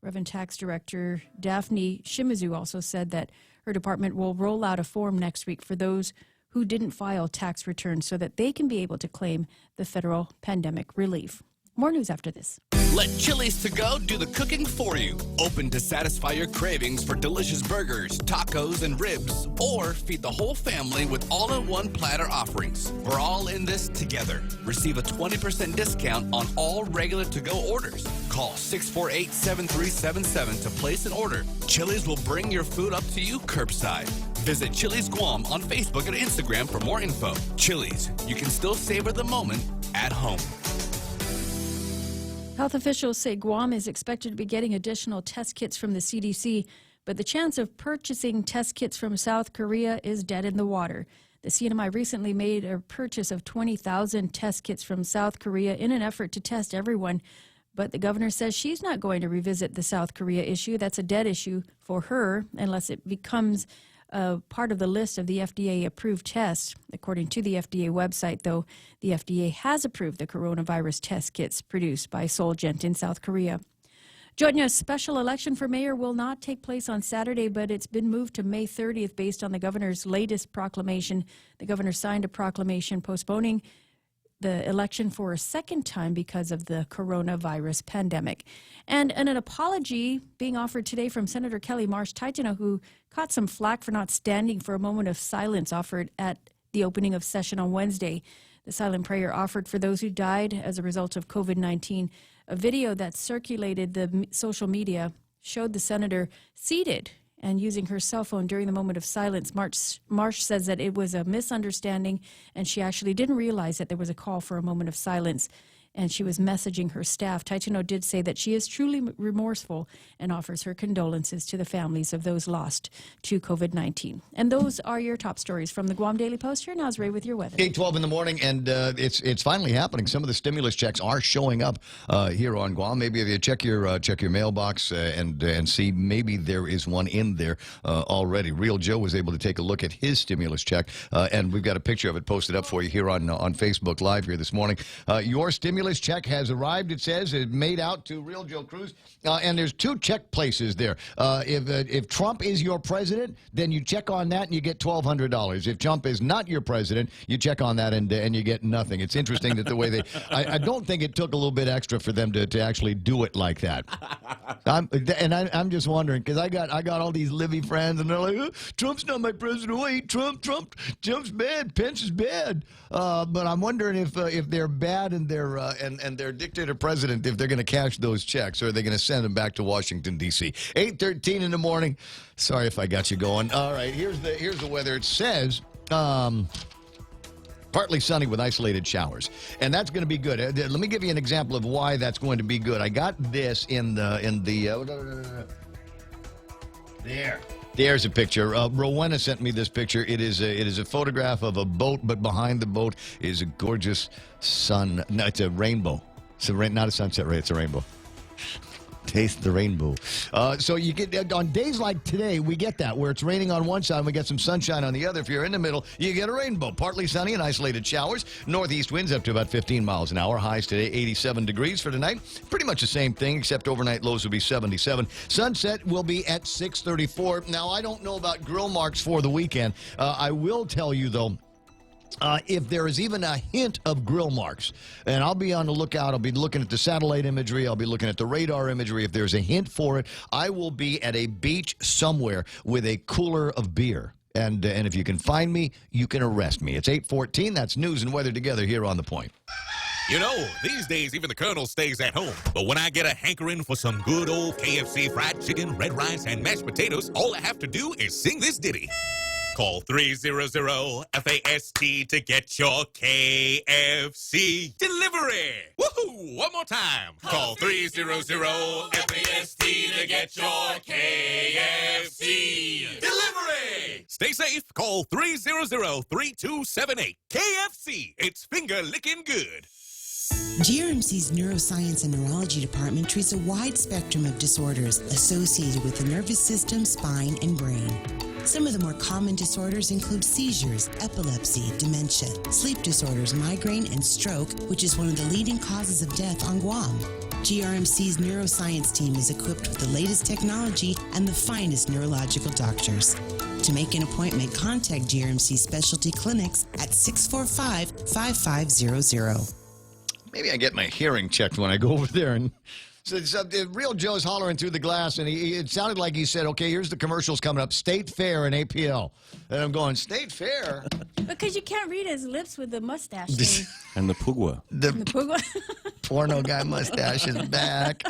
Revenue Tax Director Daphne Shimizu also said that her department will roll out a form next week for those who didn't file tax returns so that they can be able to claim the federal pandemic relief. More news after this. Let Chili's To Go do the cooking for you. Open to satisfy your cravings for delicious burgers, tacos, and ribs, or feed the whole family with all-in-one platter offerings. We're all in this together. Receive a 20% discount on all regular to-go orders. Call 648-7377 to place an order. Chili's will bring your food up to you curbside. Visit Chili's Guam on Facebook and Instagram for more info. Chili's, you can still savor the moment at home. Health officials say Guam is expected to be getting additional test kits from the CDC, but the chance of purchasing test kits from South Korea is dead in the water. The CNMI recently made a purchase of 20,000 test kits from South Korea in an effort to test everyone, but the governor says she's not going to revisit the South Korea issue. That's a dead issue for her unless it becomes part of the list of the FDA-approved tests. According to the FDA website, though, the FDA has approved the coronavirus test kits produced by Solgent in South Korea. Georgia's special election for mayor will not take place on Saturday, but it's been moved to May 30th based on the governor's latest proclamation. The governor signed a proclamation postponing the election for a second time because of the coronavirus pandemic. And an apology being offered today from Senator Kelly Marsh Taitano, who caught some flack for not standing for a moment of silence offered at the opening of session on Wednesday. The silent prayer offered for those who died as a result of COVID-19. A video that circulated the social media showed the senator seated and using her cell phone during the moment of silence. Marsh says that it was a misunderstanding, and she actually didn't realize that there was a call for a moment of silence, and she was messaging her staff. Taitano did say that she is truly remorseful and offers her condolences to the families of those lost to COVID-19. And those are your top stories from the Guam Daily Post. Here now is Ray with your weather. 8:12 in the morning, and it's finally happening. Some of the stimulus checks are showing up here on Guam. Maybe if you check your mailbox and see maybe there is one in there already. Real Joe was able to take a look at his stimulus check, and we've got a picture of it posted up for you here on Facebook Live here this morning. Your stimulus stimulus check has arrived, it says. It made out to Real Joe Cruz. And there's 2 check places there. If Trump is your president, then you check on that and you get $1,200. If Trump is not your president, you check on that and you get nothing. It's interesting that the way they... I don't think it took a little bit extra for them to actually do it like that. I'm just wondering, because I got all these Libby friends, and they're like, oh, Trump's not my president. Wait, Trump's bad. Pence is bad. But I'm wondering if they're bad and their dictator president, if they're going to cash those checks, or are they going to send them back to Washington, D.C. 8:13 in the morning. Sorry if I got you going. All right, here's the weather. It says... partly sunny with isolated showers, and that's going to be good. Let me give you an example of why that's going to be good. I got this in the there. There's a picture. Rowena sent me this picture. It is a photograph of a boat, but behind the boat is a gorgeous sun. No, it's a rainbow. It's not a sunset ray. It's a rainbow. Taste the rainbow. So you get, on days like today, we get that, where it's raining on one side and we get some sunshine on the other. If you're in the middle, you get a rainbow. Partly sunny and isolated showers. Northeast winds up to about 15 miles an hour. Highs today, 87 degrees for tonight. Pretty much the same thing, except overnight lows will be 77. Sunset will be at 6:34. Now, I don't know about grill marks for the weekend. I will tell you, though, if there is even a hint of grill marks, and I'll be on the lookout. I'll be looking at the satellite imagery. I'll be looking at the radar imagery. If there's a hint for it, I will be at a beach somewhere with a cooler of beer. And if you can find me, you can arrest me. It's 8:14. That's news and weather together here on The Point. You know, these days even the Colonel stays at home. But when I get a hankering for some good old KFC fried chicken, red rice, and mashed potatoes, all I have to do is sing this ditty. Call 300-FAST to get your KFC delivery. Woohoo! One more time. Call 300-FAST to get your KFC delivery. Stay safe. Call 300-3278. KFC. It's finger licking good. GRMC's Neuroscience and Neurology Department treats a wide spectrum of disorders associated with the nervous system, spine, and brain. Some of the more common disorders include seizures, epilepsy, dementia, sleep disorders, migraine, and stroke, which is one of the leading causes of death on Guam. GRMC's neuroscience team is equipped with the latest technology and the finest neurological doctors. To make an appointment, contact GRMC Specialty Clinics at 645-5500. Maybe I get my hearing checked when I go over there. And so Real Joe's hollering through the glass, and it sounded like he said, okay, here's the commercials coming up. State Fair and APL. And I'm going, State Fair? Because you can't read his lips with the mustache thing. And the pugwa. The pugwa. Porno guy mustache is back.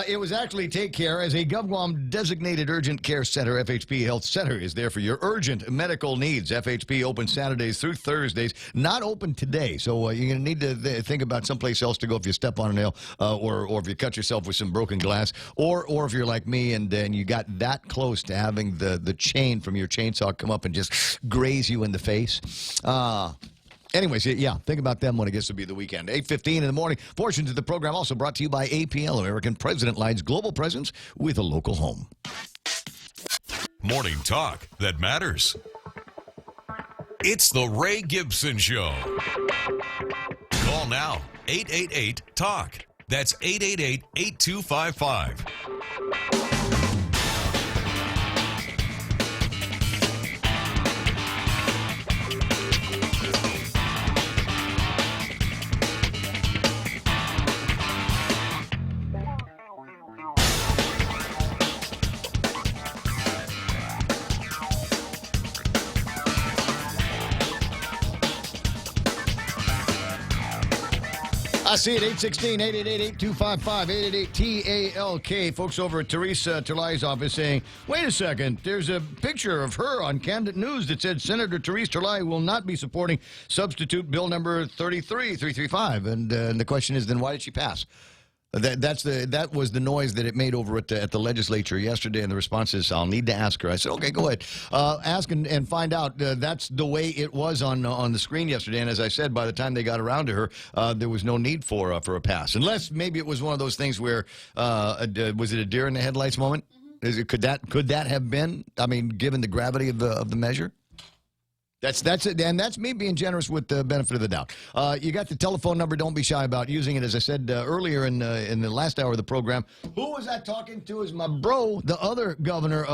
It was actually Take Care. As a GovGuam designated urgent care center, FHP Health Center is there for your urgent medical needs. FHP open Saturdays through Thursdays. Not open today, so you're going to need to think about someplace else to go if you step on a nail, or if you cut yourself with some broken glass, or if you're like me and you got that close to having the chain from your chainsaw come up and just graze you in the face. Anyways, yeah, think about them when it gets to be the weekend. 8:15 in the morning. Portions of the program also brought to you by APL, American President Line's global presence with a local home. Morning talk that matters. It's the Ray Gibson Show. Call now, 888-TALK. That's 888-8255. I see it, 816-888-8255, 888-TALK. Folks over at Teresa Terlai's office saying, wait a second, there's a picture of her on Camden News that said Senator Teresa Terlai will not be supporting substitute bill number 335. And the question is, then why did she pass? That was the noise that it made over at the legislature yesterday, and the response is, I'll need to ask her. I said, okay, go ahead. Ask and find out. That's the way it was on the screen yesterday, and as I said, by the time they got around to her, there was no need for a pass. Unless maybe it was one of those things where, was it a deer in the headlights moment? Could that have been, I mean, given the gravity of the measure? That's it, and that's me being generous with the benefit of the doubt. You got the telephone number. Don't be shy about using it. As I said earlier in the last hour of the program, who was I talking to? Is my bro, the other governor,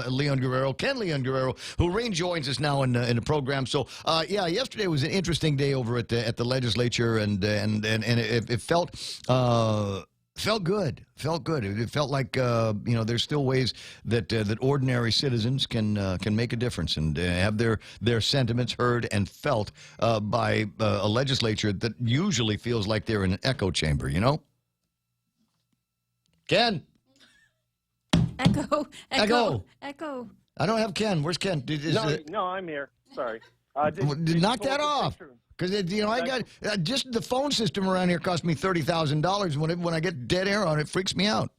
Leon Guerrero, Ken Leon Guerrero, who rejoins us now in the program. So yeah, yesterday was an interesting day over at the legislature, and it felt. Felt good. Felt good. It felt like there's still ways that ordinary citizens can make a difference and have their sentiments heard and felt by a legislature that usually feels like they're in an echo chamber. You know, Ken. Echo. I don't have Ken. Where's Ken? No, I'm here. Sorry. Knock that off. Because I got just the phone system around here cost me $30,000. When I get dead air on it, freaks me out.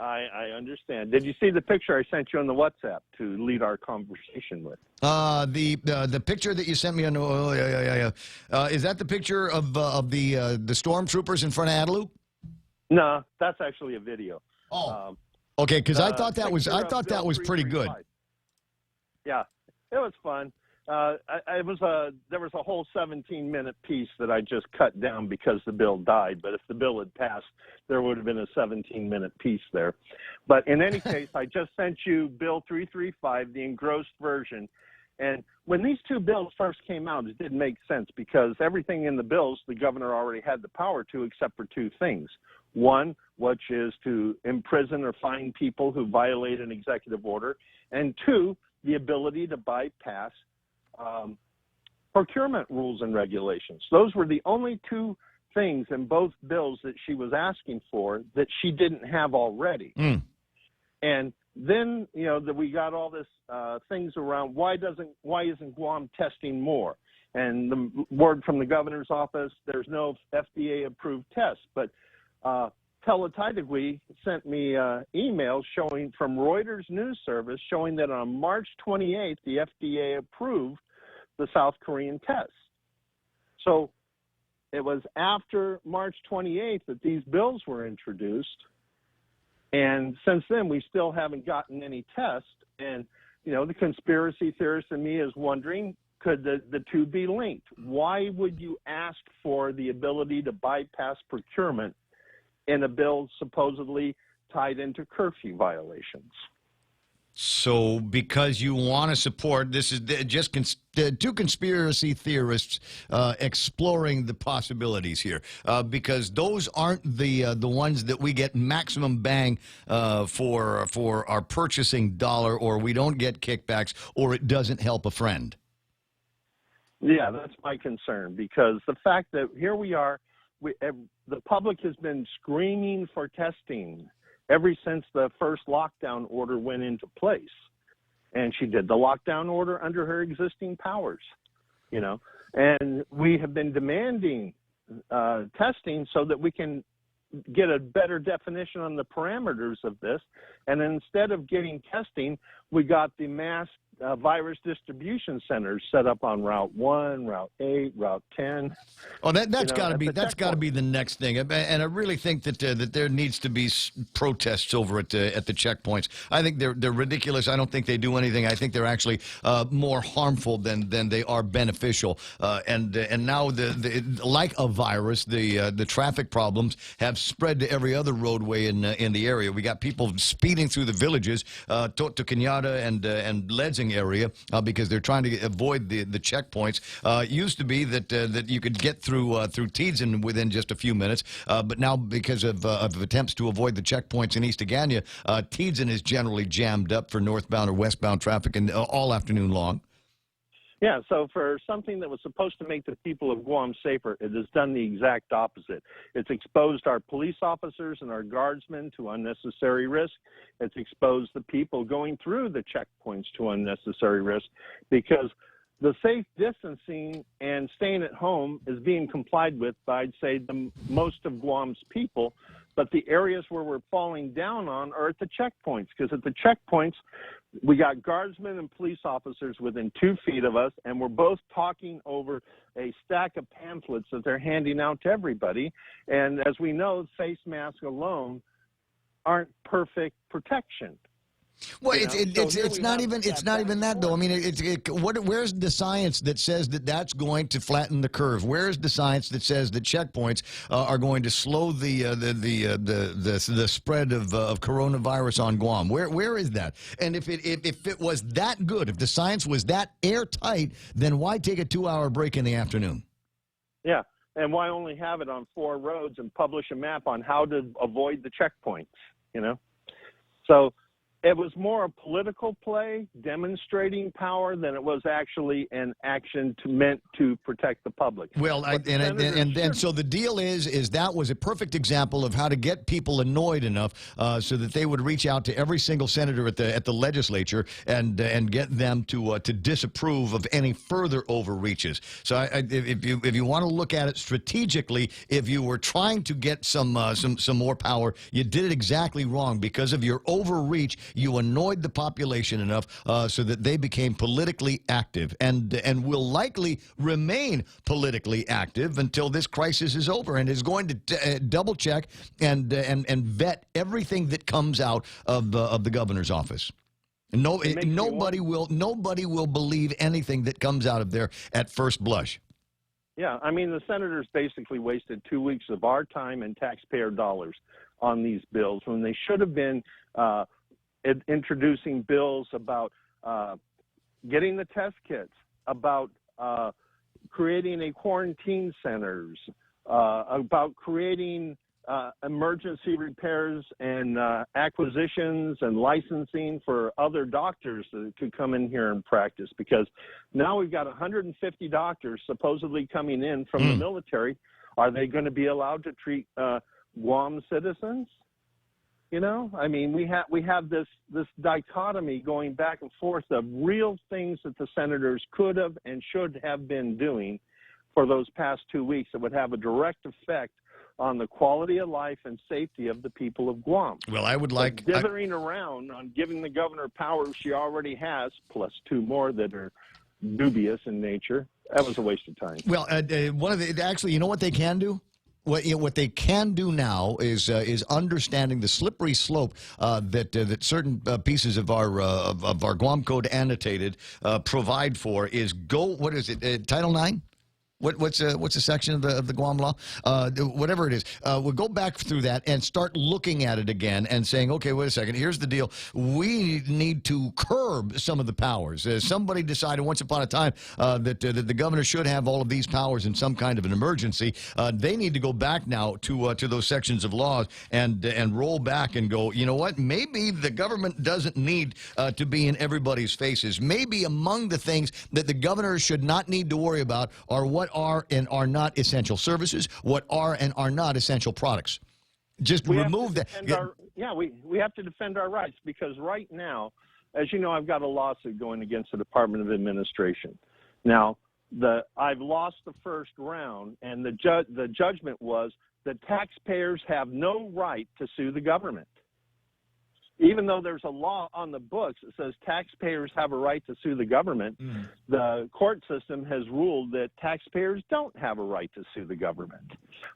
I understand. Did you see the picture I sent you on the WhatsApp to lead our conversation with? The picture that you sent me on. Oh yeah. Is that the picture of the stormtroopers in front of Adelou? No, that's actually a video. Oh. Okay, because I thought that was pretty good. Yeah, it was fun. There was a whole 17-minute piece that I just cut down because the bill died. But if the bill had passed, there would have been a 17-minute piece there. But in any case, I just sent you Bill 335, the engrossed version. And when these two bills first came out, it didn't make sense because everything in the bills, the governor already had the power to, except for two things. One, which is to imprison or fine people who violate an executive order. And two, the ability to bypass procurement rules and regulations. Those were the only two things in both bills that she was asking for that she didn't have already. And then, that we got all this things around why isn't Guam testing more? And the word from the governor's office, there's no FDA approved test. But Teletaitagui sent me emails showing from Reuters news service showing that on March 28th, the FDA approved the South Korean test. So it was after March 28th that these bills were introduced. And since then, we still haven't gotten any tests. And, the conspiracy theorist in me is wondering, could the two be linked? Why would you ask for the ability to bypass procurement in a bill supposedly tied into curfew violations? So because you want to support, this is just two conspiracy theorists exploring the possibilities here, because those aren't the ones that we get maximum bang for our purchasing dollar, or we don't get kickbacks, or it doesn't help a friend. Yeah, that's my concern, because the fact that here we are, the public has been screaming for testing ever since the first lockdown order went into place. And she did the lockdown order under her existing powers, and we have been demanding testing so that we can get a better definition on the parameters of this. And instead of getting testing, we got the mass virus distribution centers set up on Route 1, Route 8, Route 10. Oh, that's got to be the next thing. And I really think that there needs to be protests over at the checkpoints. I think they're ridiculous. I don't think they do anything. I think they're actually more harmful than they are beneficial. And now like a virus, the traffic problems have spread to every other roadway in the area. We got people speeding through the villages to Cañada and Ledzing area because they're trying to avoid the checkpoints. It used to be that you could get through Tiedzen within just a few minutes, but now because of attempts to avoid the checkpoints in East Agana, Tiedzen is generally jammed up for northbound or westbound traffic and all afternoon long. Yeah, so for something that was supposed to make the people of Guam safer, it has done the exact opposite. It's exposed our police officers and our guardsmen to unnecessary risk. It's exposed the people going through the checkpoints to unnecessary risk, because the safe distancing and staying at home is being complied with by, I'd say, the most of Guam's people. But the areas where we're falling down on are at the checkpoints, because at the checkpoints, we got guardsmen and police officers within 2 feet of us, and we're both talking over a stack of pamphlets that they're handing out to everybody. And as we know, face masks alone aren't perfect protection. Well, it's not even that though. I mean, where's the science that says that that's going to flatten the curve? Where's the science that says that checkpoints are going to slow the spread of coronavirus on Guam? Where is that? And if it was that good, if the science was that airtight, then why take a 2-hour break in the afternoon? Yeah, and why only have it on 4 roads and publish a map on how to avoid the checkpoints? You know, so. It was more a political play demonstrating power than it was actually an action meant to protect the public. Well, and so the deal is that was a perfect example of how to get people annoyed enough so that they would reach out to every single senator at the legislature and get them to disapprove of any further overreaches. So if you want to look at it strategically, if you were trying to get some more power, you did it exactly wrong because of your overreach. You annoyed the population enough so that they became politically active and will likely remain politically active until this crisis is over and is going to double check and vet everything that comes out of the governor's office. Nobody will believe anything that comes out of there at first blush. Yeah, I mean, the senators basically wasted 2 weeks of our time and taxpayer dollars on these bills when they should have been introducing bills about getting the test kits, about creating a quarantine centers, about creating emergency repairs and acquisitions and licensing for other doctors that could come in here and practice. Because now we've got 150 doctors supposedly coming in from the military. Are they going to be allowed to treat Guam citizens? You know, I mean, we have this dichotomy going back and forth of real things that the senators could have and should have been doing for those past 2 weeks that would have a direct effect on the quality of life and safety of the people of Guam. Well, I would like dithering around on giving the governor powers she already has, plus 2 more that are dubious in nature. That was a waste of time. Well, actually, you know what they can do? What they can do now is understanding the slippery slope that certain pieces of our Guam Code annotated provide for is what is it, Title IX? What's a section of the Guam law? Whatever it is, we'll go back through that and start looking at it again and saying, okay, wait a second. Here's the deal. We need to curb some of the powers. Somebody decided once upon a time that the governor should have all of these powers in some kind of an emergency. They need to go back now to those sections of laws and roll back and go, you know what? Maybe the government doesn't need to be in everybody's faces. Maybe among the things that the governor should not need to worry about are what are and are not essential services, what are and are not essential products. Just remove that. We have to defend our rights because right now, as you know, I've got a lawsuit going against the Department of Administration. Now, I've lost the first round, and the judgment was that taxpayers have no right to sue the government. Even though there's a law on the books that says taxpayers have a right to sue the government, the court system has ruled that taxpayers don't have a right to sue the government.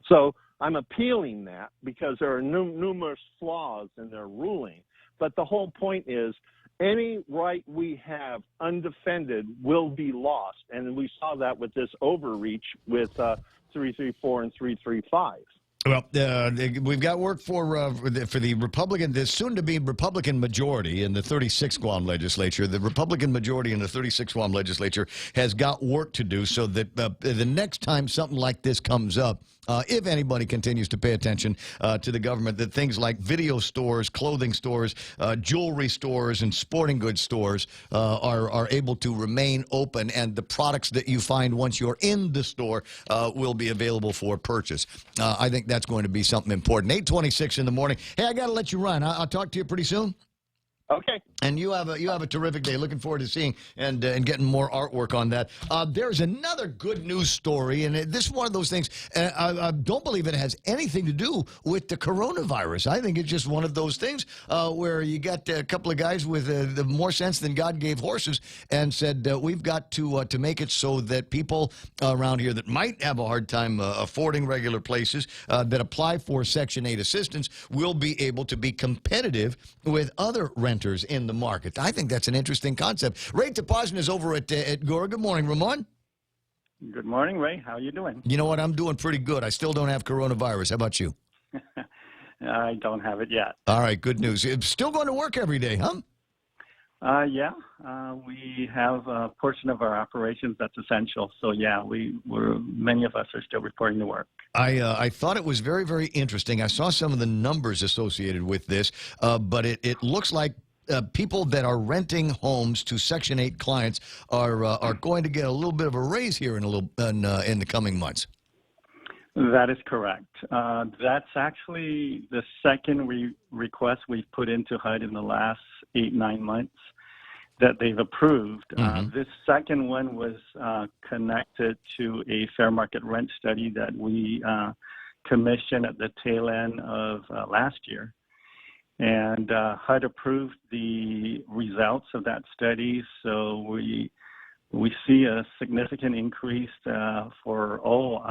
So I'm appealing that because there are numerous flaws in their ruling. But the whole point is any right we have undefended will be lost. And we saw that with this overreach with 334 and 335. Well, we've got work for the Republican, the soon-to-be Republican majority in the 36th Guam legislature. The Republican majority in the 36th Guam legislature has got work to do so that the next time something like this comes up, if anybody continues to pay attention to the government, that things like video stores, clothing stores, jewelry stores, and sporting goods stores are able to remain open, and the products that you find once you're in the store will be available for purchase. I think that's going to be something important. 8:26 in the morning. Hey, I got to let you run. I'll talk to you pretty soon. Okay. And you have a terrific day. Looking forward to seeing and getting more artwork on that. There's another good news story, and this is one of those things. I don't believe it has anything to do with the coronavirus. I think it's just one of those things where you got a couple of guys with more sense than God gave horses and said we've got to make it so that people around here that might have a hard time affording regular places that apply for Section 8 assistance will be able to be competitive with other renters renters in the market. I think that's an interesting concept. Ray Tapazin is over at Gora. Good morning, Ramon. Good morning, Ray. How are you doing? You know what? I'm doing pretty good. I still don't have coronavirus. How about you? I don't have it yet. All right, good news. It's still going to work every day, huh? Yeah, we have a portion of our operations that's essential. So yeah, many of us are still reporting to work. I thought it was very, very interesting. I saw some of the numbers associated with this, but it looks like people that are renting homes to Section 8 clients are going to get a little bit of a raise here in the coming months. That is correct. That's actually the second request we've put into HUD in the last 8-9 months that they've approved. This second one was connected to a fair market rent study that we commissioned at the tail end of last year. And HUD approved the results of that study, so we see a significant increase for all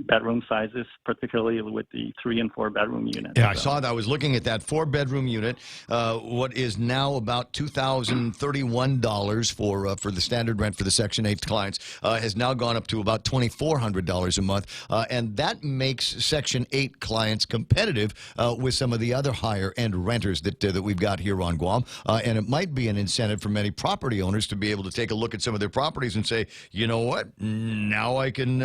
bedroom sizes, particularly with the 3 and 4 bedroom units. Yeah, I saw that. I was looking at that 4-bedroom unit. What is now about $2,031 for the standard rent for the Section 8 clients has now gone up to about $2,400 a month, and that makes Section 8 clients competitive with some of the other higher-end renters that we've got here on Guam, and it might be an incentive for many property owners to be able to take a look at some of their properties and say, you know what, now I can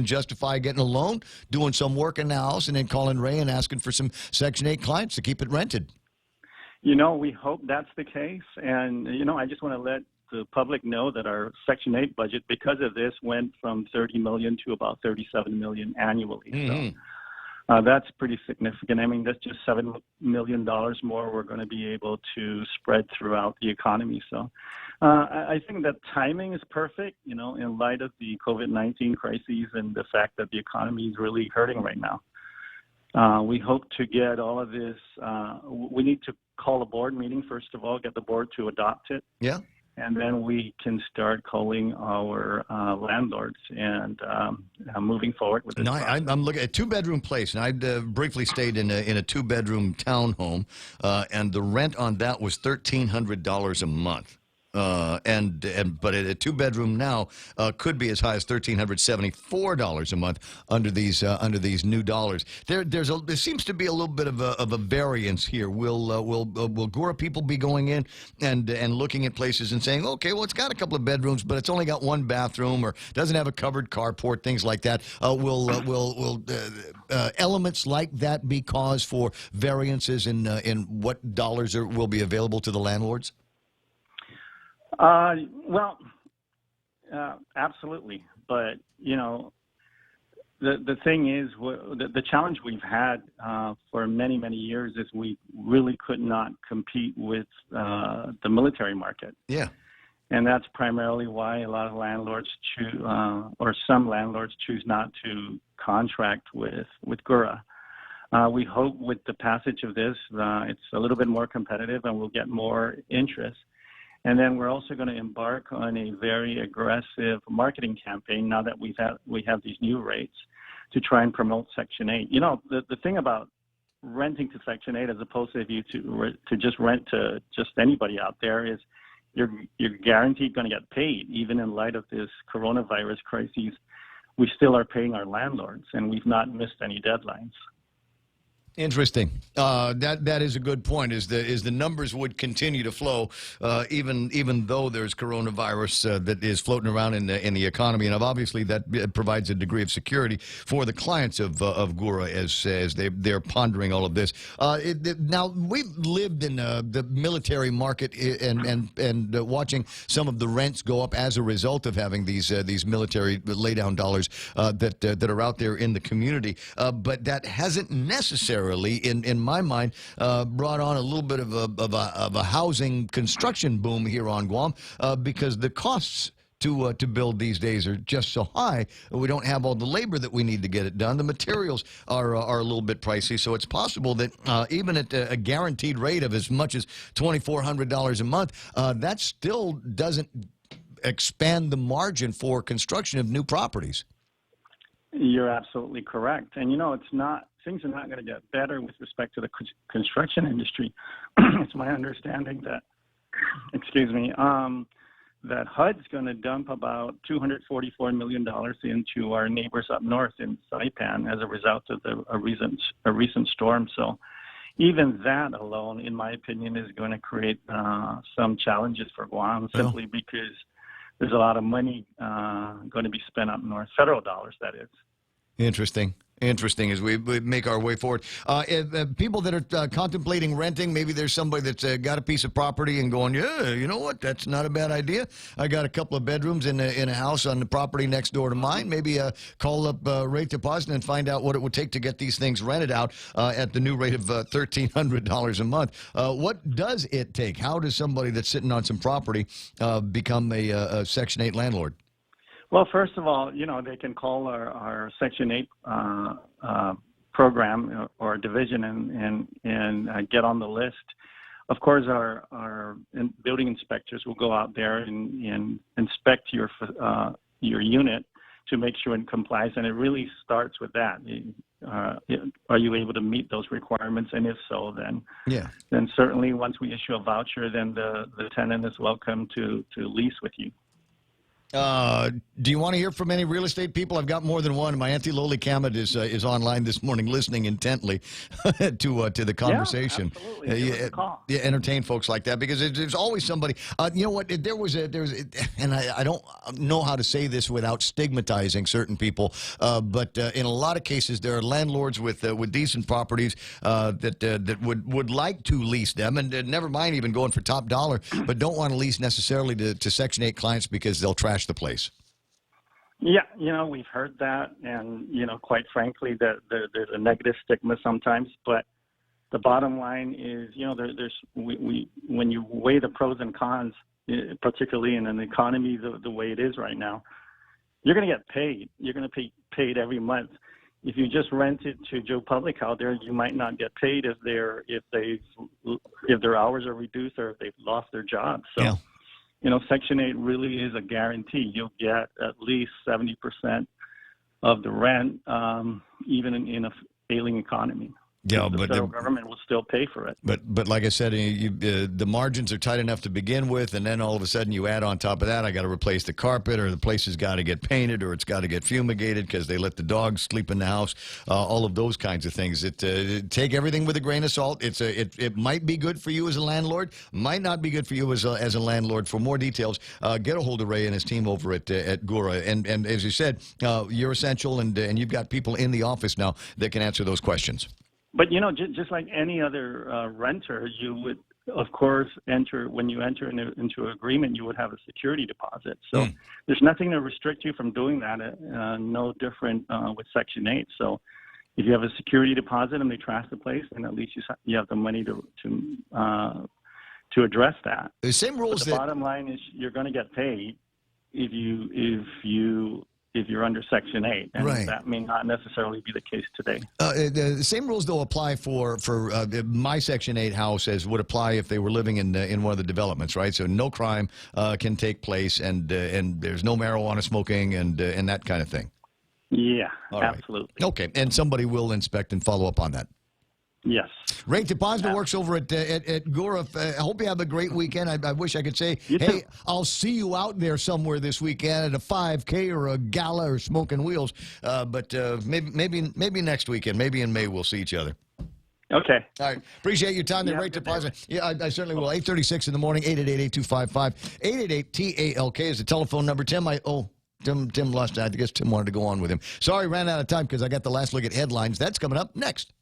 justify getting a loan, doing some work in the house, and then calling Ray and asking for some Section 8 clients to keep it rented. You know, we hope that's the case. And, you know, I just want to let the public know that our Section 8 budget, because of this, went from $30 million to about $37 million annually. So that's pretty significant. I mean, that's just $7 million more we're going to be able to spread throughout the economy. So I think that timing is perfect, you know, in light of the COVID-19 crises and the fact that the economy is really hurting right now. We hope to get all of this. We need to call a board meeting, first of all, get the board to adopt it. Yeah. And then we can start calling our landlords and moving forward with this. No, I'm looking at a 2-bedroom place, and I briefly stayed in a 2-bedroom townhome, and the rent on that was $1,300 a month. But a 2-bedroom now could be as high as $1,374 a month under these new dollars. There seems to be a little bit of a variance here. Will Gora people be going in and looking at places and saying, okay, well, it's got a couple of bedrooms, but it's only got 1 bathroom or doesn't have a covered carport, things like that? Will elements like that be cause for variances in what dollars will be available to the landlords? Absolutely. But, you know, the thing is, the challenge we've had for many, many years is we really could not compete with the military market. Yeah. And that's primarily why a lot of landlords or some landlords choose not to contract with Gora. We hope with the passage of this, it's a little bit more competitive and we'll get more interest. And then we're also going to embark on a very aggressive marketing campaign now that we have these new rates to try and promote Section 8. You know, the thing about renting to Section 8 as opposed to to just rent to just anybody out there is you're guaranteed going to get paid. Even in light of this coronavirus crisis, we still are paying our landlords, and we've not missed any deadlines. Interesting. That is a good point. Is the numbers would continue to flow, even though there's coronavirus that is floating around in the economy, and obviously that provides a degree of security for the clients of Gora as they're pondering all of this. Now we've lived in the military market and watching some of the rents go up as a result of having these military laydown dollars that are out there in the community, but that hasn't necessarily, in my mind, brought on a little bit of a housing construction boom here on Guam because the costs to build these days are just so high. We don't have all the labor that we need to get it done. The materials are a little bit pricey, so it's possible that even at a guaranteed rate of as much as $2,400 a month, that still doesn't expand the margin for construction of new properties. You're absolutely correct. And, things are not going to get better with respect to the construction industry. It's my understanding that, that HUD's going to dump about $244 million into our neighbors up north in Saipan as a result of a recent storm. So even that alone, in my opinion, is going to create some challenges for Guam, simply because there's a lot of money going to be spent up north, federal dollars, that is. Interesting as we make our way forward. People that are contemplating renting, maybe there's somebody that's got a piece of property and going, yeah, you know what, that's not a bad idea. I got a couple of bedrooms in a house on the property next door to mine. Maybe call up Rate Deposit and find out what it would take to get these things rented out at the new rate of $1,300 a month. What does it take? How does somebody that's sitting on some property become a Section 8 landlord? Well, first of all, they can call our Section 8 program or division and get on the list. Of course, our building inspectors will go out there and inspect your unit to make sure it complies, and it really starts with that. Are you able to meet those requirements? And if so, then certainly once we issue a voucher, then the tenant is welcome to lease with you. Do you want to hear from any real estate people? I've got more than one. My Auntie Loli Kamet is online this morning listening intently to the conversation. Yeah, absolutely. Entertain folks like that, because there's always somebody. You know what? There was, and I don't know how to say this without stigmatizing certain people, but in a lot of cases there are landlords with decent properties that would like to lease them, and never mind even going for top dollar, but don't want to lease necessarily to Section 8 clients because they'll trash the place. Yeah, we've heard that, and quite frankly, that there's a negative stigma sometimes. But the bottom line is, when you weigh the pros and cons, particularly in an economy the way it is right now, you're going to get paid. You're going to be paid every month. If you just rent it to Joe Public out there, you might not get paid if their hours are reduced or if they've lost their job. So. Yeah. Section 8 really is a guarantee. You'll get at least 70% of the rent, even in a failing economy. Yeah, the federal government will still pay for it. But like I said, the margins are tight enough to begin with, and then all of a sudden you add on top of that, I got to replace the carpet, or the place has got to get painted, or it's got to get fumigated because they let the dogs sleep in the house. All of those kinds of things. Take everything with a grain of salt. It might be good for you as a landlord, might not be good for you as a landlord. For more details, get a hold of Ray and his team over at Gura. And as you said, you're essential, and you've got people in the office now that can answer those questions. But, just like any other renter, you would, of course, when you enter into an agreement, you would have a security deposit. So there's nothing to restrict you from doing that, no different with Section 8. So if you have a security deposit and they trash the place, then at least you have the money to address that. The same rules. But the bottom line is you're going to get paid if you're under Section 8, and that may not necessarily be the case today. The same rules, though, apply for my Section 8 house as would apply if they were living in one of the developments, right? So no crime can take place, and there's no marijuana smoking and that kind of thing. Yeah, all absolutely. Right. Okay, and somebody will inspect and follow up on that. Yes. Ray Deposito works over at Gura. I hope you have a great weekend. I wish I could say, hey, I'll see you out there somewhere this weekend at a 5K or a gala or smoking wheels. But maybe next weekend, maybe in May, we'll see each other. Okay. All right. Appreciate your time there, Ray Deposito. Yeah, I certainly will. 8:36 in the morning, 888-8255. 888-TALK is the telephone number. Tim lost. I guess Tim wanted to go on with him. Sorry, ran out of time because I got the last look at headlines. That's coming up next.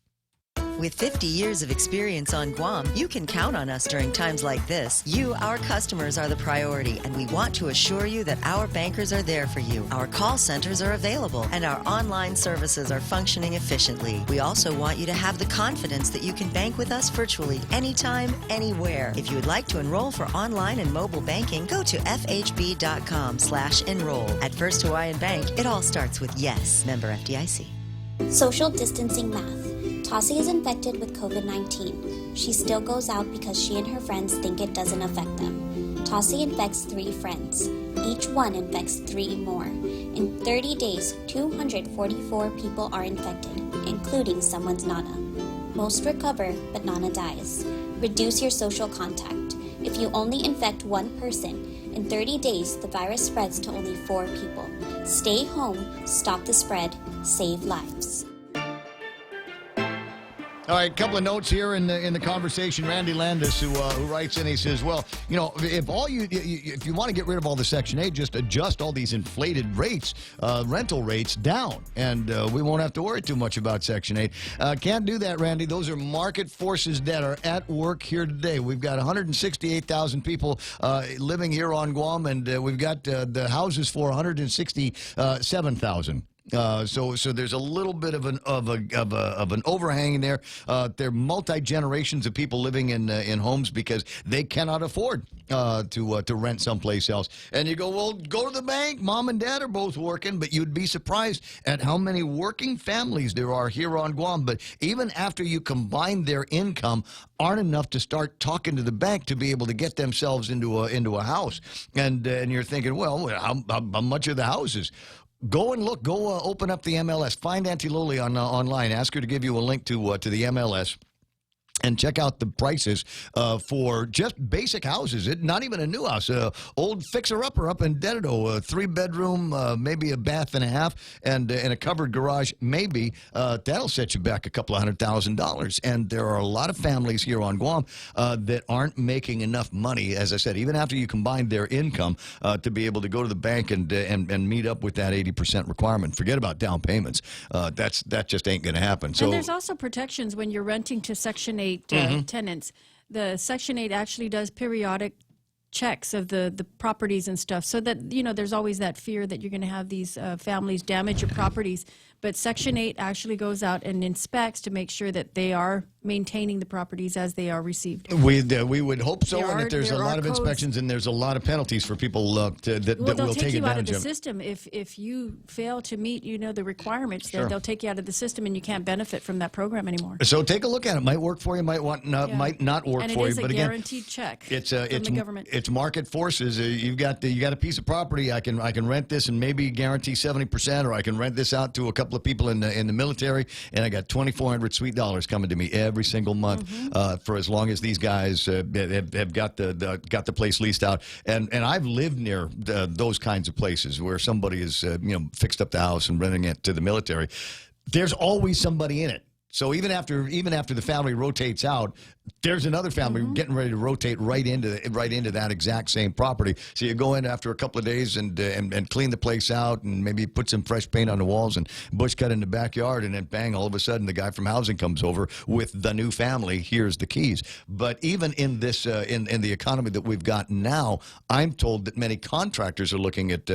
With 50 years of experience on Guam, you can count on us during times like this. You, our customers, are the priority, and we want to assure you that our bankers are there for you. Our call centers are available, and our online services are functioning efficiently. We also want you to have the confidence that you can bank with us virtually anytime, anywhere. If you would like to enroll for online and mobile banking, go to fhb.com/enroll. At First Hawaiian Bank, it all starts with yes. Member FDIC. Social distancing math. Tossie is infected with COVID-19. She still goes out because she and her friends think it doesn't affect them. Tossie infects 3 friends. Each one infects 3 more. In 30 days, 244 people are infected, including someone's nana. Most recover, but nana dies. Reduce your social contact. If you only infect 1 person, in 30 days the virus spreads to only 4 people. Stay home, stop the spread, save lives. All right, a couple of notes here in the conversation. Randy Landis, who writes in, he says, "Well, you know, if you want to get rid of all the Section 8, just adjust all these inflated rates, rental rates down, and we won't have to worry too much about Section 8." Can't do that, Randy. Those are market forces that are at work here today. We've got 168,000 people living here on Guam, and we've got the houses for 167,000. So there's a little bit of an overhang there. There are multi-generations of people living in homes because they cannot afford to rent someplace else. And you go, well, go to the bank. Mom and dad are both working, but you'd be surprised at how many working families there are here on Guam. But even after you combine their income, aren't enough to start talking to the bank to be able to get themselves into a house. And you're thinking, well, how much are the houses? Go and look. Go open up the MLS. Find Auntie Loli online. Ask her to give you a link to the MLS. And check out the prices for just basic houses. Not even a new house. Old fixer-upper up in Dededo. A 3-bedroom, maybe a bath and a half, and a covered garage, maybe. That'll set you back a couple of $100,000. And there are a lot of families here on Guam that aren't making enough money, as I said, even after you combine their income, to be able to go to the bank and meet up with that 80% requirement. Forget about down payments. That just ain't going to happen. So, and there's also protections when you're renting to Section 8 tenants. The Section 8 actually does periodic checks of the properties and stuff, so that, you know, there's always that fear that you're going to have these families damage your properties. But Section 8 actually goes out and inspects to make sure that they are maintaining the properties as they are received. We would hope so, and that there's a lot of inspections and there's a lot of penalties for people that will take advantage of. They'll take you out of the system if you fail to meet, you know, the requirements. Sure. They'll take you out of the system, and you can't benefit from that program anymore. So take a look at it. Might work for you. Might not work for you. And it is a guaranteed check from the government. It's market forces. You got a piece of property. I can rent this and maybe guarantee 70%, or I can rent this out to a couple of people in the military, and I got $2,400 sweet dollars coming to me every single month for as long as these guys have got the place leased out. And I've lived near those kinds of places where somebody has fixed up the house and renting it to the military. There's always somebody in it. So even after the family rotates out, there's another family getting ready to rotate right into that exact same property. So you go in after a couple of days and clean the place out, and maybe put some fresh paint on the walls and bush cut in the backyard, and then bang, all of a sudden the guy from housing comes over with the new family. Here's the keys. But even in this in the economy that we've got now, I'm told that many contractors are looking at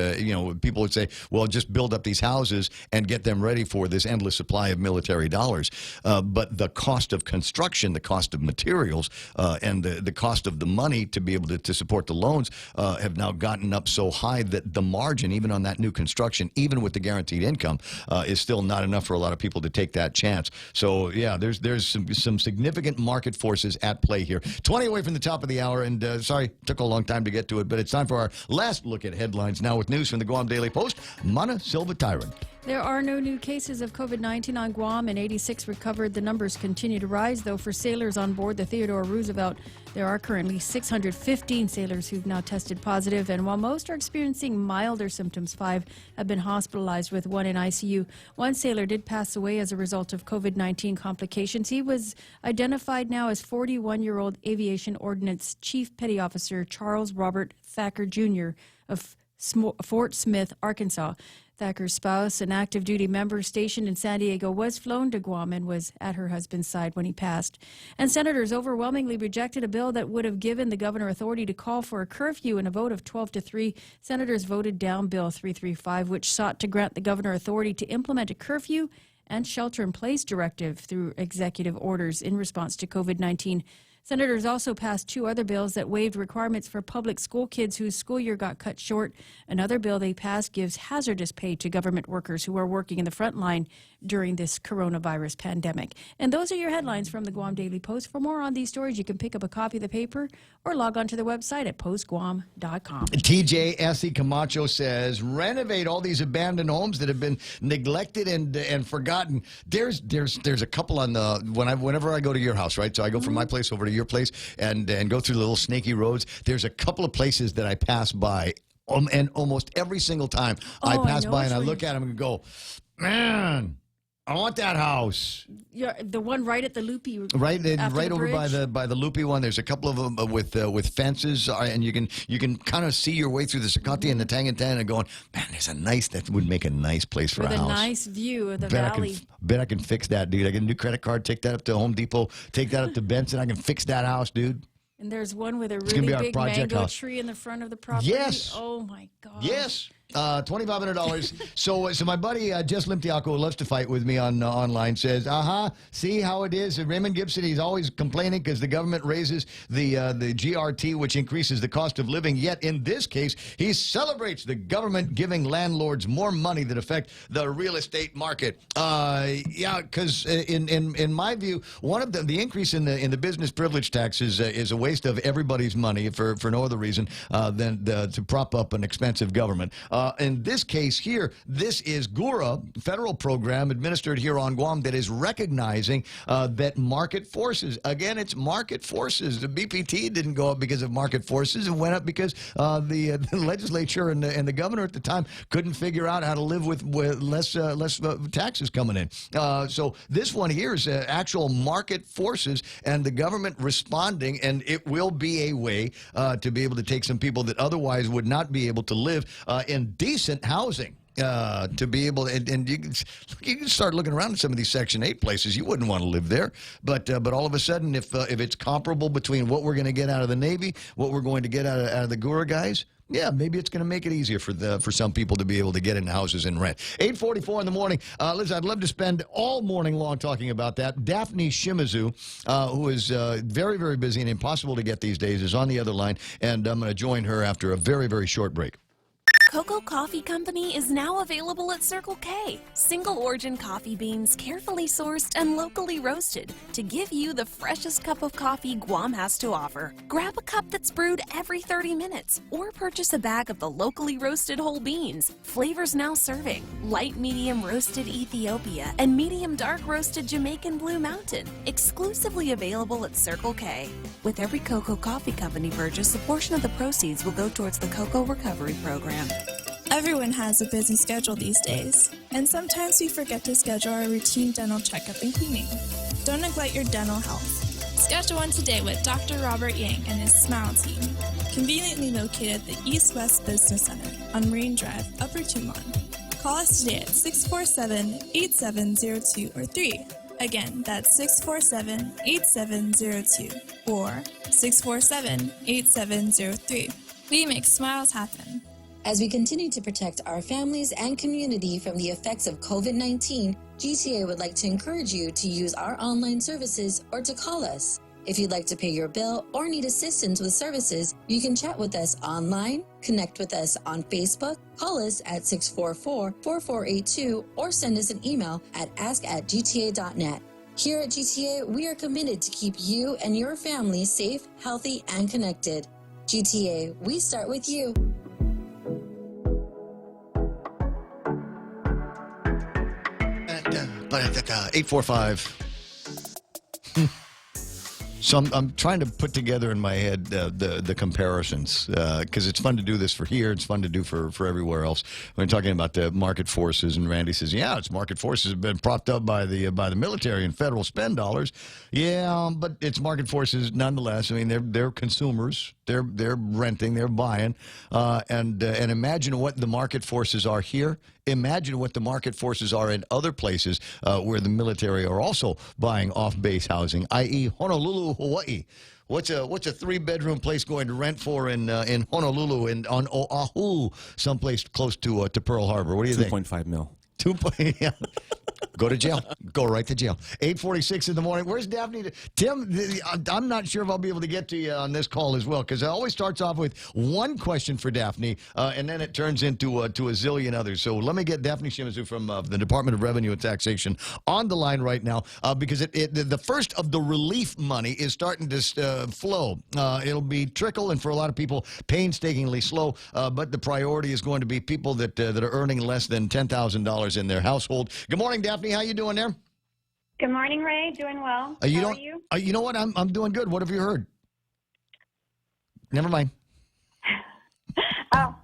people would say, well, just build up these houses and get them ready for this endless supply of military dollars. But the cost of construction, the cost of materials, and the cost of the money to be able to support the loans have now gotten up so high that the margin, even on that new construction, even with the guaranteed income, is still not enough for a lot of people to take that chance. So, yeah, there's some significant market forces at play here. 20 away from the top of the hour, and sorry, took a long time to get to it, but it's time for our last look at headlines now with news from the Guam Daily Post. Mana Silva Tyron. There are no new cases of COVID-19 on Guam, and 86 recovered. The numbers continue to rise, though, for sailors on board the Theodore Roosevelt. There are currently 615 sailors who've now tested positive, and while most are experiencing milder symptoms, 5 have been hospitalized, with 1 in ICU. One sailor did pass away as a result of COVID-19 complications. He was identified now as 41-year-old Aviation Ordnance Chief Petty Officer Charles Robert Thacker, Jr. of Fort Smith, Arkansas. Thacker's spouse, an active duty member stationed in San Diego, was flown to Guam and was at her husband's side when he passed. And senators overwhelmingly rejected a bill that would have given the governor authority to call for a curfew. In a vote of 12-3, senators voted down Bill 335, which sought to grant the governor authority to implement a curfew and shelter-in-place directive through executive orders in response to COVID-19. Senators also passed 2 other bills that waived requirements for public school kids whose school year got cut short. Another bill they passed gives hazardous pay to government workers who are working in the front line during this coronavirus pandemic. And those are your headlines from the Guam Daily Post. For more on these stories, you can pick up a copy of the paper or log on to the website at postguam.com. TJ Essie Camacho says, renovate all these abandoned homes that have been neglected and forgotten. There's a couple on the whenever I go to your house, right? So I go from my place over to your place and go through the little snaky roads. There's a couple of places that I pass by, and almost every single time I pass by and I look at them and go, man, I want that house. The one right at the loopy, right over by the loopy one. There's a couple of them with fences, and you can kind of see your way through the Sakati and the Tangantan and going, man, that would make a nice place for a house. With a nice view of the valley. Bet I can fix that, dude. I get a new credit card, take that up to Home Depot, take that up to Benson. I can fix that house, dude. And there's one with a really big mango tree in the front of the property. Yes. Oh my God. Yes. $2,500. So my buddy Jess Limtiaco, who loves to fight with me on online, says, see how it is. Raymond Gibson, he's always complaining because the government raises the GRT, which increases the cost of living. Yet in this case, he celebrates the government giving landlords more money that affect the real estate market. Because in my view, one of the increase in the business privilege tax is a waste of everybody's money for no other reason than to prop up an expensive government. In this case here, this is GURA, federal program administered here on Guam that is recognizing that market forces, again, it's market forces. The BPT didn't go up because of market forces. It went up because the legislature and the governor at the time couldn't figure out how to live with less taxes coming in. So this one here is actual market forces and the government responding, and it will be a way to be able to take some people that otherwise would not be able to live in decent housing. To be able to, and you can start looking around at some of these Section 8 places. You wouldn't want to live there, but all of a sudden, if it's comparable between what we're going to get out of the Navy, what we're going to get out of the GURA guys, yeah, maybe it's going to make it easier for some people to be able to get into houses and rent. 8:44 in the morning. Liz, I'd love to spend all morning long talking about that. Daphne Shimizu, who is very, very busy and impossible to get these days, is on the other line, and I'm going to join her after a very, very short break. Cocoa Coffee Company is now available at Circle K. Single origin coffee beans carefully sourced and locally roasted to give you the freshest cup of coffee Guam has to offer. Grab a cup that's brewed every 30 minutes or purchase a bag of the locally roasted whole beans. Flavors now serving: light medium roasted Ethiopia and medium dark roasted Jamaican Blue Mountain. Exclusively available at Circle K. With every Cocoa Coffee Company purchase, a portion of the proceeds will go towards the Cocoa Recovery Program. Everyone has a busy schedule these days, and sometimes we forget to schedule our routine dental checkup and cleaning. Don't neglect your dental health. Schedule one today with Dr. Robert Yang and his Smile Team, conveniently located at the East West Business Center on Marine Drive, Upper Tumon. Call us today at 647-8702 or 3. Again, that's 647-8702 or 647-8703. We make smiles happen. As we continue to protect our families and community from the effects of COVID-19, GTA would like to encourage you to use our online services or to call us. If you'd like to pay your bill or need assistance with services, you can chat with us online, connect with us on Facebook, call us at 644-4482, or send us an email at ask@gta.net. Here at GTA, we are committed to keep you and your family safe, healthy, and connected. GTA, we start with you. 845. So I'm trying to put together in my head the comparisons because it's fun to do this for here. It's fun to do for everywhere else. When talking about the market forces, and Randy says, "Yeah, it's market forces have been propped up by the military and federal spend dollars." Yeah, but it's market forces nonetheless. I mean, they're consumers. They're renting. They're buying. And imagine what the market forces are here. Imagine what the market forces are in other places where the military are also buying off-base housing, i.e. Honolulu, Hawaii. What's a 3-bedroom place going to rent for in Honolulu and on Oahu, someplace close to Pearl Harbor? What do you think? 2.5 mil. Go to jail. Go right to jail. 8:46 in the morning. Where's Daphne? Tim, I'm not sure if I'll be able to get to you on this call as well, because it always starts off with one question for Daphne, and then it turns into a zillion others. So let me get Daphne Shimizu from the Department of Revenue and Taxation on the line right now, because the first of the relief money is starting to flow. It'll be trickle, and for a lot of people, painstakingly slow, but the priority is going to be people that are earning less than $10,000 in their household. Good morning, Daphne. How you doing there? Good morning, Ray. Doing well. How are you? You know what? I'm doing good. What have you heard? Never mind. Oh,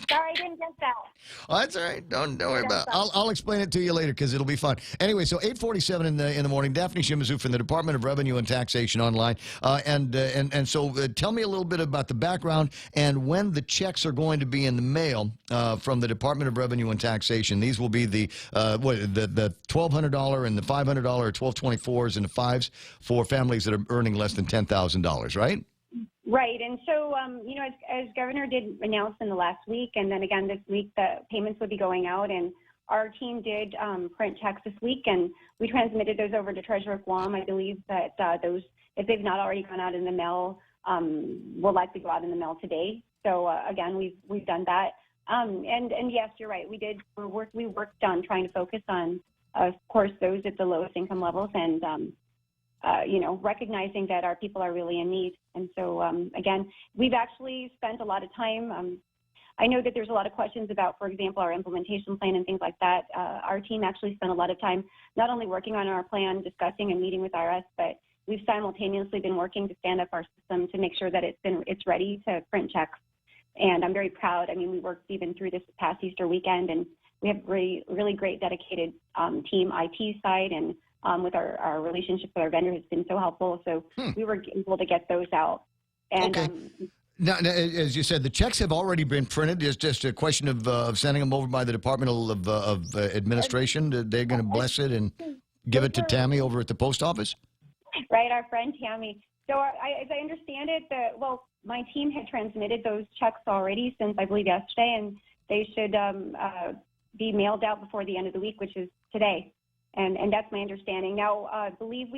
sorry, I didn't get that. Oh, that's all right. Don't worry about it. I'll explain it to you later because it'll be fun. Anyway, so 8:47 in the morning. Daphne Shimizu from the Department of Revenue and Taxation online, so tell me a little bit about the background and when the checks are going to be in the mail from the Department of Revenue and Taxation. These will be the $1,200 and the $500 or 1224s and the 5s for families that are earning less than $10,000, right? Right. And so, as Governor did announce in the last week, and then again this week, the payments would be going out. And our team did print checks this week, and we transmitted those over to Treasurer Guam. I believe that those, if they've not already gone out in the mail, will likely go out in the mail today. So, again, we've done that. And yes, you're right. We worked on trying to focus on, of course, those at the lowest income levels, and recognizing that our people are really in need. And so, again, we've actually spent a lot of time. I know that there's a lot of questions about, for example, our implementation plan and things like that. Our team actually spent a lot of time not only working on our plan, discussing and meeting with IRS, but we've simultaneously been working to stand up our system to make sure that it's ready to print checks. And I'm very proud. I mean, we worked even through this past Easter weekend, and we have a really great dedicated team, IT side, and with our relationship with our vendor has been so helpful. So we were able to get those out. And, okay. Now, as you said, the checks have already been printed. It's just a question of sending them over by the Department of Administration. They're going to bless it and give it to Tammy over at the post office? Right, our friend Tammy. So as I understand it, my team had transmitted those checks already since, I believe, yesterday, and they should be mailed out before the end of the week, which is today. And that's my understanding. Now, I believe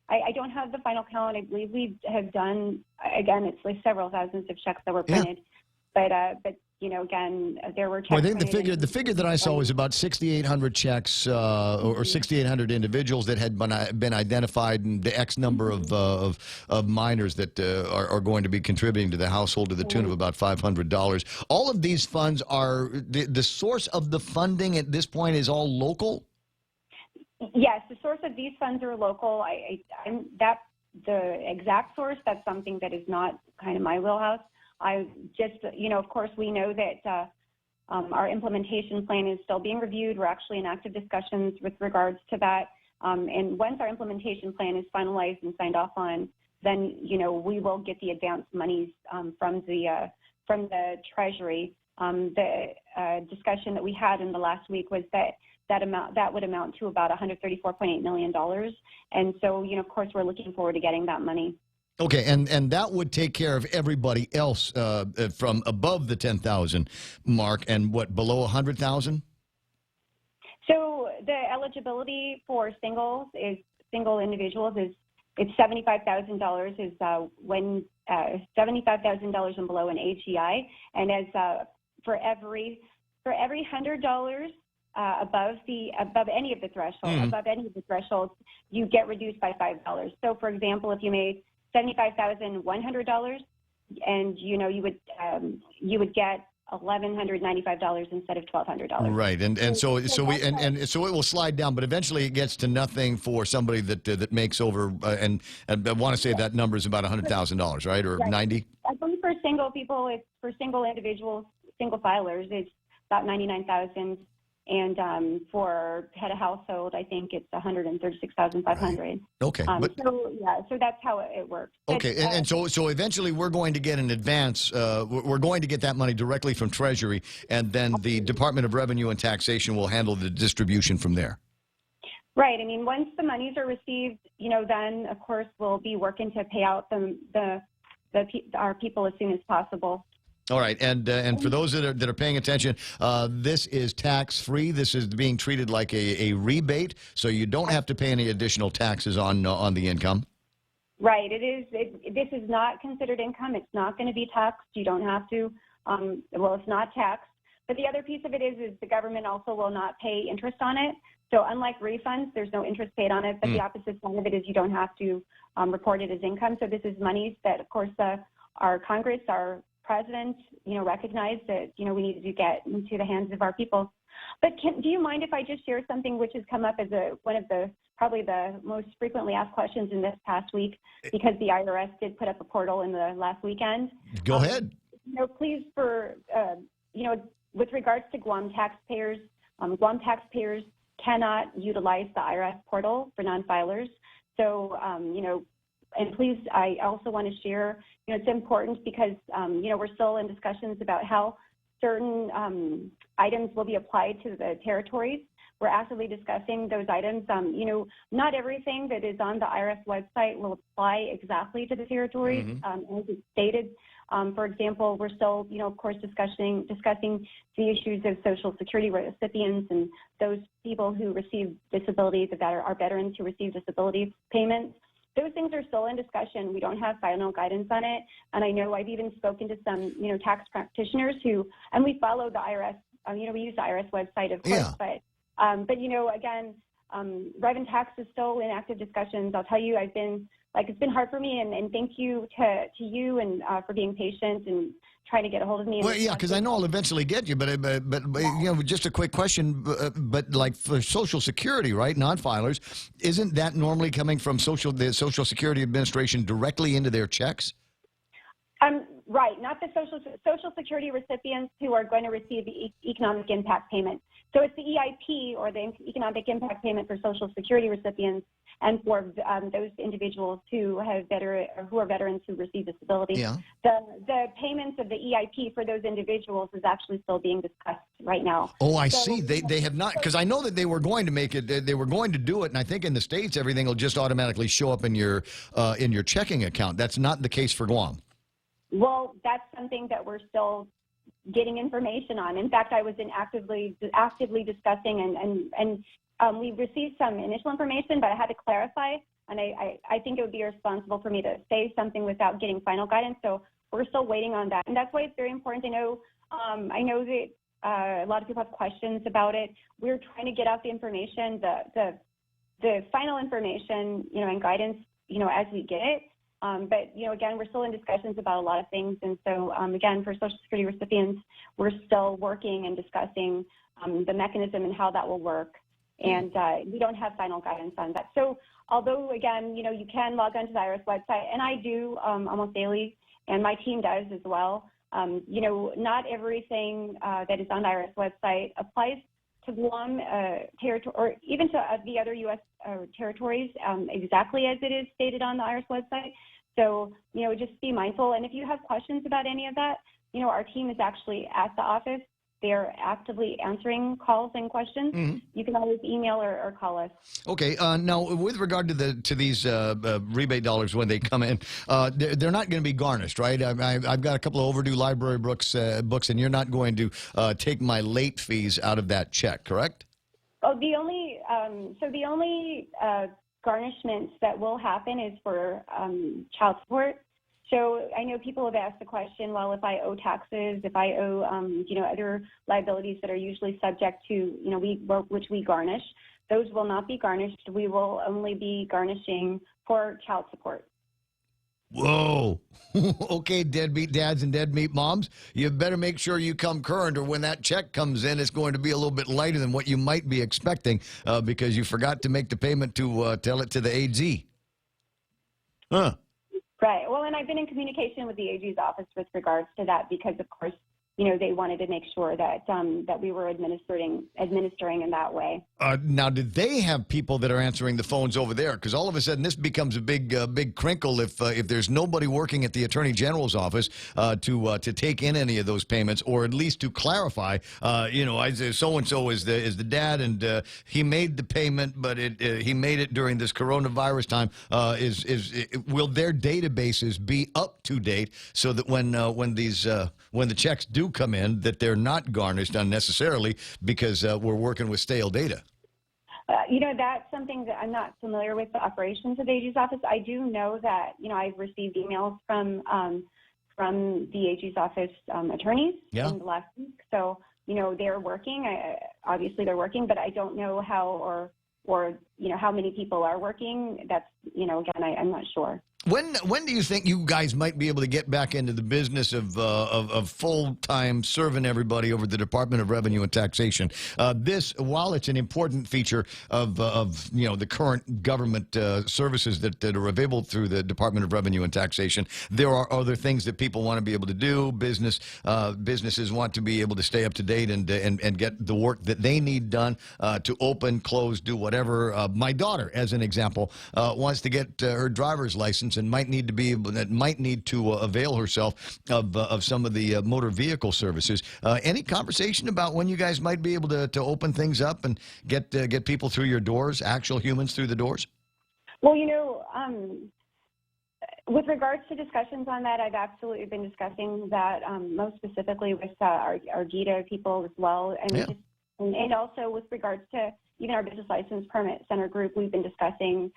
I don't have the final count. I believe we have done, again, it's like several thousands of checks that were printed. Yeah. But again, there were checks. Well, I think the figure that I saw was about 6,800 checks or 6,800 individuals that had been identified, and the X number of minors that are going to be contributing to the household to the tune of about $500. All of these funds are the source of the funding at this point is all local. Yes, the source of these funds are local. The exact source, that's something that is not kind of my wheelhouse. I just, of course, we know that our implementation plan is still being reviewed. We're actually in active discussions with regards to that. And once our implementation plan is finalized and signed off on, then, we will get the advanced monies from the Treasury. The discussion that we had in the last week was that would amount to about $134.8 million. And so, of course, we're looking forward to getting that money. Okay, and that would take care of everybody else from above the 10,000 mark and below 100,000? So the eligibility for single individuals is $75,000 is when $75,000 and below in HEI, and as for every $100 above any of the thresholds, you get reduced by $5. So, for example, if you made $75,100, and you would get $1,195 instead of $1,200. Right, and so it will slide down, but eventually it gets to nothing for somebody that makes over and I want to say that number is about $100,000, right, or 90. I believe for single people, it's for single individuals, single filers, it's about $99,000. And for head of household, I think it's $136,500. Right. Okay. So that's how it works. Okay, and so eventually we're going to get an advance. We're going to get that money directly from Treasury, and then the Department of Revenue and Taxation will handle the distribution from there. Right. I mean, once the monies are received, then of course we'll be working to pay out our people as soon as possible. All right, and for those that are paying attention, this is tax-free. This is being treated like a rebate, so you don't have to pay any additional taxes on the income. Right. It is. This is not considered income. It's not going to be taxed. You don't have to. Well, it's not taxed. But the other piece of it is the government also will not pay interest on it. So unlike refunds, there's no interest paid on it. But the opposite side of it is you don't have to report it as income. So this is monies that, of course, our Congress, our president, recognize that, we need to get into the hands of our people. But do you mind if I just share something which has come up as one of the probably the most frequently asked questions in this past week, because the IRS did put up a portal in the last weekend? Go ahead. Please, with regards to Guam taxpayers cannot utilize the IRS portal for non-filers. So, and please, I also want to share, it's important because, we're still in discussions about how certain items will be applied to the territories. We're actively discussing those items. Not everything that is on the IRS website will apply exactly to the territories, as it's stated. For example, we're still, of course, discussing the issues of Social Security recipients and those people who receive disability, that are veterans who receive disability payments. Those things are still in discussion. We don't have final guidance on it. And I know I've even spoken to some, tax practitioners and we follow the IRS, we use the IRS website, of course, but again, Rev Tax is still in active discussions. I'll tell you, it's been hard for me, and thank you to you and for being patient and trying to get a hold of me. Well, yeah, because I know I'll eventually get you, but just a quick question, but like for Social Security, right, non-filers, isn't that normally coming from the Social Security Administration directly into their checks? Right, not the Social Security recipients who are going to receive the economic impact payment. So it's the EIP, or the economic impact payment, for Social Security recipients and for those individuals who are veterans who receive disability. Yeah. The payments of the EIP for those individuals is actually still being discussed right now. Oh, I see. They have not, because I know that they were going to make it. They were going to do it, and I think in the States everything will just automatically show up in your checking account. That's not the case for Guam. Well, that's something that we're still getting information on. In fact, I was actively discussing, and we received some initial information, but I had to clarify, and I think it would be irresponsible for me to say something without getting final guidance. So we're still waiting on that, and that's why it's very important to know. I know that a lot of people have questions about it. We're trying to get out the information, the final information, and guidance, as we get it. But, again, we're still in discussions about a lot of things. And so, again, for Social Security recipients, we're still working and discussing the mechanism and how that will work. And we don't have final guidance on that. So although, again, you can log onto the IRS website, and I do almost daily, and my team does as well, not everything that is on the IRS website applies to Guam territory, or even to the other U.S. Territories exactly as it is stated on the IRS website. So, just be mindful. And if you have questions about any of that, our team is actually at the office. They're actively answering calls and questions. Mm-hmm. You can always email or call us. Okay. Now, with regard to these rebate dollars when they come in, they're not going to be garnished, right? I've got a couple of overdue library books, and you're not going to take my late fees out of that check, correct? Oh, the only garnishments that will happen is for child support. So I know people have asked the question, well, if I owe taxes, if I owe, other liabilities that are usually subject to, which we garnish, those will not be garnished. We will only be garnishing for child support. Whoa. Okay, deadbeat dads and deadbeat moms, you better make sure you come current, or when that check comes in, it's going to be a little bit lighter than what you might be expecting because you forgot to make the payment to tell it to the AG. Huh. Right. Well, and I've been in communication with the AG's office with regards to that because, of course, they wanted to make sure that that we were administering in that way. Now, did they have people that are answering the phones over there? Because all of a sudden, this becomes a big crinkle if there's nobody working at the Attorney General's office to take in any of those payments, or at least to clarify. So and so is the dad, and he made the payment, but he made it during this coronavirus time. Will their databases be up to date so that when these when the checks do come in, that they're not garnished unnecessarily because we're working with stale data. That's something that I'm not familiar with the operations of the AG's office. I do know that, I've received emails from the AG's office attorneys in the last week. So, they're working. Obviously, they're working, but I don't know how or how many people are working. That's, again, I'm not sure. When do you think you guys might be able to get back into the business of full-time serving everybody over the Department of Revenue and Taxation? This, while it's an important feature of the current government services that are available through the Department of Revenue and Taxation, there are other things that people want to be able to do. Businesses want to be able to stay up to date and get the work that they need done to open, close, do whatever. My daughter, as an example, wants to get her driver's license and might need to avail herself of some of the motor vehicle services. Any conversation about when you guys might be able to open things up and get people through your doors, actual humans through the doors? Well, with regards to discussions on that, I've absolutely been discussing that most specifically with our GITA people as well, and also with regards to even our business license permit center group. We've been discussing,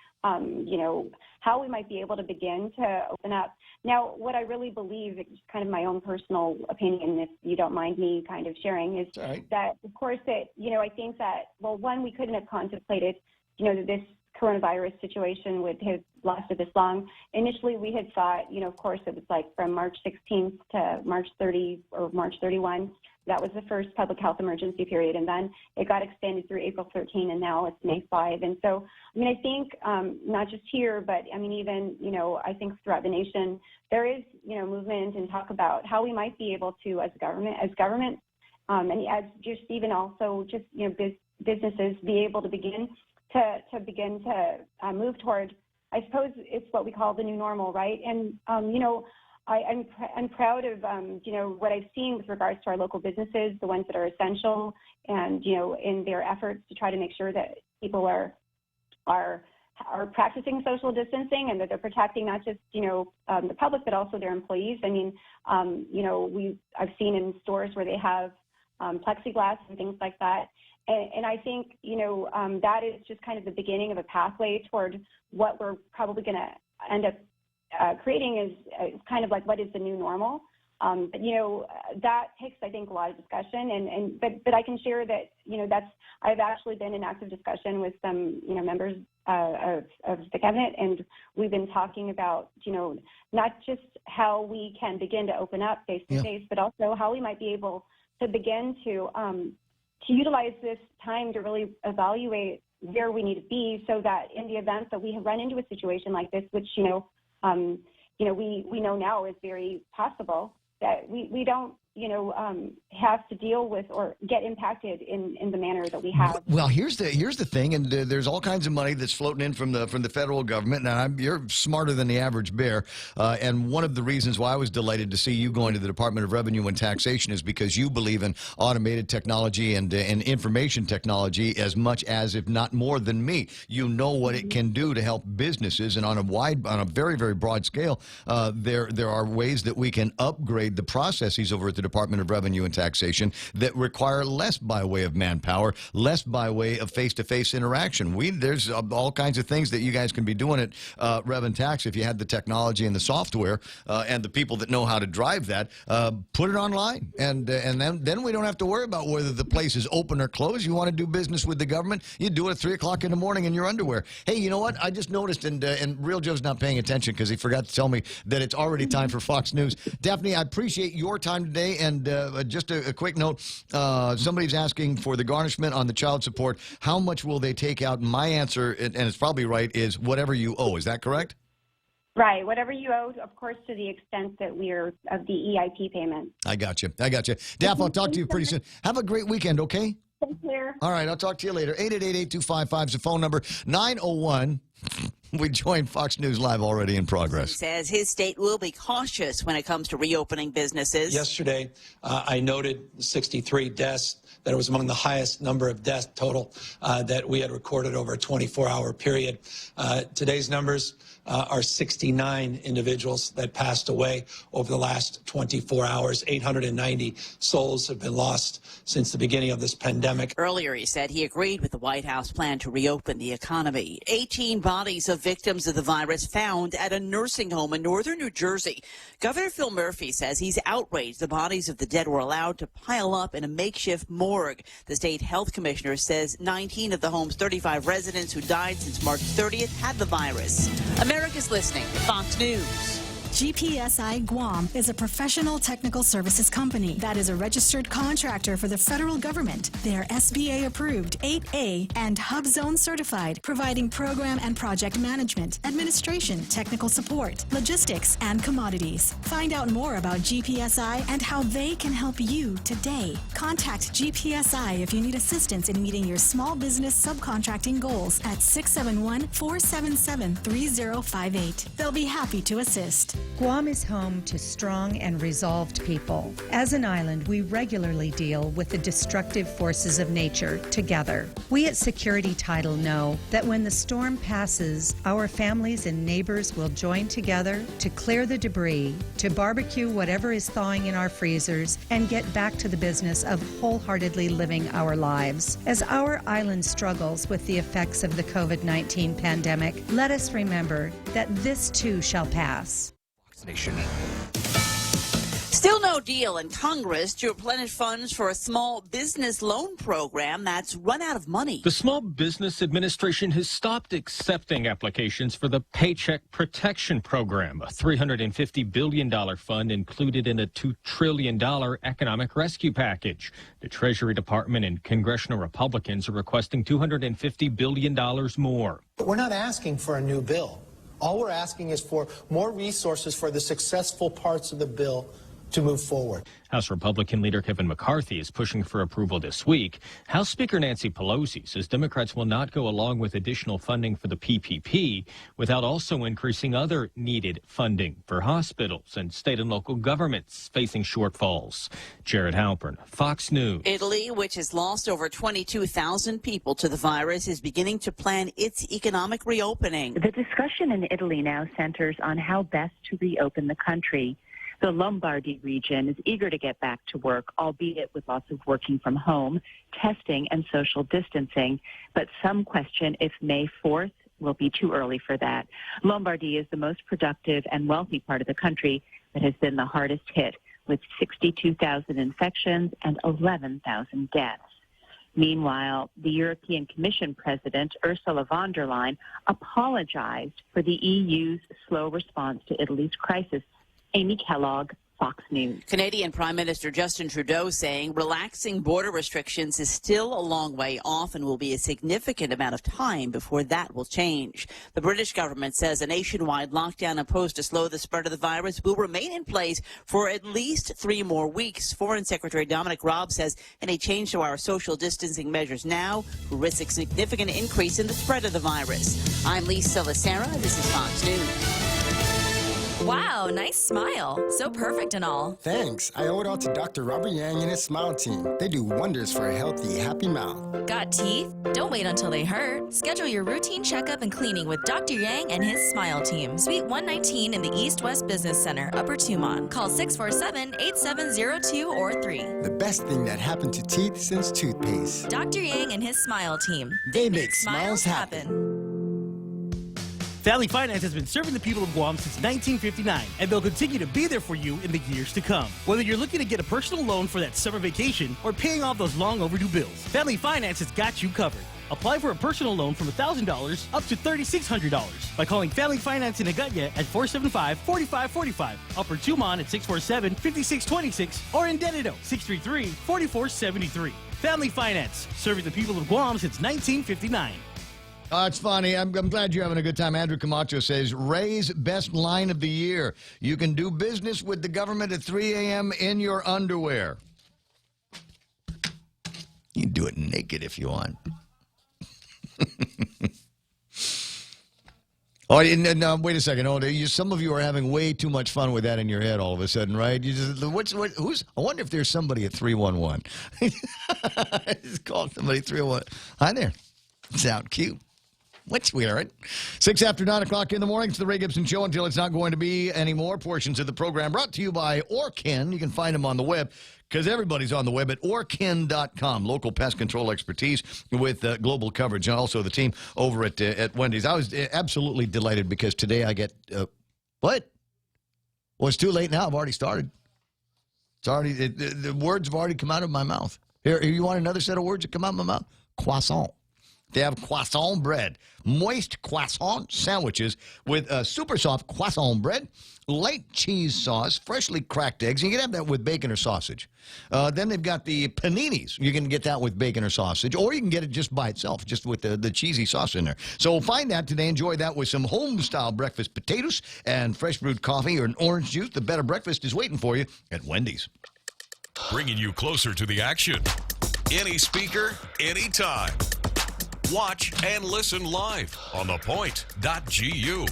how we might be able to begin to open up. Now, what I really believe, it's kind of my own personal opinion, if you don't mind me kind of sharing, is that, of course, that, I think that, well, one, we couldn't have contemplated, that this coronavirus situation would have lasted this long. Initially, we had thought, of course, it was like from March 16th to March 30 or March 31. That was the first public health emergency period, and then it got extended through April 13, and now it's May 5. And so, I think not just here, but even, I think throughout the nation, there is, movement and talk about how we might be able to, as government, and as just even also just, businesses be able to begin to move toward, I suppose it's what we call the new normal, right? And, I'm proud of, what I've seen with regards to our local businesses, the ones that are essential, and, in their efforts to try to make sure that people are practicing social distancing and that they're protecting not just, the public, but also their employees. I mean, I've seen in stores where they have plexiglass and things like that. And I think, that is just kind of the beginning of a pathway toward what we're probably going to end up creating is kind of like what is the new normal. But that takes, I think, a lot of discussion. But I can share that I've actually been in active discussion with some members of the cabinet, and we've been talking about not just how we can begin to open up face to face, but also how we might be able to begin to utilize this time to really evaluate where we need to be, so that in the event that we run into a situation like this, which we know now is very possible, that we don't have to deal with or get impacted in the manner that we have. Well, here's the thing, and there's all kinds of money that's floating in from the federal government. Now, you're smarter than the average bear, and one of the reasons why I was delighted to see you going to the Department of Revenue and Taxation is because you believe in automated technology and information technology as much as, if not more than me. You know what it can do to help businesses, and on a very, very broad scale, there are ways that we can upgrade the processes over at the Department of Revenue and Taxation that require less by way of manpower, less by way of face-to-face interaction. There's all kinds of things that you guys can be doing at Rev and Tax if you had the technology and the software and the people that know how to drive that. Put it online, and then we don't have to worry about whether the place is open or closed. You want to do business with the government, you do it at 3 o'clock in the morning in your underwear. Hey, you know what? I just noticed, and Real Joe's not paying attention because he forgot to tell me that it's already time for Fox News. Daphne, I appreciate your time today. And just a quick note, somebody's asking for the garnishment on the child support. How much will they take out? My answer, and it's probably right, is whatever you owe. Is that correct? Right. Whatever you owe, of course, to the extent that we're of the EIP payment. I got you. Daph, I'll talk to you pretty soon. Have a great weekend, okay? Thank you. All right. I'll talk to you later. 888-8255 is the phone number. 901 We joined Fox News Live already in progress. He says his state will be cautious when it comes to reopening businesses. Yesterday, I noted 63 deaths. That it was among the highest number of deaths total that we had recorded over a 24-hour period. Today's numbers are 69 individuals that passed away over the last 24 hours. 890 souls have been lost since the beginning of this pandemic. Earlier, he said he agreed with the White House plan to reopen the economy. 18 bodies of victims of the virus found at a nursing home in northern New Jersey. Governor Phil Murphy says he's outraged the bodies of the dead were allowed to pile up in a makeshift morgue. The state health commissioner says 19 of the home's 35 residents who died since March 30th had the virus. America's listening to Fox News. GPSI Guam is a professional technical services company that is a registered contractor for the federal government. They are SBA approved, 8A, and Hub Zone certified, providing program and project management, administration, technical support, logistics, and commodities. Find out more about GPSI and how they can help you today. Contact GPSI if you need assistance in meeting your small business subcontracting goals at 671-477-3058. They'll be happy to assist. Guam is home to strong and resolved people. As an island, we regularly deal with the destructive forces of nature together. We at Security Title know that when the storm passes, our families and neighbors will join together to clear the debris, to barbecue whatever is thawing in our freezers, and get back to the business of wholeheartedly living our lives. As our island struggles with the effects of the COVID-19 pandemic, let us remember that this too shall pass. Nation. Still no deal in Congress to replenish funds for a small business loan program that's run out of money. The Small Business Administration has stopped accepting applications for the Paycheck Protection Program, a $350 billion fund included in a $2 trillion economic rescue package. The Treasury Department and congressional Republicans are requesting $250 billion more. But we're not asking for a new bill. All we're asking is for more resources for the successful parts of the bill to move forward. House Republican leader Kevin McCarthy is pushing for approval this week. House Speaker Nancy Pelosi says Democrats will not go along with additional funding for the PPP without also increasing other needed funding for hospitals and state and local governments facing shortfalls. Jared Halpern, Fox News. Italy, which has lost over 22,000 people to the virus, is beginning to plan its economic reopening. The discussion in Italy now centers on how best to reopen the country. The Lombardy region is eager to get back to work, albeit with lots of working from home, testing, and social distancing. But some question if May 4th will be too early for that. Lombardy is the most productive and wealthy part of the country that has been the hardest hit, with 62,000 infections and 11,000 deaths. Meanwhile, the European Commission President, Ursula von der Leyen, apologized for the EU's slow response to Italy's crisis. Amy Kellogg, Fox News. Canadian Prime Minister Justin Trudeau saying relaxing border restrictions is still a long way off and will be a significant amount of time before that will change. The British government says a nationwide lockdown imposed to slow the spread of the virus will remain in place for at least 3 more weeks. Foreign Secretary Dominic Raab says any change to our social distancing measures now will risk a significant increase in the spread of the virus. I'm Lisa Lacera. This is Fox News. Wow, nice smile. So perfect and all. Thanks. I owe it all to Dr. Robert Yang and his smile team. They do wonders for a healthy, happy mouth. Got teeth? Don't wait until they hurt. Schedule your routine checkup and cleaning with Dr. Yang and his smile team. Suite 119 in the East West Business Center, Upper Tumon. Call 647-8702 or 3. The best thing that happened to teeth since toothpaste. Dr. Yang and his smile team. They make smiles happen. Family Finance has been serving the people of Guam since 1959, and they'll continue to be there for you in the years to come. Whether you're looking to get a personal loan for that summer vacation or paying off those long overdue bills, Family Finance has got you covered. Apply for a personal loan from $1,000 up to $3,600 by calling Family Finance in Agutya at 475-4545, Upper Tumon at 647-5626, or in Dededo, 633-4473. Family Finance, serving the people of Guam since 1959. It's funny. I'm glad you're having a good time. Andrew Camacho says, Ray's best line of the year. You can do business with the government at 3 a.m. in your underwear. You can do it naked if you want. Oh, and wait a second. Oh, some of you are having way too much fun with that in your head all of a sudden, right? You just, who's? I wonder if there's somebody at 311. Just call somebody 311. Hi there. Sound cute. What's weird? 6 after 9 o'clock in the morning. It's the Ray Gibson Show until it's not going to be anymore. Portions of the program brought to you by Orkin. You can find them on the web because everybody's on the web at Orkin.com. Local pest control expertise with global coverage. And also the team over at Wendy's. I was absolutely delighted because today I get, what? Well, it's too late now. I've already started. It's already, the words have already come out of my mouth. Here, you want another set of words that come out of my mouth? Croissant. They have croissant bread, moist croissant sandwiches with super soft croissant bread, light cheese sauce, freshly cracked eggs. You can have that with bacon or sausage. Then they've got the paninis. You can get that with bacon or sausage, or you can get it just by itself, just with the cheesy sauce in there. So find that today. Enjoy that with some home-style breakfast potatoes and fresh brewed coffee or an orange juice. The better breakfast is waiting for you at Wendy's. Bringing you closer to the action. Any speaker, anytime. Watch and listen live on thepoint.gu.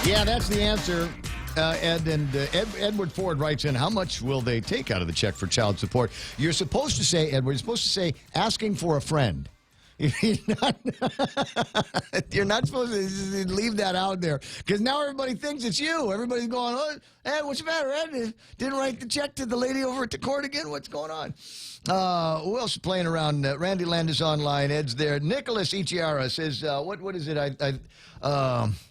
Yeah, that's the answer. Edward Ford writes in, how much will they take out of the check for child support? You're supposed to say, Edward, you're supposed to say, asking for a friend. You're not supposed to leave that out there because now everybody thinks it's you. Everybody's going, oh, hey, what's the matter, Ed? Didn't write the check to the lady over at the court again? What's going on? Who else is playing around? Randy Landis online. Ed's there. Nicholas Ichiara says, what is it?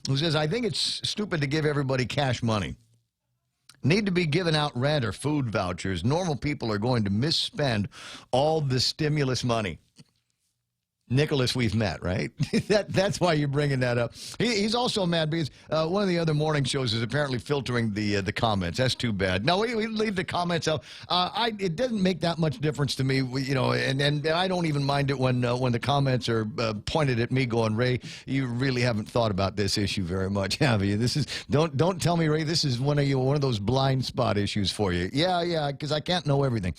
Who says, I think it's stupid to give everybody cash money. Need to be given out rent or food vouchers. Normal people are going to misspend all the stimulus money. Nicholas, we've met, right? That's why you're bringing that up. He's also mad because one of the other morning shows is apparently filtering the comments. That's too bad. No, we leave the comments out. It doesn't make that much difference to me, you know, and I don't even mind it when the comments are pointed at me going, Ray, you really haven't thought about this issue very much, have you? This is don't tell me, Ray, this is one of those blind spot issues for you. Yeah, because I can't know everything,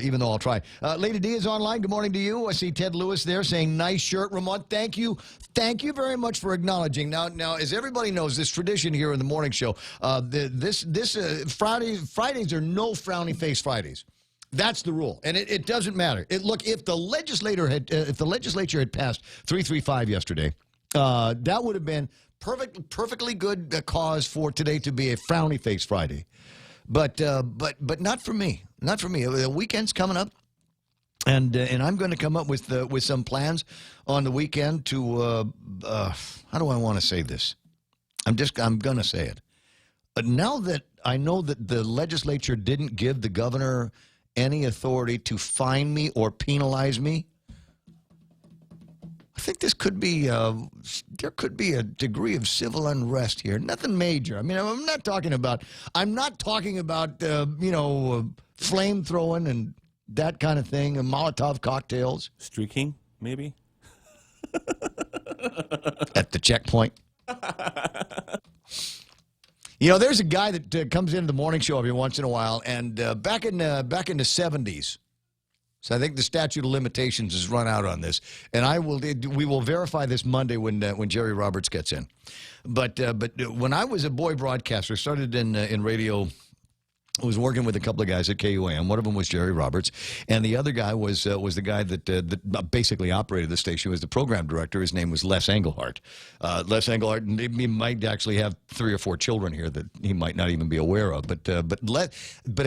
even though I'll try. Lady D is online. Good morning to you. I see Ted Lewis there saying nice shirt, Ramon. Thank you very much for acknowledging. Now, as everybody knows, this tradition here in the morning show, Fridays are no frowny face Fridays. That's the rule, and it doesn't matter. Look, if the legislature had passed 335 yesterday, that would have been perfectly good cause for today to be a frowny face Friday, but not for me. Not for me. The weekend's coming up. And I'm going to come up with some plans on the weekend to how do I want to say this? I'm going to say it. But now that I know that the legislature didn't give the governor any authority to fine me or penalize me, I think this could be there could be a degree of civil unrest here. Nothing major. I mean, I'm not talking about flame throwing and that kind of thing, and Molotov cocktails. Streaking, maybe? At the checkpoint. You know, there's a guy that comes into the morning show every once in a while, and back in the 70s, so I think the statute of limitations has run out on this, and we will verify this Monday when Jerry Roberts gets in. But when I was a boy broadcaster, started in radio. I was working with a couple of guys at KUAM. One of them was Jerry Roberts, and the other guy was the guy that basically operated the station. He was the program director. His name was Les Engelhardt. Les Engelhardt, he might actually have 3 or 4 children here that he might not even be aware of. But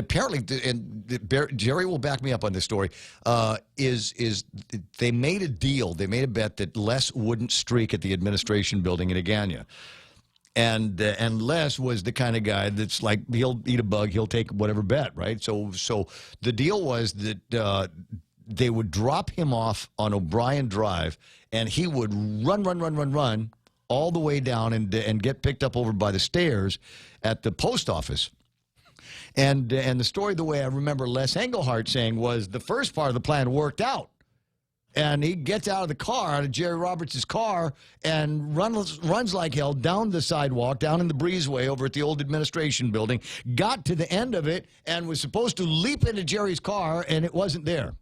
apparently, and Jerry will back me up on this story. Is they made a deal? They made a bet that Les wouldn't streak at the administration building in Agana. And Les was the kind of guy that's like, he'll eat a bug, he'll take whatever bet, right? So the deal was that they would drop him off on O'Brien Drive, and he would run all the way down and get picked up over by the stairs at the post office. And the story, the way I remember Les Engelhardt saying, was the first part of the plan worked out. And he gets out of the car, out of Jerry Roberts' car, and runs like hell down the sidewalk, down in the breezeway over at the old administration building, got to the end of it, and was supposed to leap into Jerry's car, and it wasn't there.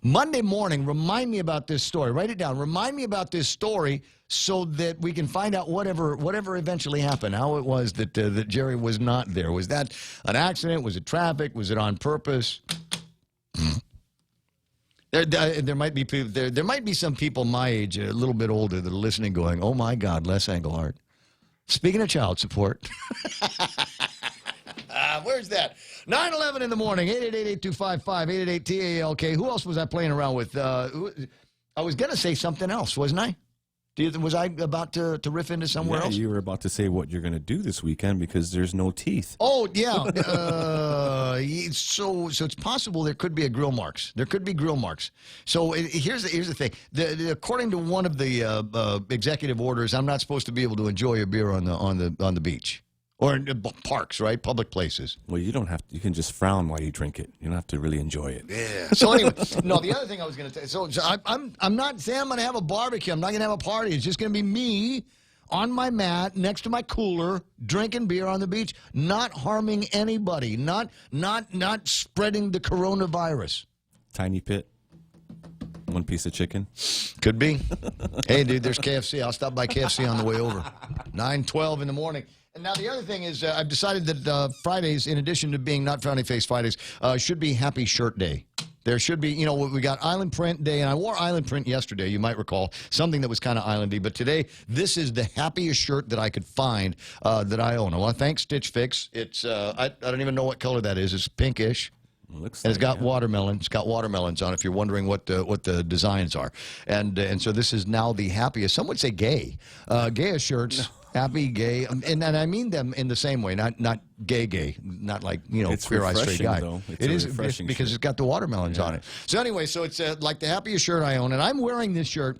Monday morning, remind me about this story. Write it down. Remind me about this story so that we can find out whatever eventually happened, how it was that Jerry was not there. Was that an accident? Was it traffic? Was it on purpose? There might be people, there might be some people my age, a little bit older, that are listening going, oh, my God, Les Engelhardt. Speaking of child support. Where's that? 9:11 in the morning, 888-8255-888-TALK. Who else was I playing around with? I was going to say something else, wasn't I? Was I about to riff into somewhere else? You were about to say what you're going to do this weekend because there's no teeth. Oh, yeah. So it's possible there could be a grill marks. There could be grill marks. So here's the thing. According to one of the executive orders, I'm not supposed to be able to enjoy a beer on the beach. Or in parks, right? Public places. Well, you don't have to. You can just frown while you drink it. You don't have to really enjoy it. Yeah. So anyway, no, the other thing I was going to say, so I'm not saying I'm going to have a barbecue. I'm not going to have a party. It's just going to be me on my mat next to my cooler, drinking beer on the beach, not harming anybody, not spreading the coronavirus. Tiny pit. One piece of chicken. Could be. Hey, dude, there's KFC. I'll stop by KFC on the way over. 9:12 in the morning. And now the other thing is I've decided that Fridays, in addition to being not frowny face Fridays, should be Happy Shirt Day. There should be, we got Island Print Day, and I wore Island Print yesterday, you might recall, something that was kind of islandy. But today, this is the happiest shirt that I could find that I own. I want to thank Stitch Fix. It's I don't even know what color that is. It's pinkish. And it's got watermelon. It's got watermelons on. If you're wondering what the designs are, and so this is now the happiest. Some would say gay, gayest shirts. No. Happy, gay, and I mean them in the same way, not gay, not like it's queer eye straight guy. Though. It is refreshing because it's got the watermelons on it. So anyway, so it's like the happiest shirt I own, and I'm wearing this shirt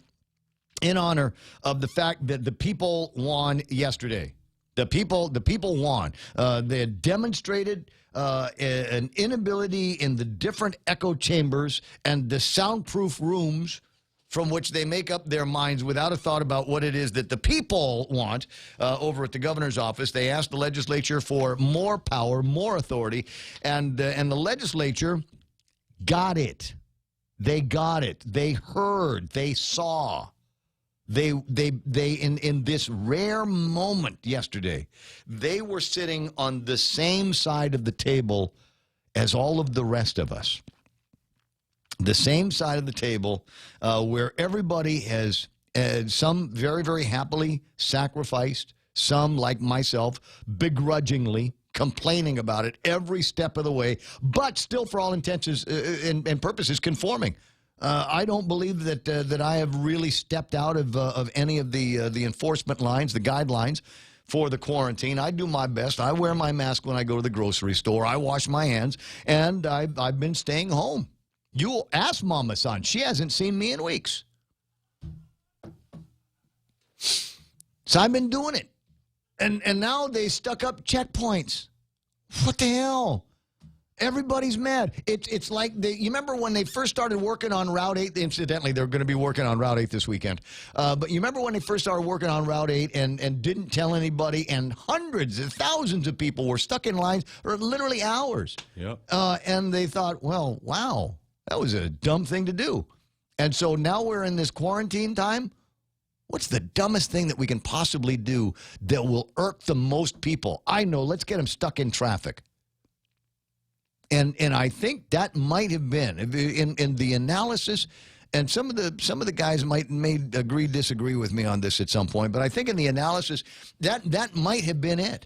in honor of the fact that the people won yesterday. The people won. They had demonstrated an inability in the different echo chambers and the soundproof rooms from which they make up their minds without a thought about what it is that the people want over at the governor's office. They asked the legislature for more power, more authority, and the legislature got it. They got it. They heard. They saw. They in this rare moment yesterday, they were sitting on the same side of the table as all of the rest of us. The same side of the table where everybody has, some very, very happily sacrificed, some, like myself, begrudgingly complaining about it every step of the way, but still, for all intents and purposes, conforming. I don't believe that I have really stepped out of any of the enforcement lines, the guidelines for the quarantine. I do my best. I wear my mask when I go to the grocery store. I wash my hands, and I've been staying home. You ask Mama San. She hasn't seen me in weeks. So I've been doing it. And now they stuck up checkpoints. What the hell? Everybody's mad. It's like, you remember when they first started working on Route 8? Incidentally, they're going to be working on Route 8 this weekend. But you remember when they first started working on Route 8 and didn't tell anybody, and hundreds of thousands of people were stuck in lines for literally hours. Yep. And they thought, well, wow, that was a dumb thing to do. And so now we're in this quarantine time. What's the dumbest thing that we can possibly do that will irk the most people? I know, let's get them stuck in traffic. And I think that might have been in the analysis, and some of the guys may agree, disagree with me on this at some point, but I think in the analysis that might have been it.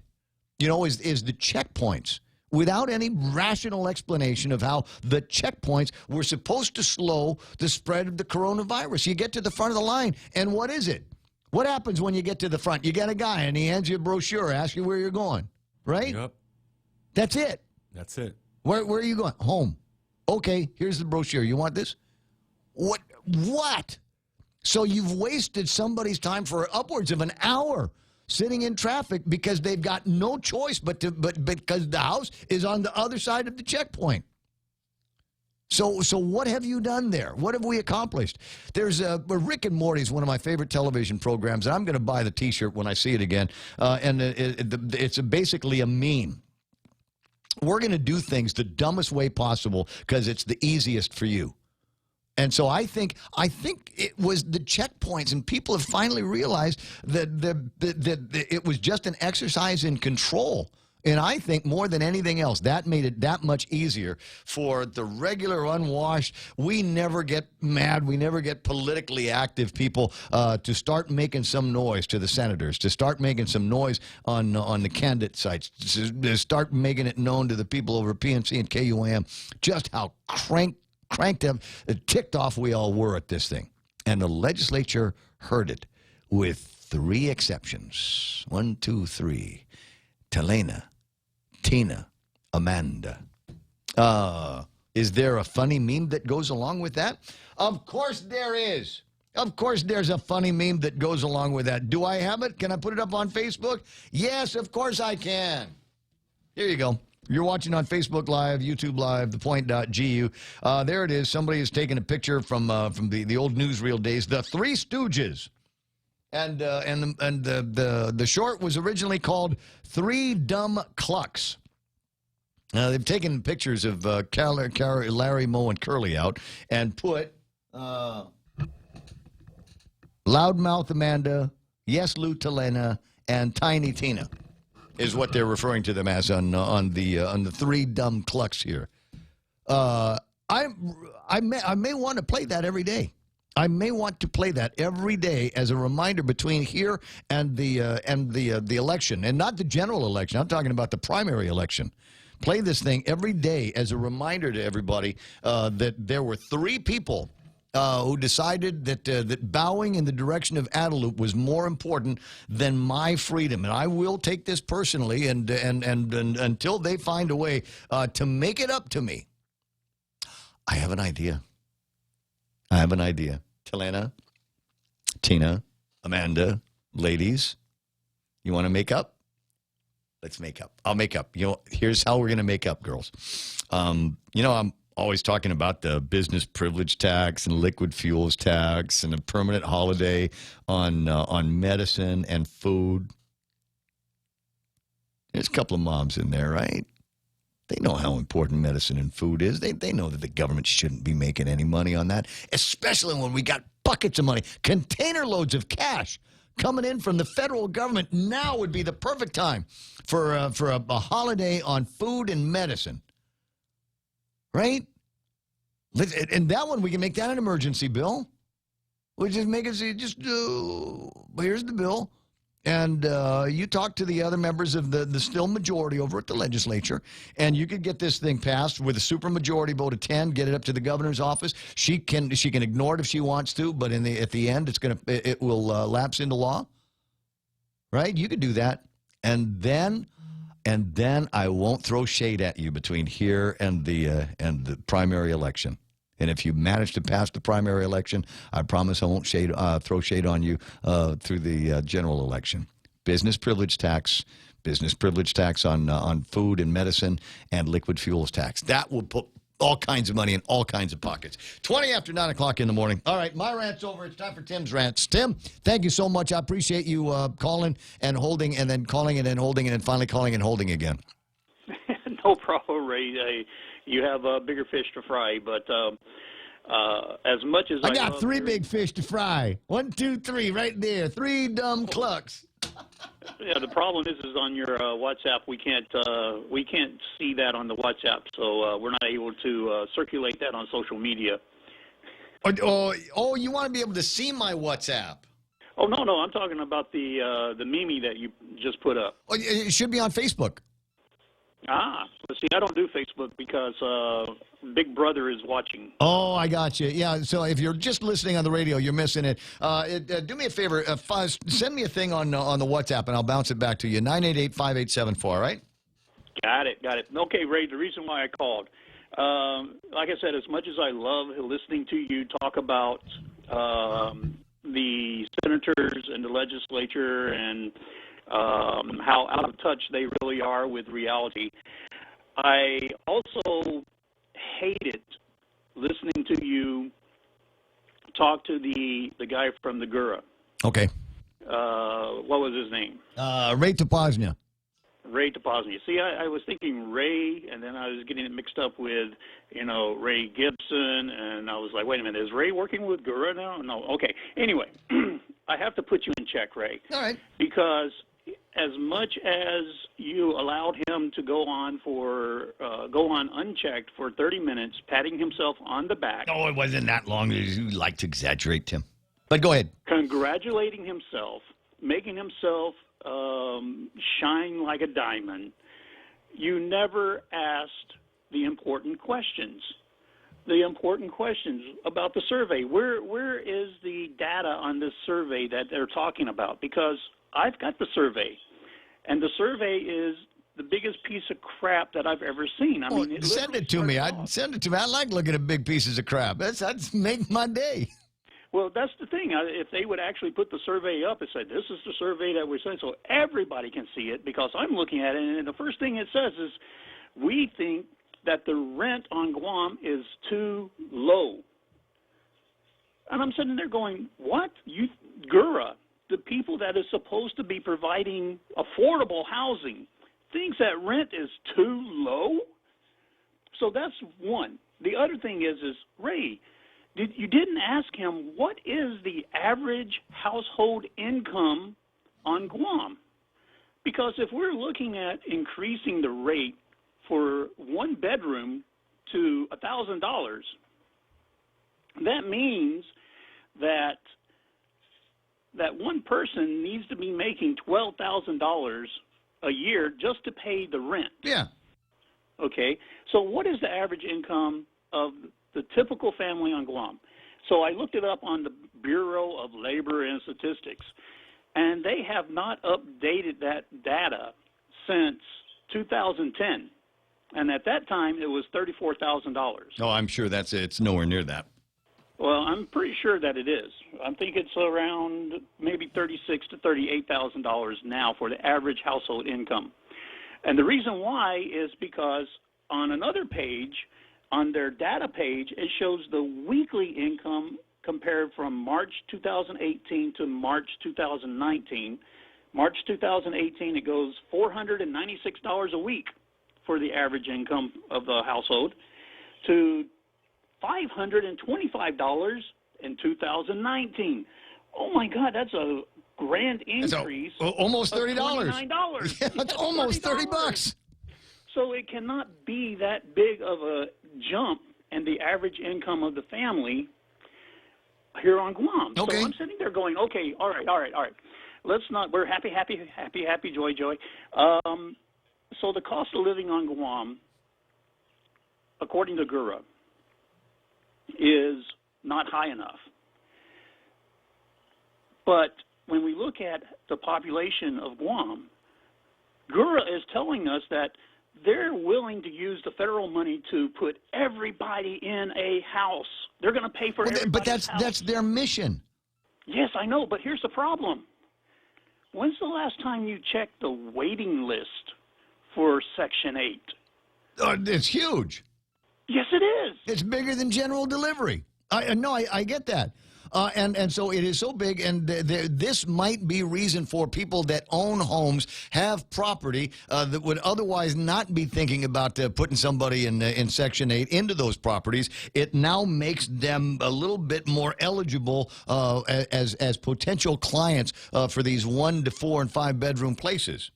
Is the checkpoints, without any rational explanation of how the checkpoints were supposed to slow the spread of the coronavirus. You get to the front of the line, and what is it? What happens when you get to the front? You get a guy, and he hands you a brochure, asks you where you're going, right? Yep. That's it. That's it. Where are you going? Home. Okay, here's the brochure. You want this? What? So you've wasted somebody's time for upwards of an hour sitting in traffic because they've got no choice but because the house is on the other side of the checkpoint. So what have you done there? What have we accomplished? There's Rick and Morty is one of my favorite television programs, and I'm going to buy the T-shirt when I see it again. And it's basically a meme. We're going to do things the dumbest way possible because it's the easiest for you. And so I think it was the checkpoints, and people have finally realized that it was just an exercise in control. And I think more than anything else, that made it that much easier for the regular unwashed. We never get mad. We never get politically active people to start making some noise to the senators, to start making some noise on the candidate sites, to start making it known to the people over at PNC and KUAM just how cranked up, ticked off we all were at this thing. And the legislature heard it with 3 exceptions. 1, 2, 3. Telena, Tina, Amanda. Is there a funny meme that goes along with that? Of course there is. Of course there's a funny meme that goes along with that. Do I have it? Can I put it up on Facebook? Yes, of course I can. Here you go. You're watching on Facebook Live, YouTube Live, thepoint.gu. There it is. Somebody has taken a picture from the old newsreel days, the Three Stooges. And the short was originally called Three Dumb Clucks. They've taken pictures of Larry, Moe, and Curly out and put Loudmouth Amanda, Yes Lou Telena, and Tiny Tina is what they're referring to them as on the Three Dumb Clucks here. I may want to play that every day. I may want to play that every day as a reminder between here and the election, and not the general election. I'm talking about the primary election. Play this thing every day as a reminder to everybody that there were 3 people who decided that bowing in the direction of Adelup was more important than my freedom. And I will take this personally, and until they find a way to make it up to me. I have an idea. Telena, Tina, Amanda, ladies, you want to make up? Let's make up. I'll make up. Here's how we're going to make up, girls. I'm always talking about the business privilege tax and liquid fuels tax and a permanent holiday on medicine and food. There's a couple of moms in there, right? They know how important medicine and food is. They know that the government shouldn't be making any money on that, especially when we got buckets of money, container loads of cash coming in from the federal government. Now would be the perfect time for a holiday on food and medicine. Right? And that one, we can make that an emergency bill. We just make it, here's the bill. And you talk to the other members of the still majority over at the legislature, and you could get this thing passed with a supermajority vote of 10, get it up to the governor's office. She can ignore it if she wants to, but at the end, it will lapse into law. Right? You could do that. And then I won't throw shade at you between here and the primary election. And if you manage to pass the primary election, I promise I won't throw shade on you through the general election. Business privilege tax on food and medicine, and liquid fuels tax. That will put all kinds of money in all kinds of pockets. 20 after 9 o'clock in the morning. All right, my rant's over. It's time for Tim's rants. Tim, thank you so much. I appreciate you calling and holding, and then calling and then holding, and then finally calling and holding again. No problem, Ray. You have bigger fish to fry, but as much as I got 3 big fish to fry. 1, 2, 3, right there. 3 dumb clucks. Yeah, the problem is on your WhatsApp we can't see that on the WhatsApp, so we're not able to circulate that on social media. Oh, you want to be able to see my WhatsApp? Oh no, I'm talking about the meme that you just put up. Oh, it should be on Facebook. See, I don't do Facebook because Big Brother is watching. Oh, I got you. Yeah, so if you're just listening on the radio, you're missing it. Do me a favor. Send me a thing on the WhatsApp, and I'll bounce it back to you. 988-5874, right? Got it. Okay, Ray, the reason why I called, like I said, as much as I love listening to you talk about the senators and the legislature and how out of touch they really are with reality, I also hate it talk to the guy from the Gura. Okay. What was his name? Ray Tapaznia. Ray Tapaznia. See, I was thinking Ray, and then I was getting it mixed up with, Ray Gibson, and I was like, wait a minute, is Ray working with Gura now? No. Okay. Anyway, I have to put you in check, Ray. All right. Because as much as you allowed him to go on unchecked for 30 minutes, patting himself on the back. Oh, it wasn't that long. You like to exaggerate, Tim. But go ahead. Congratulating himself, making himself shine like a diamond. You never asked the important questions. The important questions about the survey. Where is the data on this survey that they're talking about? Because I've got the survey, and the survey is the biggest piece of crap that I've ever seen. Send it to me. Send it to me. I like looking at big pieces of crap. That'd make my day. Well, that's the thing. If they would actually put the survey up and say, this is the survey that we're saying, so everybody can see it, because I'm looking at it, and the first thing it says is, we think that the rent on Guam is too low. And I'm sitting there going, what? Gura, the people that is supposed to be providing affordable housing, thinks that rent is too low? So that's one. The other thing is Ray, you didn't ask him, what is the average household income on Guam? Because if we're looking at increasing the rate for one bedroom to $1,000, that means that one person needs to be making $12,000 a year just to pay the rent. Yeah. Okay. So what is the average income of the typical family on Guam? So I looked it up on the Bureau of Labor and Statistics, and they have not updated that data since 2010. And at that time, it was $34,000. Oh, I'm sure it's nowhere near that. Well, I'm pretty sure that it is. I think it's around maybe $36,000 to $38,000 now for the average household income. And the reason why is because on another page, on their data page, it shows the weekly income compared from March 2018 to March 2019. March 2018, it goes $496 a week for the average income of the household to $525 in 2019. Oh my God, that's a grand increase. Almost $30. $29. Yeah, that's almost $30. So it cannot be that big of a jump in the average income of the family here on Guam. Okay. So I'm sitting there going, okay, all right. Let's not, we're happy, joy. So the cost of living on Guam, according to Gura, is not high enough. But when we look at the population of Guam, Gura is telling us that they're willing to use the federal money to put everybody in a house. They're going to pay for everybody's But house. that's their mission. Yes, I know, but here's the problem. When's the last time you checked the waiting list for Section 8? It's huge. Yes, it is. It's bigger than general delivery. I get that. And so it is so big, and this might be reason for people that own homes, have property that would otherwise not be thinking about putting somebody in Section 8 into those properties. It now makes them a little bit more eligible as potential clients for these 1 to 4 and 5 bedroom places.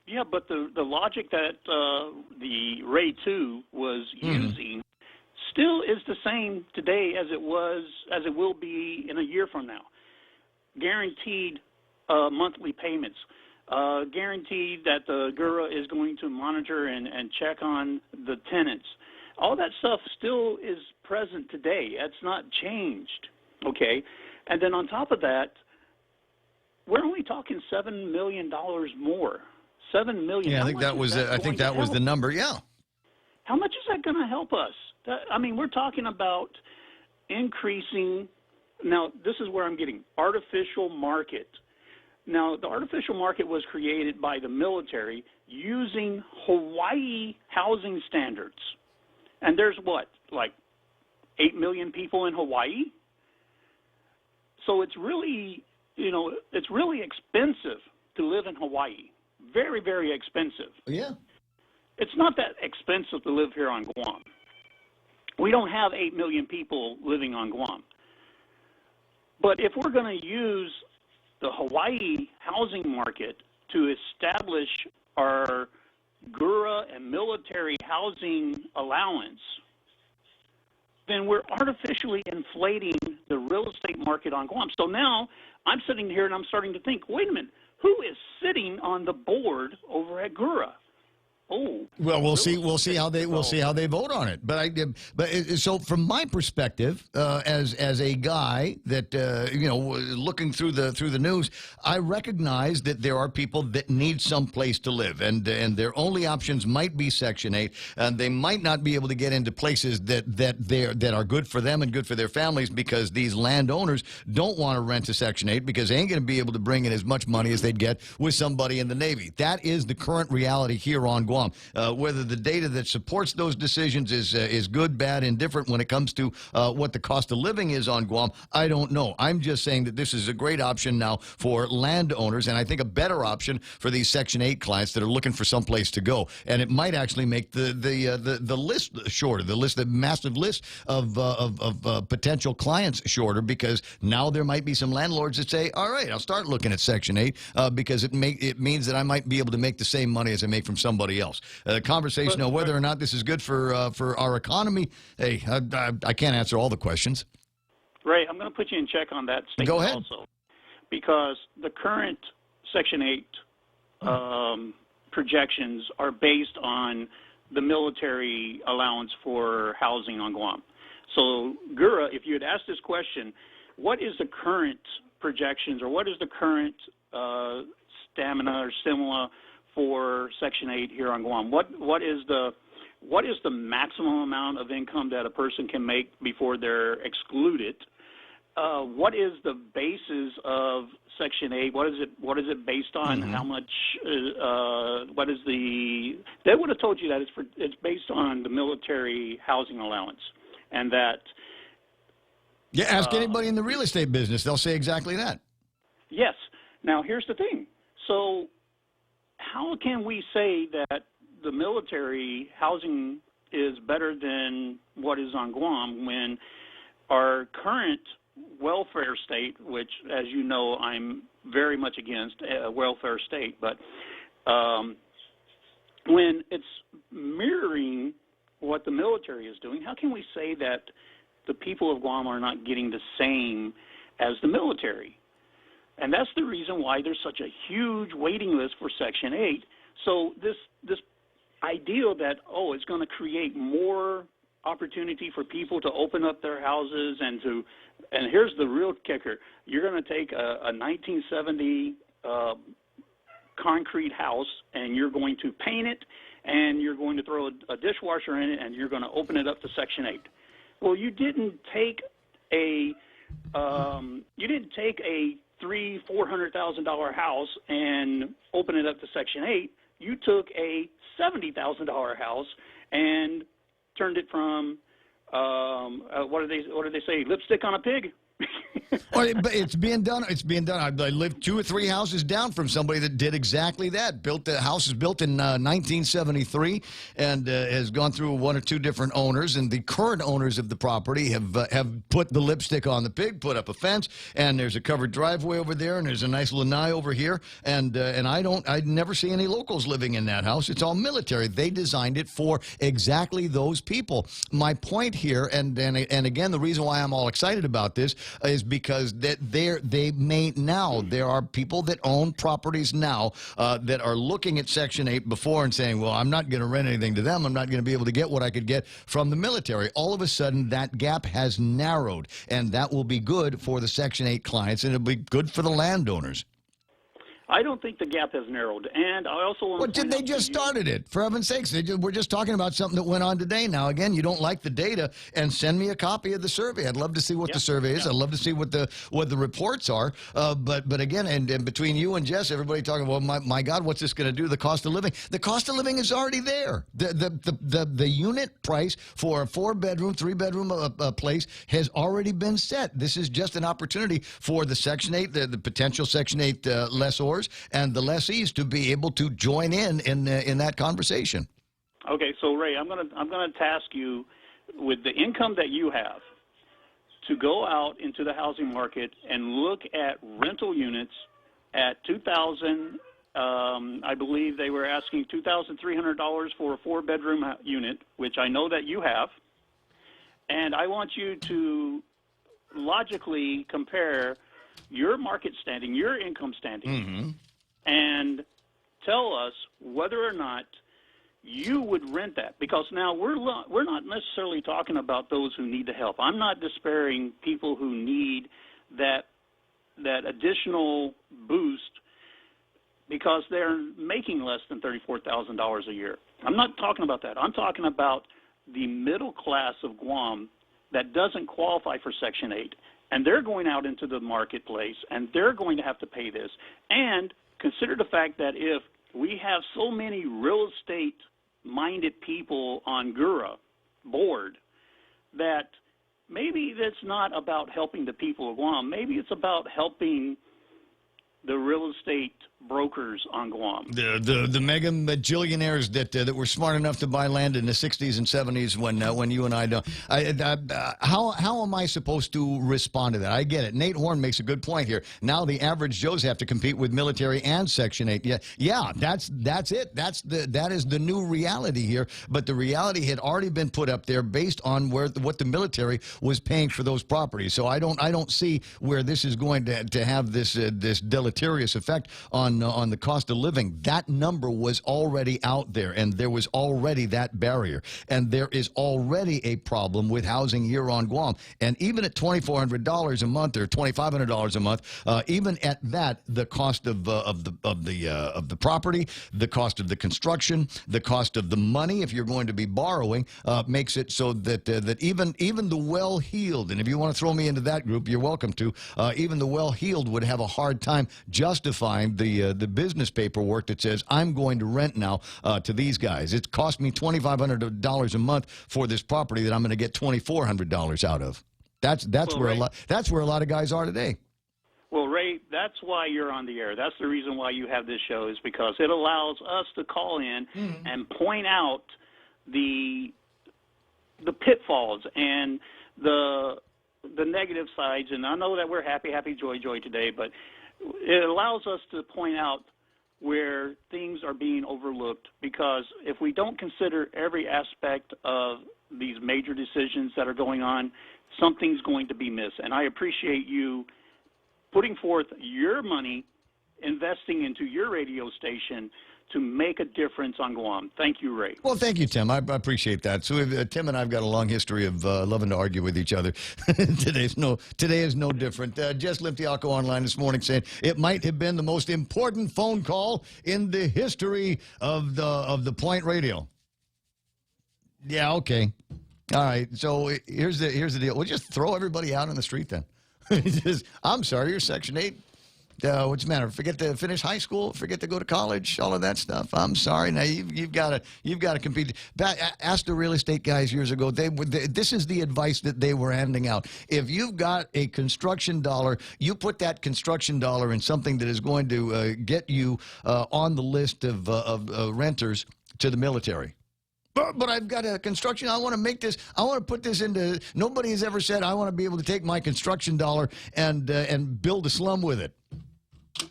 Yeah, but the logic that the Ray 2 was using still is the same today as it will be in a year from now. Guaranteed monthly payments, guaranteed that the Gura is going to monitor and check on the tenants. All that stuff still is present today. That's not changed, okay? And then on top of that, we're only talking $7 million more. $7 million. Yeah, I think that was the number. Yeah. How much is that going to help us? I mean, we're talking about increasing. Now, this is where I'm getting artificial market. Now, the artificial market was created by the military using Hawaii housing standards. And there's what, like 8 million people in Hawaii? So it's really, it's really expensive to live in Hawaii. Very, very expensive. Yeah. It's not that expensive to live here on Guam. We don't have 8 million people living on Guam. But if we're going to use the Hawaii housing market to establish our GURA and military housing allowance, then we're artificially inflating the real estate market on Guam. So now I'm sitting here and I'm starting to think, wait a minute, who is sitting on the board over at GURA? Oh, well, we'll see how they vote on it. But so from my perspective, as a guy that looking through the news, I recognize that there are people that need some place to live, and their only options might be Section 8, and they might not be able to get into places that are good for them and good for their families, because these landowners don't want to rent to Section 8 because they ain't going to be able to bring in as much money as they'd get with somebody in the Navy. That is the current reality here on Guam. Whether the data that supports those decisions is good, bad, indifferent when it comes to what the cost of living is on Guam, I don't know. I'm just saying that this is a great option now for landowners, and I think a better option for these Section 8 clients that are looking for some place to go. And it might actually make the list shorter, the massive list of potential clients shorter, because now there might be some landlords that say, all right, I'll start looking at Section 8 because it means that I might be able to make the same money as I make from somebody else. Conversation on whether or not this is good for our economy, hey, I can't answer all the questions. Ray, I'm going to put you in check on that statement. Go ahead. Also, because the current Section 8 projections are based on the military allowance for housing on Guam. So, GURA, if you had asked this question, what is the current projections, or what is the current stamina or stimula for Section 8 here on Guam? What is the maximum amount of income that a person can make before they're excluded? What is the basis of Section 8? What is it based on? Mm-hmm. How much? What is the? They would have told you that it's based on the military housing allowance, and that. Yeah, ask anybody in the real estate business; they'll say exactly that. Yes. Now here's the thing. So, how can we say that the military housing is better than what is on Guam when our current welfare state, which, as you know, I'm very much against a welfare state, but when it's mirroring what the military is doing, how can we say that the people of Guam are not getting the same as the military? And that's the reason why there's such a huge waiting list for Section 8. So this ideal that, it's going to create more opportunity for people to open up their houses and here's the real kicker. You're going to take a 1970 concrete house and you're going to paint it and you're going to throw a dishwasher in it and you're going to open it up to Section 8. Well, you didn't take a $300,000-$400,000 house and open it up to Section 8. You took a $70,000 house and turned it from what do they say? Lipstick on a pig. But it's being done. It's being done. I lived 2 or 3 houses down from somebody that did exactly that. The house is built in 1973 and has gone through 1 or 2 different owners. And the current owners of the property have put the lipstick on the pig, put up a fence, and there's a covered driveway over there, and there's a nice lanai over here. And I never see any locals living in that house. It's all military. They designed it for exactly those people. My point here, and again, the reason why I'm all excited about this is because there are people that own properties now that are looking at Section 8 before and saying, well, I'm not going to rent anything to them. I'm not going to be able to get what I could get from the military. All of a sudden, that gap has narrowed, and that will be good for the Section 8 clients, and it'll be good for the landowners. I don't think the gap has narrowed. And I also want to they just started it, for heaven's sakes. We're just talking about something that went on today. Now, again, you don't like the data, and send me a copy of the survey. I'd love to see what the survey is. I'd love to see what the reports are. But again, and between you and Jess, everybody talking, well, my God, what's this going to do to the cost of living? The cost of living is already there. The unit price for a 4-bedroom, 3-bedroom place has already been set. This is just an opportunity for the Section 8, the potential Section 8 lessors and the lessees to be able to join in that conversation. Okay, so Ray, I'm gonna task you with the income that you have to go out into the housing market and look at rental units at $2,000. I believe they were asking $2,300 for a 4-bedroom unit, which I know that you have. And I want you to logically compare your market standing, your income standing, and tell us whether or not you would rent that. Because now we're not necessarily talking about those who need the help. I'm not despairing people who need that additional boost because they're making less than $34,000 a year. I'm not talking about that. I'm talking about the middle class of Guam that doesn't qualify for Section 8, and they're going out into the marketplace, and they're going to have to pay this. And consider the fact that if we have so many real estate-minded people on GURA board, that maybe that's not about helping the people of Guam. Maybe it's about helping the real estate brokers on Guam. The mega bajillionaires that were smart enough to buy land in the 60s and 70s when you and I don't. How am I supposed to respond to that? I get it. Nate Horn makes a good point here. Now the average Joes have to compete with military and Section 8. Yeah, that's it. That is the new reality here. But the reality had already been put up there based on what the military was paying for those properties. So I don't see where this is going to have this deleterious effect on the cost of living. That number was already out there, and there was already that barrier. And there is already a problem with housing here on Guam. And even at $2,400 a month or $2,500 a month, even at that, the cost of the property, the cost of the construction, the cost of the money, if you're going to be borrowing, makes it so that even the well-heeled, and if you want to throw me into that group, you're welcome to. Even the well-heeled would have a hard time justifying the business paperwork that says I'm going to rent now to these guys. It's cost me $2,500 a month for this property that I'm going to get $2,400 out of. That's where a lot of guys are today. Well, Ray, that's why you're on the air. That's the reason why you have this show, is because it allows us to call in and point out the pitfalls and the negative sides. And I know that we're happy, joy today, but it allows us to point out where things are being overlooked, because if we don't consider every aspect of these major decisions that are going on, something's going to be missed. And I appreciate you putting forth your money, investing into your radio station to make a difference on Guam. Thank you, Ray. Well, thank you, Tim. I appreciate that. So Tim and I have got a long history of loving to argue with each other. Today is no different. Jess Limtiaco online this morning saying it might have been the most important phone call in the history of the Point Radio. Yeah, okay. All right. So here's the deal. We'll just throw everybody out on the street then. I'm sorry, you're Section 8. What's the matter? Forget to finish high school, forget to go to college, all of that stuff. I'm sorry. Now you've got to compete. Ask the real estate guys years ago. This is the advice that they were handing out. If you've got a construction dollar, you put that construction dollar in something that is going to get you on the list of renters to the military. But I've got a construction. I want to make this. I want to put this into. Nobody has ever said I want to be able to take my construction dollar and build a slum with it.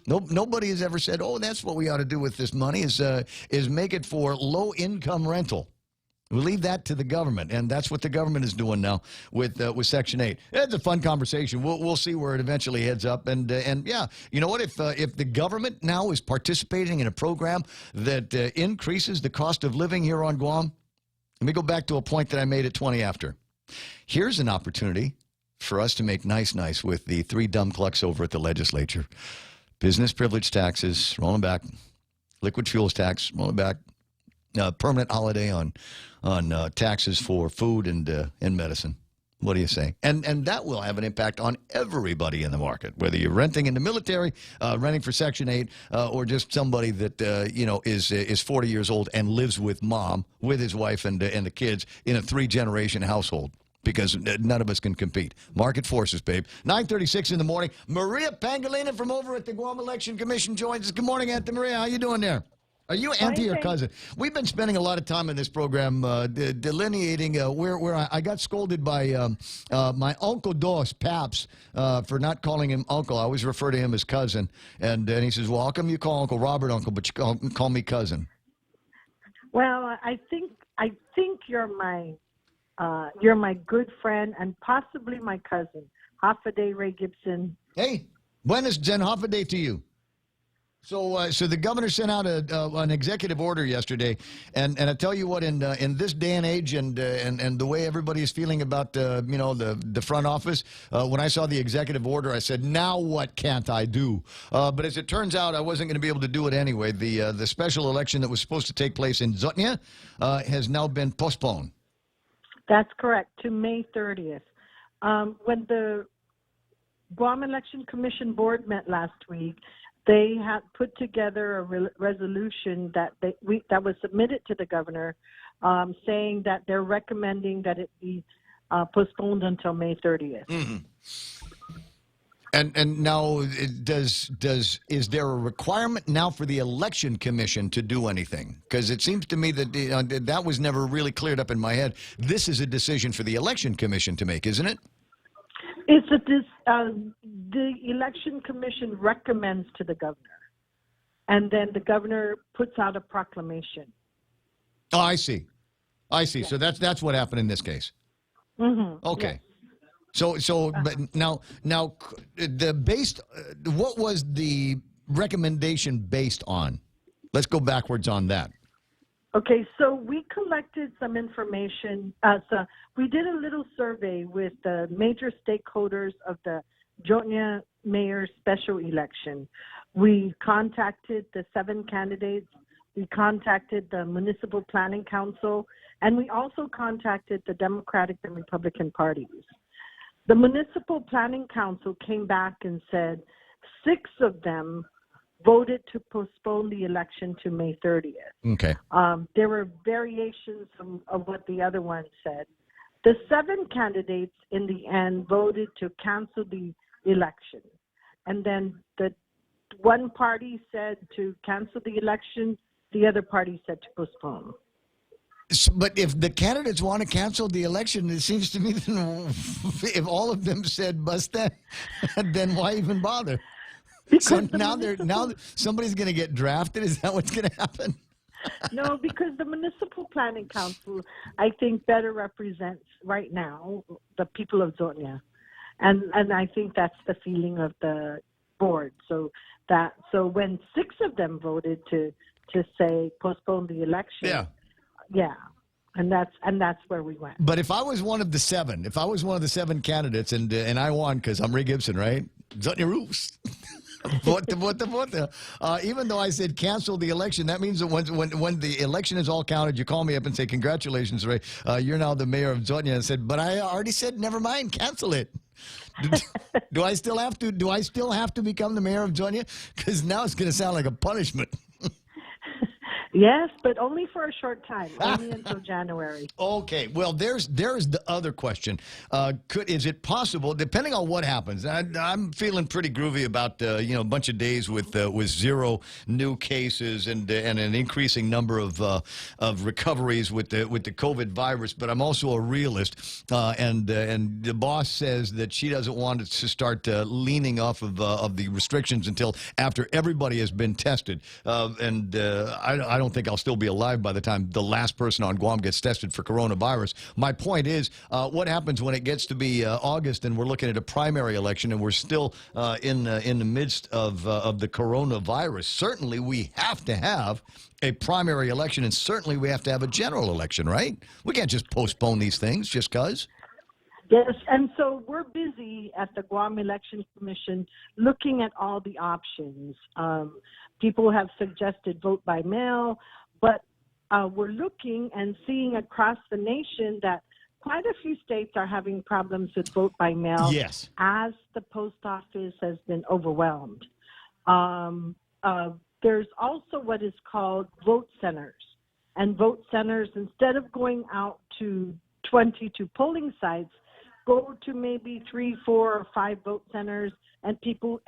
Nobody has ever said, oh, that's what we ought to do with this money is make it for low-income rental. We leave that to the government, and that's what the government is doing now with Section 8. It's a fun conversation. We'll see where it eventually heads up. And yeah, you know what? If the government now is participating in a program that increases the cost of living here on Guam, let me go back to a point that I made at 20 after. Here's an opportunity for us to make nice with the three dumb clucks over at the legislature. Business privilege taxes rolling back. Liquid fuels tax rolling back. Permanent holiday on taxes for food and medicine. What do you say? And that will have an impact on everybody in the market, whether you're renting in the military, renting for Section 8, or just somebody that is 40 years old and lives with mom, with his wife and the kids in a 3-generation household. Because none of us can compete. Market forces, babe. 9:36 in the morning. Maria Pangolina from over at the Guam Election Commission joins us. Good morning, Auntie Maria. How you doing there? Are you auntie or cousin? We've been spending a lot of time in this program delineating where I got scolded by my Uncle Dos, Paps, for not calling him uncle. I always refer to him as cousin. And he says, well, how come you call Uncle Robert uncle, but you call me cousin? Well, I think you're my good friend and possibly my cousin, Hafaday Ray Gibson. Hey, buenos Jen Hafaday to you. So the governor sent out an executive order yesterday, and I tell you what, in this day and age, and the way everybody is feeling about the front office, when I saw the executive order, I said, now what can't I do? But as it turns out, I wasn't going to be able to do it anyway. The special election that was supposed to take place in Zotnia has now been postponed. That's correct, to May 30th. When the Guam Election Commission Board met last week, they had put together a resolution that was submitted to the governor, saying that they're recommending that it be postponed until May 30th. Mm-hmm. And now, is there a requirement now for the Election Commission to do anything? Because it seems to me that that was never really cleared up in my head. This is a decision for the Election Commission to make, isn't it? The Election Commission recommends to the governor, and then the governor puts out a proclamation. Oh, I see. Yeah. So that's what happened in this case. Mm-hmm. Okay. Yes. But now, what was the recommendation based on? Let's go backwards on that. Okay, so we collected some information. So we did a little survey with the major stakeholders of the Jotnia mayor special election. We contacted the 7 candidates. We contacted the Municipal Planning Council, and we also contacted the Democratic and Republican parties. The Municipal Planning Council came back and said 6 of them voted to postpone the election to May 30th. Okay. There were variations of what the other one said. The 7 candidates in the end voted to cancel the election. And then the one party said to cancel the election, the other party said to postpone. But if the candidates want to cancel the election, it seems to me that if all of them said bust that, then why even bother? So now somebody's going to get drafted. Is that what's going to happen? No, because the Municipal Planning Council, I think, better represents right now the people of Zotnia, and I think that's the feeling of the board. So when 6 of them voted to say postpone the election, yeah. And that's where we went. But if I was one of the 7, if I was one of the 7 candidates and I won because I'm Ray Gibson, right? Zotnia rules. Even though I said cancel the election, that means that when the election is all counted, you call me up and say, congratulations, Ray, you're now the mayor of Zotnia. I said, but I already said, never mind, cancel it. Do I still have to become the mayor of Zotnia? Because now it's going to sound like a punishment. Yes, but only for a short time, only until January. Okay, well, there's the other question. Is it possible, depending on what happens? I'm feeling pretty groovy about a bunch of days with 0 new cases and an increasing number of recoveries with the COVID virus. But I'm also a realist, and the boss says that she doesn't want us to start leaning off of the restrictions until after everybody has been tested. I don't think I'll still be alive by the time the last person on Guam gets tested for coronavirus. My point is, what happens when it gets to be August and we're looking at a primary election and we're still in the midst of the coronavirus? Certainly, we have to have a primary election, and certainly we have to have a general election, right? We can't just postpone these things just because. Yes, and so we're busy at the Guam Election Commission looking at all the options. People have suggested vote by mail, but we're looking and seeing across the nation that quite a few states are having problems with vote by mail. Yes. As the post office has been overwhelmed. There's also what is called vote centers. And vote centers, instead of going out to 22 polling sites, go to maybe 3, 4, or 5 vote centers, and people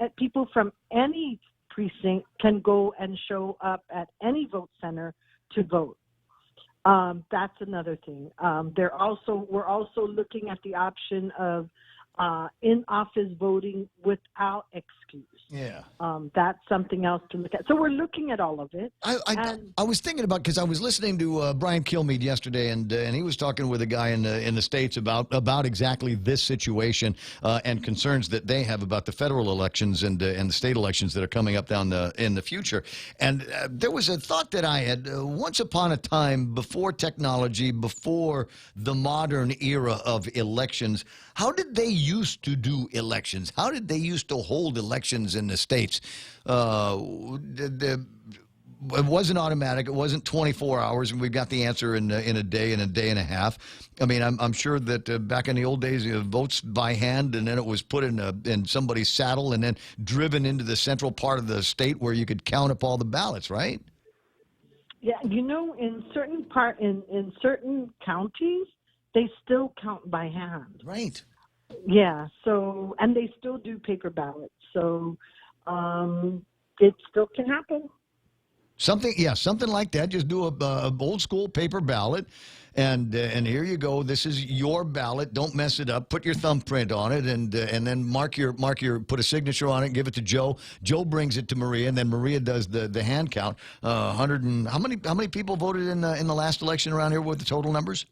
from any precinct can go and show up at any vote center to vote. That's another thing. We're also looking at the option of in-office voting without excuse. Yeah. That's something else to look at. So we're looking at all of it. I was thinking about, because I was listening to Brian Kilmeade yesterday, and he was talking with a guy in the States about exactly this situation and concerns that they have about the federal elections and the state elections that are coming up in the future. And there was a thought that I had once upon a time, before technology, before the modern era of elections. How did they used to do elections? How did they used to hold elections in the States? It wasn't automatic. It wasn't 24 hours, and we got the answer in a day and a half. I mean, I'm sure that back in the old days, votes by hand, and then it was put in somebody's saddle and then driven into the central part of the state where you could count up all the ballots, right? Yeah, in certain counties, they still count by hand. Right. Yeah. So, and they still do paper ballots. So, it still can happen. Something like that. Just do a old school paper ballot, and here you go. This is your ballot. Don't mess it up. Put your thumbprint on it, and then put a signature on it. And give it to Joe. Joe brings it to Maria, and then Maria does the hand count. How many people voted in the last election around here? With the total numbers?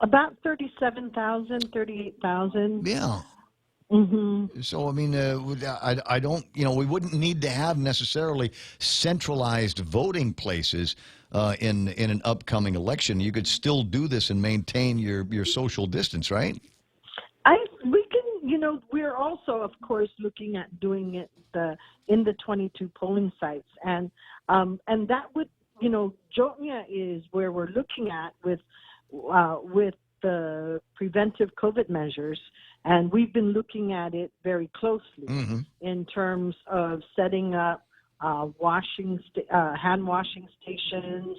About 37,000, 38,000. Yeah. Mm-hmm. So, I mean, I don't, we wouldn't need to have necessarily centralized voting places in an upcoming election. You could still do this and maintain your social distance, right? We can, we're also, of course, looking at doing it in the 22 polling sites. And that would, Jotnia is where we're looking at with the preventive COVID measures, and we've been looking at it very closely in terms of setting up hand washing stations,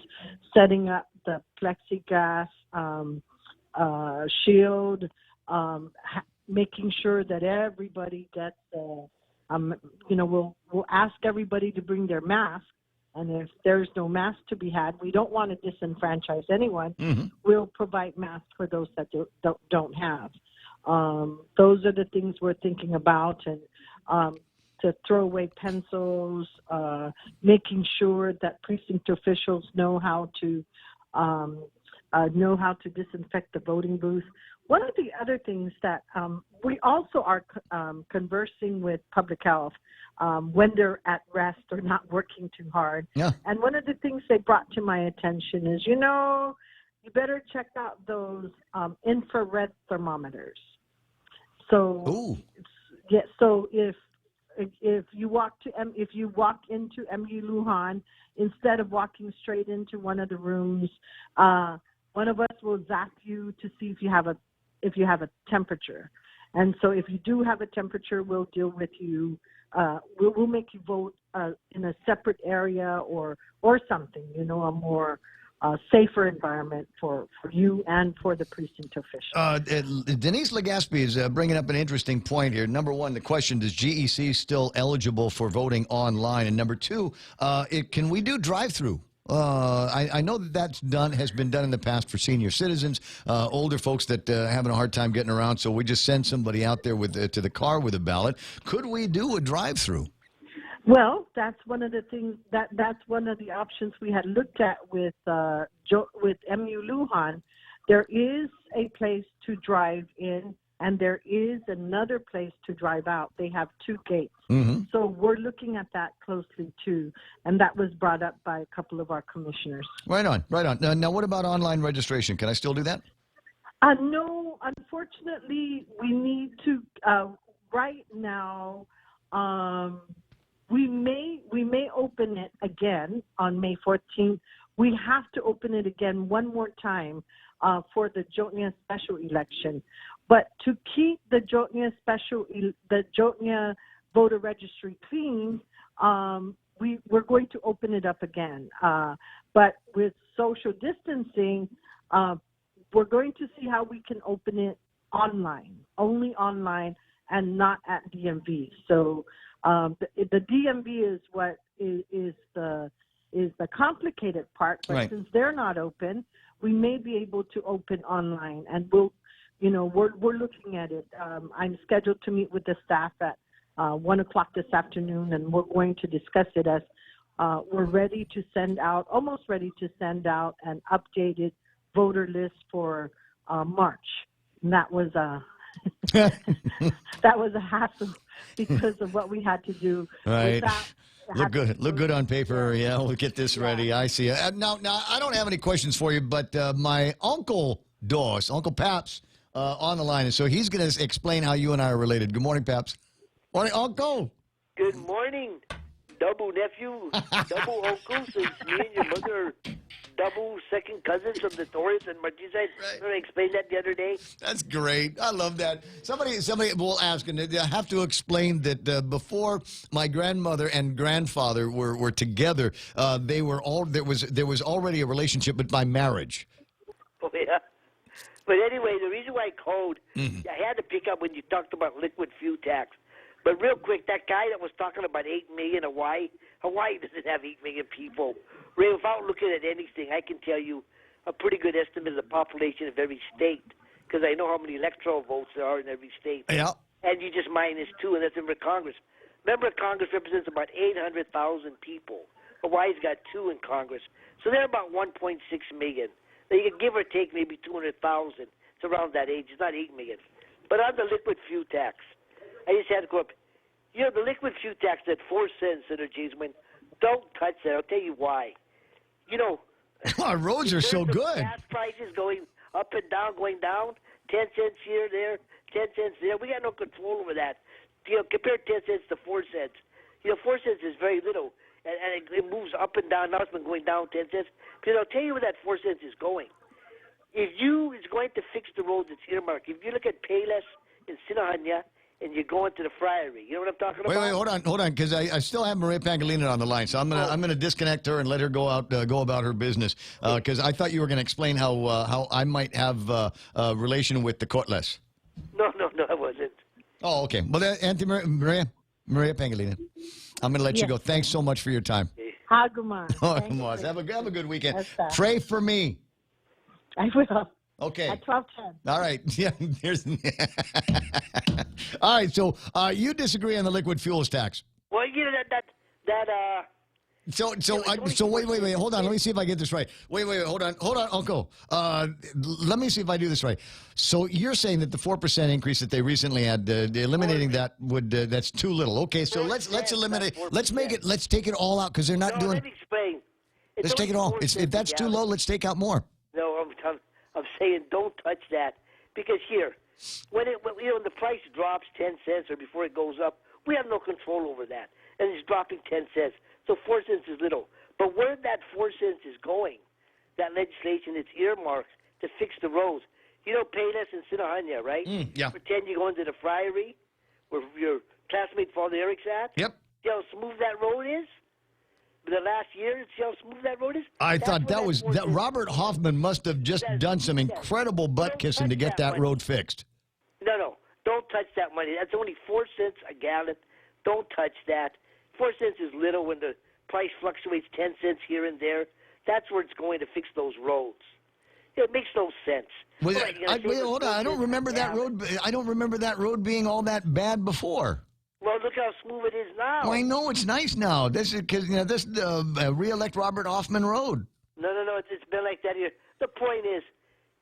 setting up the plexiglass shield, making sure that everybody gets we'll ask everybody to bring their mask. And if there's no mask to be had, we don't want to disenfranchise anyone. We'll provide masks for those that don't have. Those are the things we're thinking about, and to throw away pencils, making sure that precinct officials know how to disinfect the voting booth. One of the other things that we also are conversing with public health when they're at rest or not working too hard. Yeah. And one of the things they brought to my attention is, you better check out those infrared thermometers. So, yeah. So if you walk into MU Lujan, instead of walking straight into one of the rooms, one of us will zap you to see if you have a temperature. And so if you do have a temperature, we'll deal with you. We'll make you vote in a separate area or something, a more safer environment for you and for the precinct official. Denise Legaspi is bringing up an interesting point here. Number one, the question, is GEC still eligible for voting online? And number two, can we do drive-through? I know that's has been done in the past for senior citizens, older folks that having a hard time getting around. So we just send somebody out there to the car with a ballot. Could we do a drive-through? Well, that's one of the things that's one of the options we had looked at with MU Lujan. There is a place to drive in, and there is another place to drive out. They have two gates. So we're looking at that closely, too. And that was brought up by a couple of our commissioners. Right on. Now, what about online registration? Can I still do that? No, unfortunately, we need to right now. We may open it again on May 14th. We have to open it again one more time for the Jotnia special election. But to keep the Jotnia Jotnia voter registry clean, we're going to open it up again. But with social distancing, we're going to see how we can open it online, only online, and not at DMV. So the DMV is what is the complicated part. But right. Since they're not open, we may be able to open online, and we're looking at it. I'm scheduled to meet with the staff at 1:00 this afternoon, and we're going to discuss it as we're ready to send out, almost ready to send out an updated voter list for March. And that was that was a hassle because of what we had to do. Right. Look good on paper. Yeah, we'll get this ready. I see. Now, I don't have any questions for you, but my Uncle Paps, on the line, and so he's going to explain how you and I are related. Good morning, Paps. Morning, Uncle. Good morning, double nephew, double uncle, since me and your mother are double second cousins from the Torres and Martinez side. Right. I explained that the other day. That's great. I love that. Somebody will ask, and I have to explain that before my grandmother and grandfather were together, there was already a relationship, but by marriage. Oh, yeah. But anyway, the reason why I called, I had to pick up when you talked about liquid fuel tax. But real quick, that guy that was talking about 8 million Hawaii doesn't have 8 million people. Ray, without looking at anything, I can tell you a pretty good estimate of the population of every state because I know how many electoral votes there are in every state. Yeah. And you just minus 2, and that's in Congress. Remember, Congress represents about 800,000 people. Hawaii's got 2 in Congress. So they're about 1.6 million. Now, you can give or take maybe 200,000. It's around that age. It's not 8 million. But on the liquid fuel tax, I just had to go up. You know, the liquid fuel tax at 4 cents, Senator Jasmine, don't touch that. I'll tell you why. You know, our roads are so good. Gas prices going up and down, going down, 10 cents here, there, 10 cents there. We got no control over that. You know, compare 10 cents to 4 cents. You know, 4 cents is very little, and it moves up and down. Now it's been going down 10 cents. Because I'll tell you where that 4 cents is going. If you is going to fix the roads, it's earmarked. If you look at Payless in Sinahanya, and you're going to the Friary. You know what I'm talking about? Wait, hold on, because I still have Maria Pangolina on the line, so I'm gonna disconnect her and let her go about her business. Because I thought you were gonna explain how I might have a relation with the courtless. No, I wasn't. Oh, okay. Well, Auntie Maria Pangolina, I'm gonna let you go. Thanks so much for your time. Hagumar. Have a good weekend. Pray for me. I will. Okay. At 12:10. All right. Yeah. All right. So you disagree on the liquid fuels tax? Well, you know that. So wait. Hold on. Let me see if I get this right. Wait. Hold on, Uncle. Let me see if I do this right. So you're saying that the 4% increase that they recently had, eliminating that that's too little. Okay. So let's eliminate. Let's make it. Let's take it all out because they're not doing. Let me explain. Let's take it all. If that's too low, let's take out more. No, I'm saying don't touch that because here, when the price drops 10 cents or before it goes up, we have no control over that, and it's dropping 10 cents. So 4 cents is little, but where that 4 cents is going, that legislation is earmarked to fix the roads. You know, Payless and Sinahanya, right? Yeah. Pretend you're going to the Friary, where your classmate Father Eric's at. Yep. See how smooth that road is? The last year, see how smooth that road is? I thought that Robert Hoffman must have just done some incredible butt kissing to get that road fixed. No, don't touch that money. That's only 4 cents a gallon. Don't touch that. 4 cents is little when the price fluctuates 10 cents here and there. That's where it's going to fix those roads. It makes no sense. Wait, hold on. I don't remember that road. I don't remember that road being all that bad before. Well, look how smooth it is now. Well, I know it's nice now. This is because this is the re-elect Robert Hoffman Road. No. It's been like that here. The point is,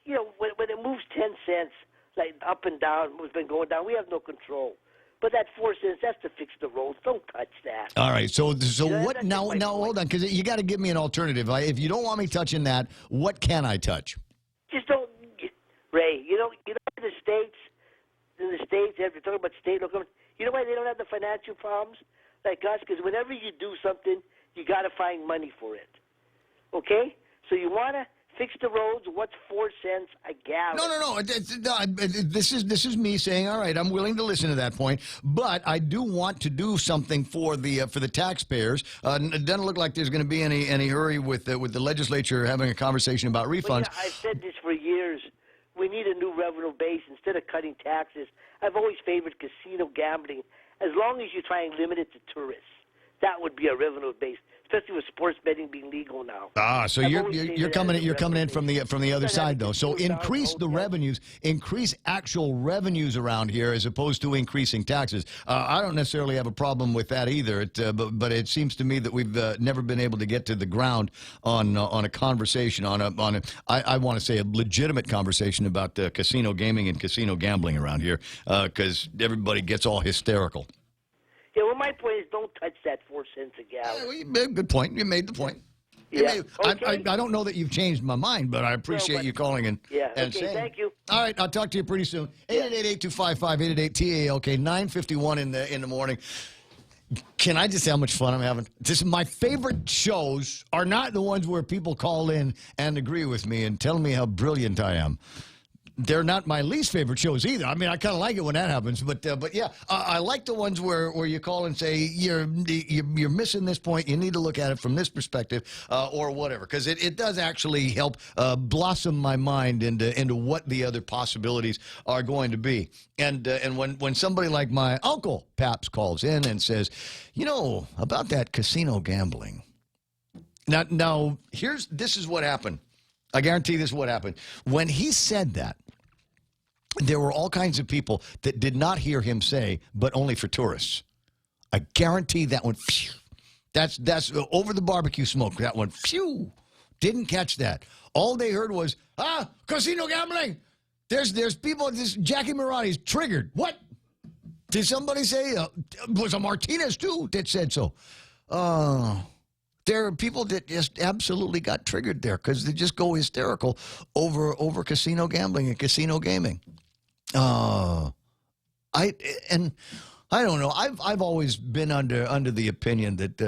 when it moves 10 cents, like up and down, it's been going down. We have no control. But that 4 cents, that's to fix the roads. Don't touch that. All right. So what? Now, hold on, because you got to give me an alternative. If you don't want me touching that, what can I touch? Just don't. Ray, you know, in the States, if you're talking about state, local, you know why they don't have the financial problems like us? Because whenever you do something, you got to find money for it. Okay? So you want to fix the roads, what's 4 cents a gallon? No. This is me saying, all right, I'm willing to listen to that point, but I do want to do something for the taxpayers. It doesn't look like there's going to be any hurry with the legislature having a conversation about refunds. Well, yeah, I've said this for years. We need a new revenue base instead of cutting taxes. I've always favored casino gambling as long as you try and limit it to tourists. That would be a revenue base, especially with sports betting being legal now. So you're coming in from the other side though. So increase the revenues, increase actual revenues around here as opposed to increasing taxes. I don't necessarily have a problem with that either. But it seems to me that we've never been able to get to the ground on a conversation I want to say a legitimate conversation about casino gaming and casino gambling around here because everybody gets all hysterical. Yeah, well, my point is don't touch that 4 cents a gallon. Yeah, good point. You made the point. Okay. I don't know that you've changed my mind, but I appreciate you calling and saying. Thank you. All right, I'll talk to you pretty soon. 888-825-5888-TALK, 9:51 in the morning. Can I just say how much fun I'm having? My favorite shows are not the ones where people call in and agree with me and tell me how brilliant I am. They're not my least favorite shows either. I mean, I kind of like it when that happens, but yeah, I like the ones where you call and say you're missing this point. You need to look at it from this perspective, or whatever, because it does actually help blossom my mind into what the other possibilities are going to be. And when somebody like my uncle Paps calls in and says, you know, about that casino gambling. Now this is what happened. I guarantee this is what happened when he said that. There were all kinds of people that did not hear him say, but only for tourists. I guarantee that one, phew, that's over the barbecue smoke, that one, phew, didn't catch that. All they heard was, casino gambling. There's people, Jackie Marati's triggered. What? Did somebody say, was a Martinez too that said so? There are people that just absolutely got triggered there because they just go hysterical over casino gambling and casino gaming. I don't know. I've always been under the opinion that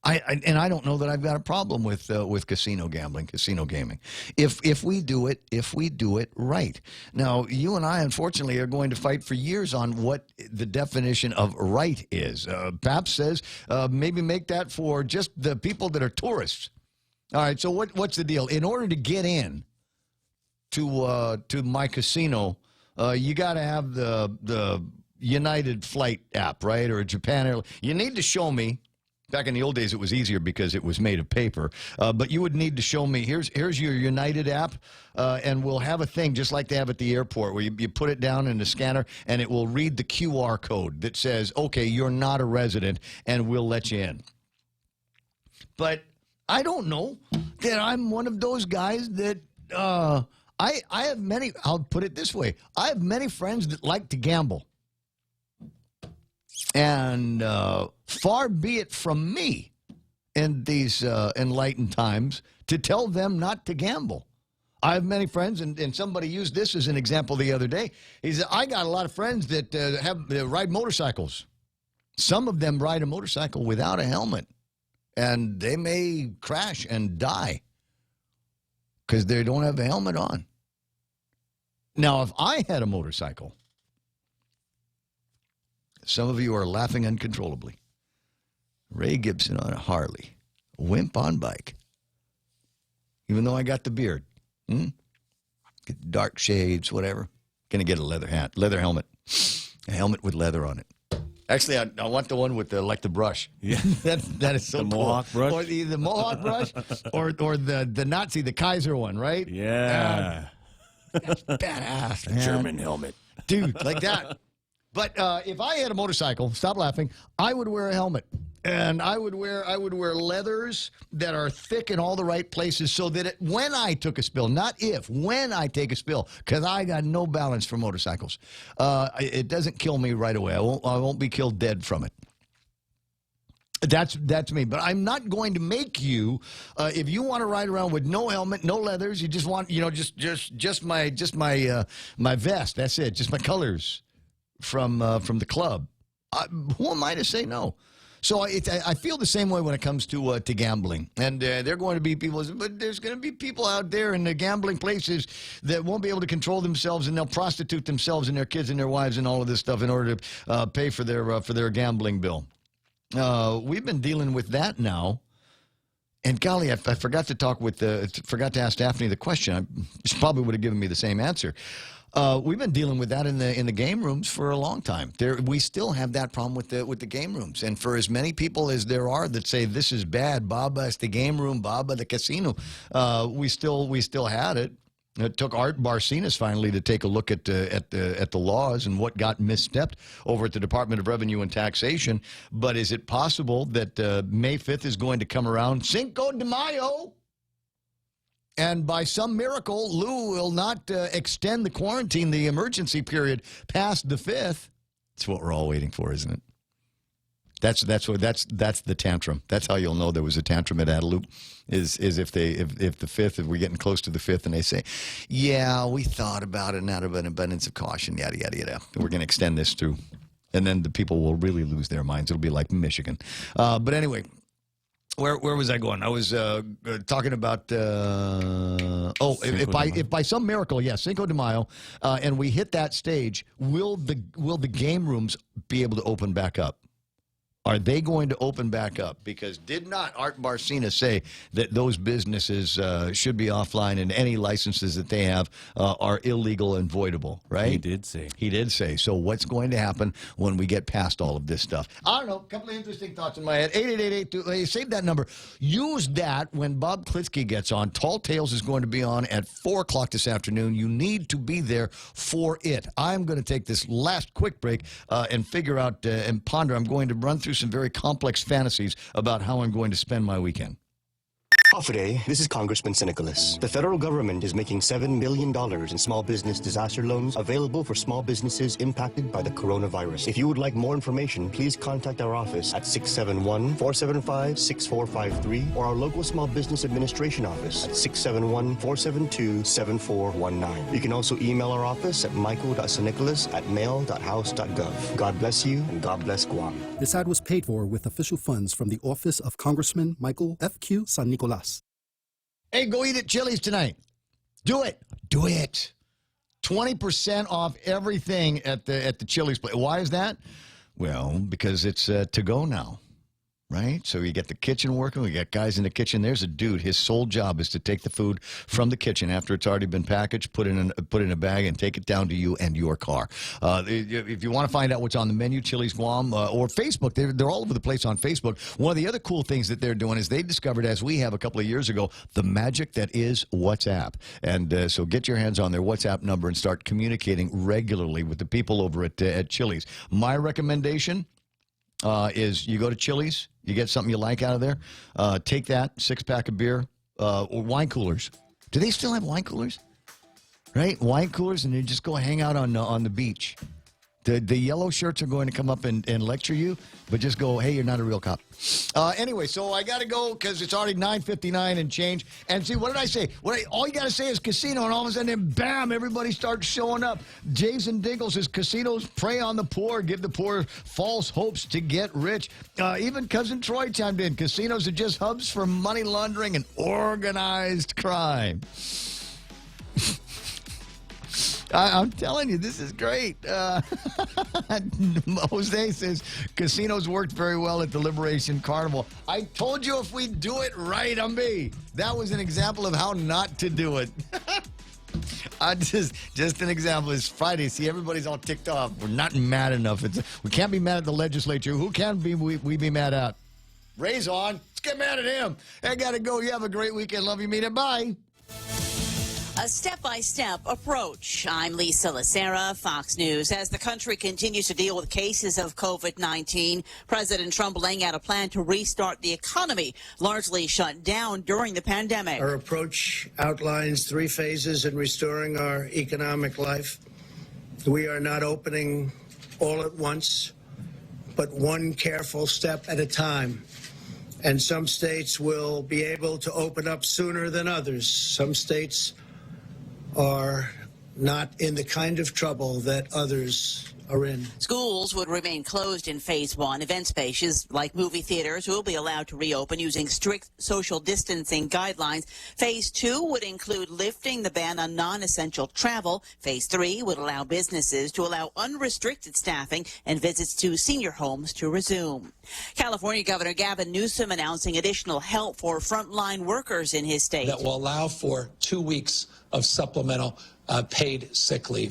I don't know that I've got a problem with casino gambling, casino gaming. If we do it right. Now, you and I, unfortunately, are going to fight for years on what the definition of right is. Paps says maybe make that for just the people that are tourists. All right. So what's the deal? In order to get in to my casino, you got to have the United Flight app, right, or Japan Airlines. You need to show me. Back in the old days, it was easier because it was made of paper. But you would need to show me, here's your United app, and we'll have a thing just like they have at the airport where you put it down in the scanner, and it will read the QR code that says, okay, you're not a resident, and we'll let you in. But I don't know that I'm one of those guys that I have many, I'll put it this way, I have many friends that like to gamble. And far be it from me in these enlightened times to tell them not to gamble. I have many friends, and somebody used this as an example the other day. He said, I got a lot of friends that ride motorcycles. Some of them ride a motorcycle without a helmet, and they may crash and die because they don't have a helmet on. Now, if I had a motorcycle, some of you are laughing uncontrollably. Ray Gibson on a Harley, wimp on bike. Even though I got the beard, get dark shades, whatever. Gonna get a leather helmet, a helmet with leather on it. Actually, I want the one with the brush. Yeah, that is so the cool. Mohawk brush, or the Mohawk brush, or the Nazi, the Kaiser one, right? Yeah, that's badass. Man. German helmet, dude, like that. But if I had a motorcycle, stop laughing, I would wear a helmet. And I would wear leathers that are thick in all the right places so that when I took a spill, not if, when I take a spill, because I got no balance for motorcycles, it doesn't kill me right away. I won't be killed dead from it. That's me. But I'm not going to make you. If you want to ride around with no helmet, no leathers, you just want, just my my vest. That's it. Just my colors from the club. Who am I to say no? So I feel the same way when it comes to gambling. And there are going to be people, but there's going to be people out there in the gambling places that won't be able to control themselves, and they'll prostitute themselves and their kids and their wives and all of this stuff in order to pay for their gambling bill. We've been dealing with that now. And golly, I forgot to ask Daphne the question. She probably would have given me the same answer. We've been dealing with that in the game rooms for a long time. We still have that problem with the game rooms. And for as many people as there are that say this is bad, Baba, it's the game room, Baba, the casino, we still had it. It took Art Barcenas finally to take a look at the laws and what got misstepped over at the Department of Revenue and Taxation. But is it possible that May 5th is going to come around, Cinco de Mayo, and by some miracle, Lou will not extend the quarantine, the emergency period, past the 5th? That's what we're all waiting for, isn't it? That's the tantrum. That's how you'll know there was a tantrum at Adelup, is if the 5th, if we're getting close to the 5th, and they say, yeah, we thought about it, and out of an abundance of caution, yada yada yada, we're going to extend this through, and then the people will really lose their minds. It'll be like Michigan. But anyway, where was I going? I was talking about if by some miracle, Cinco de Mayo, and we hit that stage, will the game rooms be able to open back up? Are they going to open back up? Because did not Art Barcena say that those businesses should be offline and any licenses that they have are illegal and voidable, right? He did say. He did say. So what's going to happen when we get past all of this stuff? I don't know. A couple of interesting thoughts in my head. 888-82. Save that number. Use that when Bob Klitsky gets on. Tall Tales is going to be on at 4 o'clock this afternoon. You need to be there for it. I'm going to take this last quick break and figure out and ponder. I'm going to run through some very complex fantasies about how I'm going to spend my weekend. Day, this is Congressman Nicholas. The federal government is making $7 million in small business disaster loans available for small businesses impacted by the coronavirus. If you would like more information, please contact our office at 671-475-6453 or our local Small Business Administration office at 671-472-7419. You can also email our office at michael.sanicolas@mail.house.gov. God bless you and God bless Guam. This ad was paid for with official funds from the office of Congressman Michael F.Q. San Nicolas. Hey, go eat at Chili's tonight. Do it. Do it. 20% off everything at the Chili's place. Why is that? Well, because it's to go now. Right? So you get the kitchen working. We got guys in the kitchen. There's a dude. His sole job is to take the food from the kitchen after it's already been packaged, put in a bag, and take it down to you and your car. If you want to find out what's on the menu, Chili's Guam or Facebook, they're all over the place on Facebook. One of the other cool things that they're doing is they discovered, as we have a couple of years ago, the magic that is WhatsApp. And so get your hands on their WhatsApp number and start communicating regularly with the people over at Chili's. My recommendation is you go to Chili's, you get something you like out of there, take that 6-pack of beer or wine coolers. Do they still have wine coolers? Right? Wine coolers, and you just go hang out on the beach. The yellow shirts are going to come up and lecture you, but just go, hey, you're not a real cop. Anyway, so I got to go because it's already 9:59 and change. And see, what did I say? All you got to say is casino, and all of a sudden, bam, everybody starts showing up. Jason Dinkle says casinos prey on the poor, give the poor false hopes to get rich. Even Cousin Troy chimed in. Casinos are just hubs for money laundering and organized crime. I'm telling you, this is great. Jose says, casinos worked very well at the Liberation Carnival. I told you if we do it right, that was an example of how not to do it. Just an example. It's Friday. See, everybody's all ticked off. We're not mad enough. We can't be mad at the legislature. Who can we be mad at? Ray's on. Let's get mad at him. I got to go. You have a great weekend. Love you, meet it. Bye. A step-by-step approach. I'm Lisa Lacera, Fox News. As the country continues to deal with cases of COVID-19, President Trump laying out a plan to restart the economy, largely shut down during the pandemic. Our approach outlines 3 phases in restoring our economic life. We are not opening all at once, but one careful step at a time. And some states will be able to open up sooner than others. Some states are not in the kind of trouble that others are in. Schools would remain closed in phase one. Event spaces like movie theaters will be allowed to reopen using strict social distancing guidelines. Phase two would include lifting the ban on non-essential travel. Phase three would allow businesses to allow unrestricted staffing and visits to senior homes to resume. California Governor Gavin Newsom announcing additional help for frontline workers in his state. That will allow for 2 weeks of supplemental paid sick leave.